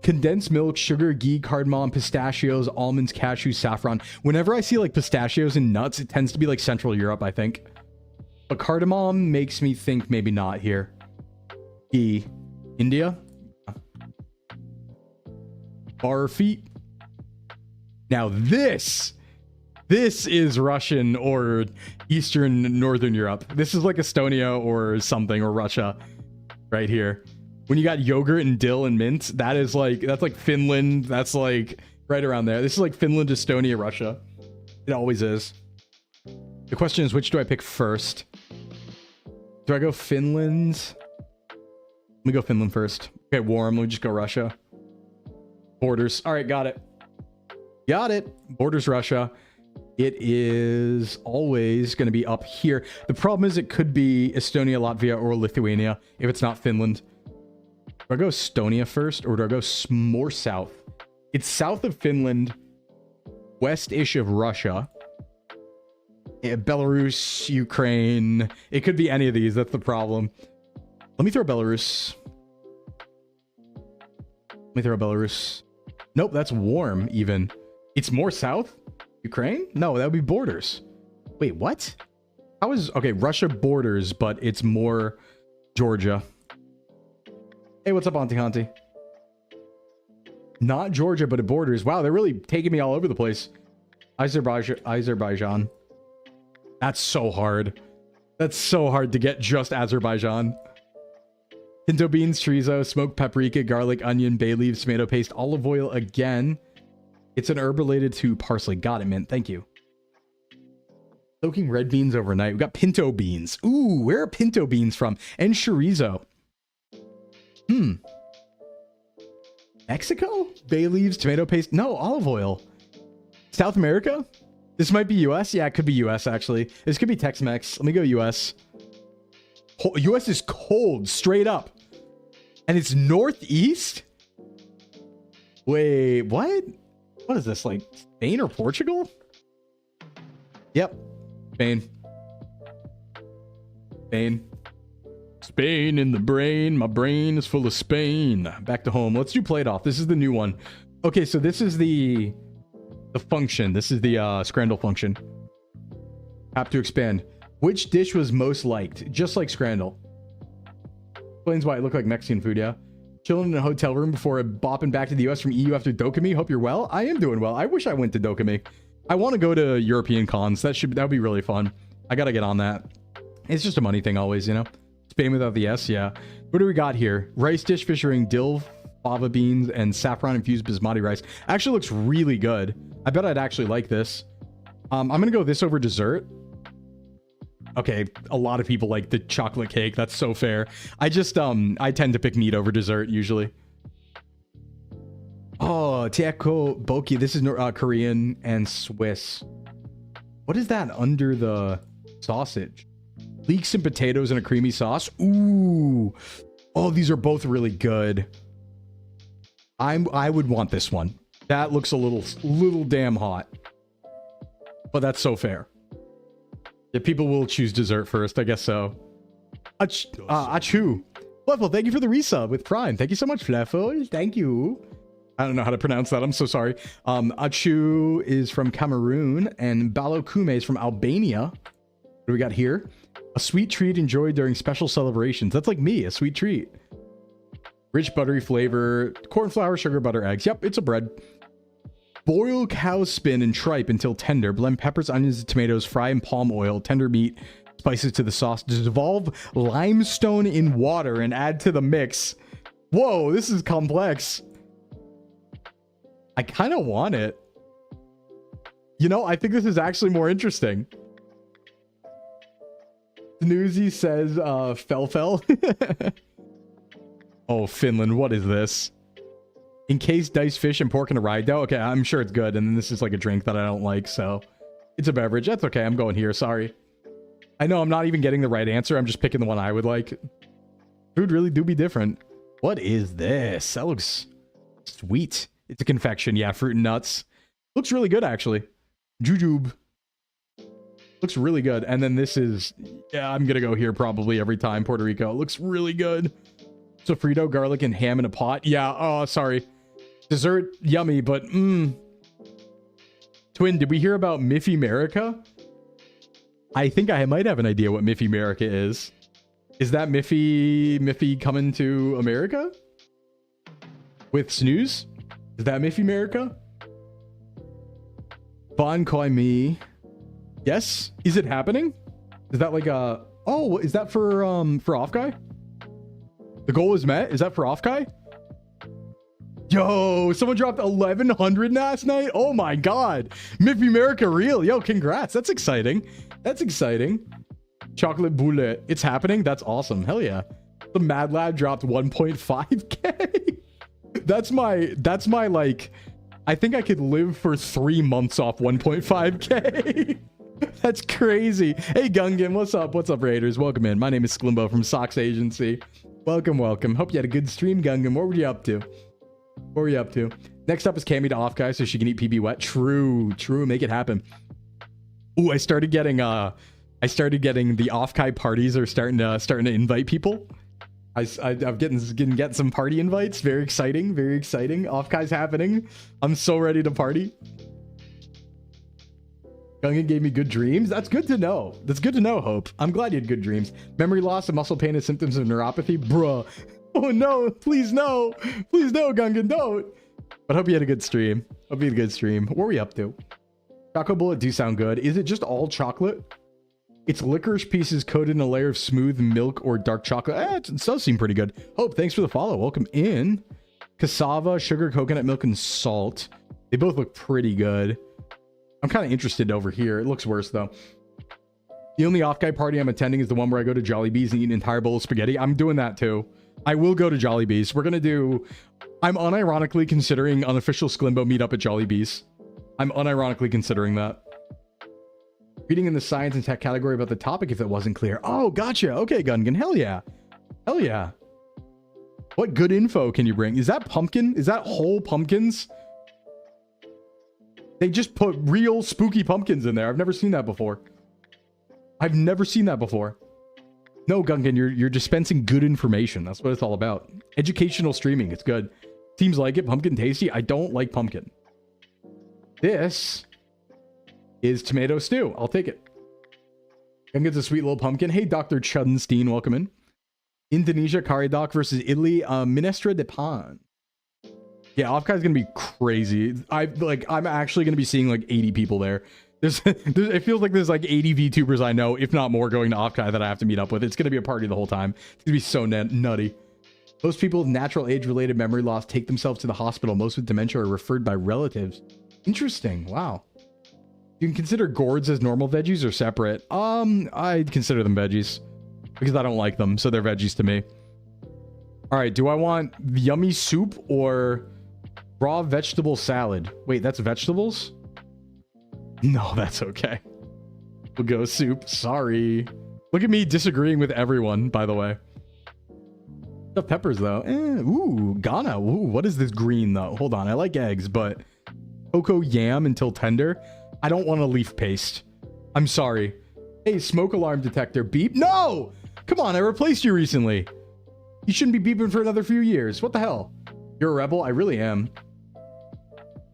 Condensed milk, sugar, ghee, cardamom, pistachios, almonds, cashews, saffron. Whenever I see like pistachios and nuts, it tends to be like Central Europe, I think. But cardamom makes me think maybe not here. Ghee. India? Barfi. Now this is Russian or Eastern Northern Europe. This is like Estonia or something or Russia right here. When you got yogurt and dill and mint, that's like Finland. That's like right around there. This is like Finland, Estonia, Russia. It always is. The question is, which do I pick first? Do I go Finland? Let me go Finland first. Okay, warm. Let me just go Russia. Borders. All right, got it. Got it. Borders, Russia. It is always going to be up here. The problem is it could be Estonia, Latvia, or Lithuania if it's not Finland. Do I go Estonia first, or do I go more south? It's south of Finland, west-ish of Russia. Yeah, Belarus, Ukraine. It could be any of these. That's the problem. Let me throw Belarus. Let me throw Belarus. Nope, that's warm even. It's more south? Ukraine? No, that would be borders. Wait, what? How is... Okay, Russia borders, but it's more Georgia. Hey, what's up, Auntie Hunty? Not Georgia, but it borders. Wow, they're really taking me all over the place. Azerbaijan. That's so hard. That's so hard to get just Azerbaijan. Pinto beans, chorizo, smoked paprika, garlic, onion, bay leaves, tomato paste, olive oil again. It's an herb related to parsley. Got it, mint. Thank you. Soaking red beans overnight. We got pinto beans. Ooh, where are pinto beans from? And chorizo. Mexico? Bay leaves, tomato paste. No, olive oil. South America? This might be US. Yeah, it could be US, actually. This could be Tex-Mex. Let me go US. US is cold, straight up. And it's northeast? Wait, what? What is this, like Spain or Portugal? Yep. Spain. Spain. Spain in the brain. My brain is full of Spain. Back to home. Let's do play it off. This is the new one. Okay, so this is the function. This is the Scrandle function. Tap to expand. Which dish was most liked? Just like Scrandle. Explains why it looked like Mexican food, yeah. Chilling in a hotel room before bopping back to the US from EU after Dokumi. Hope you're well. I am doing well. I wish I went to Dokumi. I want to go to European cons. That would be really fun. I gotta get on that. It's just a money thing always, you know. Spain without the S, yeah. What do we got here? Rice dish featuring dill, fava beans, and saffron infused basmati rice. Actually looks really good. I bet I'd actually like this. I'm gonna go this over dessert. Okay, a lot of people like the chocolate cake. That's so fair. I just, I tend to pick meat over dessert usually. Oh, Tieko Boki. This is Korean and Swiss. What is that under the sausage? Leeks and potatoes and a creamy sauce. Ooh. Oh, these are both really good. I would want this one. That looks a little damn hot. But that's so fair. Yeah, people will choose dessert first, I guess so. Achu. Fluffle, thank you for the resub with Prime. Thank you so much, Fluffle. Thank you. I don't know how to pronounce that. I'm so sorry. Achu is from Cameroon, and Balokume is from Albania. What do we got here? A sweet treat enjoyed during special celebrations. That's like me, a sweet treat. Rich buttery flavor, corn flour, sugar, butter, eggs. Yep, it's a bread. Boil cow spin and tripe until tender. Blend peppers, onions, tomatoes, fry in palm oil, tender meat, spices to the sauce. Dissolve limestone in water and add to the mix. Whoa, this is complex. I kind of want it. You know, I think this is actually more interesting. Snoozy says, fell. Oh, Finland, what is this? Encased diced fish and pork in a rye dough. Okay, I'm sure it's good. And then this is like a drink that I don't like, so it's a beverage. That's okay. I'm going here. Sorry. I know I'm not even getting the right answer. I'm just picking the one I would like. Food really do be different. What is this? That looks sweet. It's a confection. Yeah, fruit and nuts. Looks really good, actually. Jujube. Looks really good. And then this is... Yeah, I'm going to go here probably every time. Puerto Rico. It looks really good. Sofrito, garlic, and ham in a pot. Yeah, oh, sorry. Dessert, yummy, but Twin, did we hear about Miffy America? I think I might have an idea what Miffy America is. Is that Miffy coming to America? With Snooze? Is that Miffy America? Bon Koi Me. Yes? Is it happening? Is that like a... Oh, is that for Off Guy? The goal was met. Is that for Offkai? Yo, someone dropped 1100 last night. Oh my God. Miffy America real. Yo, congrats. That's exciting. That's exciting. Chocolate boule. It's happening. That's awesome. Hell yeah. The Mad Lab dropped 1.5k. That's my like, I think I could live for 3 months off 1.5k. That's crazy. Hey Gungan, what's up? What's up, Raiders? Welcome in. My name is Sclimbo from Socks Agency. Welcome, welcome. Hope you had a good stream, Gungan. What were you up to? What were you up to? Next up is Cammy to off, guys, so she can eat PB wet. True, true. Make it happen. Ooh, I started getting the off-kai parties are starting to invite people. I'm getting some party invites. Very exciting, very exciting. Off-kai's happening. I'm so ready to party. Gungan gave me good dreams. That's good to know. That's good to know, Hope. I'm glad you had good dreams. Memory loss and muscle pain as symptoms of neuropathy. Bruh. Oh no, please no. Please no, Gungan, don't. But hope you had a good stream. Hope you had a good stream. What were we up to? Choco bullet do sound good. Is it just all chocolate? It's licorice pieces coated in a layer of smooth milk or dark chocolate. It does seem pretty good. Hope, thanks for the follow. Welcome in. Cassava, sugar, coconut milk, and salt. They both look pretty good. I'm kind of interested over here. It looks worse though. The only off-guy party I'm attending is the one where I go to Jollibee's and eat an entire bowl of spaghetti. I'm doing that too. I will go to Jollibee's. We're going to do... I'm unironically considering unofficial Sclimbo meetup at Jollibee's. I'm unironically considering that. Reading in the science and tech category about the topic if it wasn't clear. Oh, gotcha. Okay, Gungan. Hell yeah. Hell yeah. What good info can you bring? Is that pumpkin? Is that whole pumpkins? They just put real spooky pumpkins in there. I've never seen that before. I've never seen that before. No, Gungan, you're dispensing good information. That's what it's all about. Educational streaming. It's good. Seems like it. Pumpkin tasty. I don't like pumpkin. This is tomato stew. I'll take it. Gungan's a sweet little pumpkin. Hey, Dr. Chuddenstein, welcome in. Indonesia, Karidok versus Italy. Minestra de pan. Yeah, Offkai's gonna be crazy. I'm actually gonna be seeing like 80 people there. It feels like there's like 80 VTubers I know, if not more, going to Offkai that I have to meet up with. It's going to be a party the whole time. It's going to be so nutty. Most people with natural age-related memory loss take themselves to the hospital. Most with dementia are referred by relatives. Interesting. Wow. You can consider gourds as normal veggies or separate. I'd consider them veggies because I don't like them, so they're veggies to me. All right. Do I want yummy soup or raw vegetable salad? Wait, that's vegetables? No, that's okay. We'll go soup. Sorry. Look at me disagreeing with everyone, by the way. The peppers, though. Ooh, Ghana. Ooh, what is this green, though? Hold on. I like eggs, but... Cocoa yam until tender. I don't want a leaf paste. I'm sorry. Hey, smoke alarm detector. Beep. No! Come on, I replaced you recently. You shouldn't be beeping for another few years. What the hell? You're a rebel? I really am.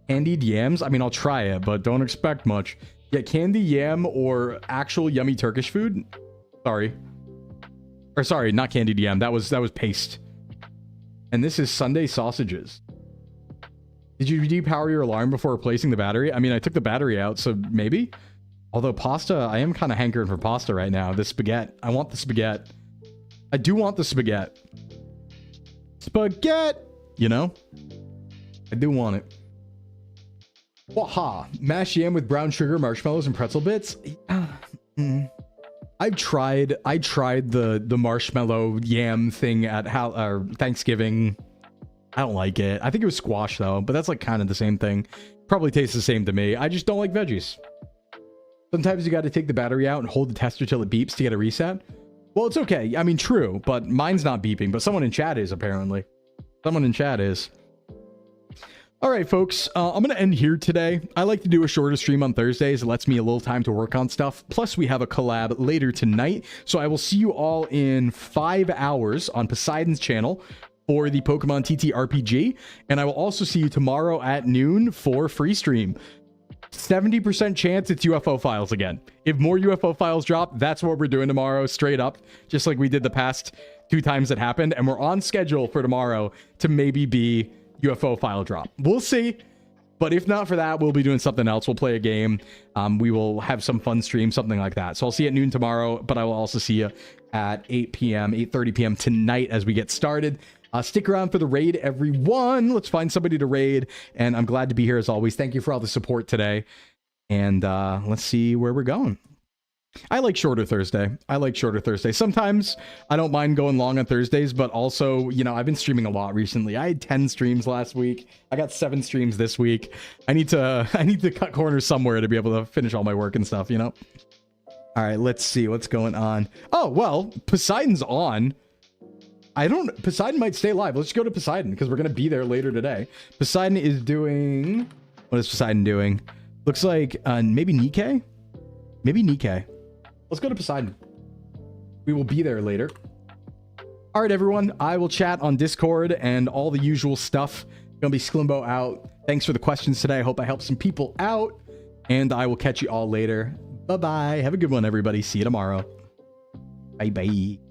Candied yams? I mean, I'll try it, but don't expect much. Yeah, candy yam or actual yummy Turkish food? Sorry. Or sorry, not candied yam. That was paste. And this is Sunday sausages. Did you depower your alarm before replacing the battery? I mean, I took the battery out, so maybe. Although pasta, I am kind of hankering for pasta right now. The spaghetti. I want the spaghetti. I do want the spaghetti. Spaghetti! You know? I do want it. Waha, mashed yam with brown sugar, marshmallows, and pretzel bits. I tried the marshmallow yam thing at Thanksgiving. I don't like it. I think it was squash though, but that's like kind of the same thing. Probably tastes the same to me. I just don't like veggies. Sometimes you got to take the battery out and hold the tester till it beeps to get a reset. Well, it's okay. I mean, true, but mine's not beeping, but someone in chat is apparently. Someone in chat is. All right, folks, I'm going to end here today. I like to do a shorter stream on Thursdays. It lets me a little time to work on stuff. Plus, we have a collab later tonight. So I will see you all in 5 hours on Poseidon's channel for the Pokemon TT RPG. And I will also see you tomorrow at noon for free stream. 70% chance it's UFO files again. If more UFO files drop, that's what we're doing tomorrow, straight up. Just like we did the past 2 times it happened. And we're on schedule for tomorrow to maybe be... UFO file drop. We'll see. But if not for that, we'll be doing something else. We'll play a game. We will have some fun stream, something like that. So I'll see you at noon tomorrow, but I will also see you at 8 p.m., 8:30 p.m. tonight as we get started. Stick around for the raid, everyone. Let's find somebody to raid. And I'm glad to be here as always. Thank you for all the support today. And let's see where we're going. I like shorter Thursday. I like shorter Thursday. Sometimes I don't mind going long on Thursdays, but also, you know, I've been streaming a lot recently. I had 10 streams last week. I got 7 streams this week. I need to cut corners somewhere to be able to finish all my work and stuff, you know? All right, let's see what's going on. Oh, well, Poseidon's on. Poseidon might stay live. Let's go to Poseidon because we're going to be there later today. Poseidon is doing... What is Poseidon doing? Looks like maybe Nikkei? Maybe Nikkei. Let's go to Poseidon. We will be there later. All right, everyone. I will chat on Discord and all the usual stuff. Gonna be Sclimbo out. Thanks for the questions today. I hope I helped some people out. And I will catch you all later. Bye-bye. Have a good one, everybody. See you tomorrow. Bye-bye.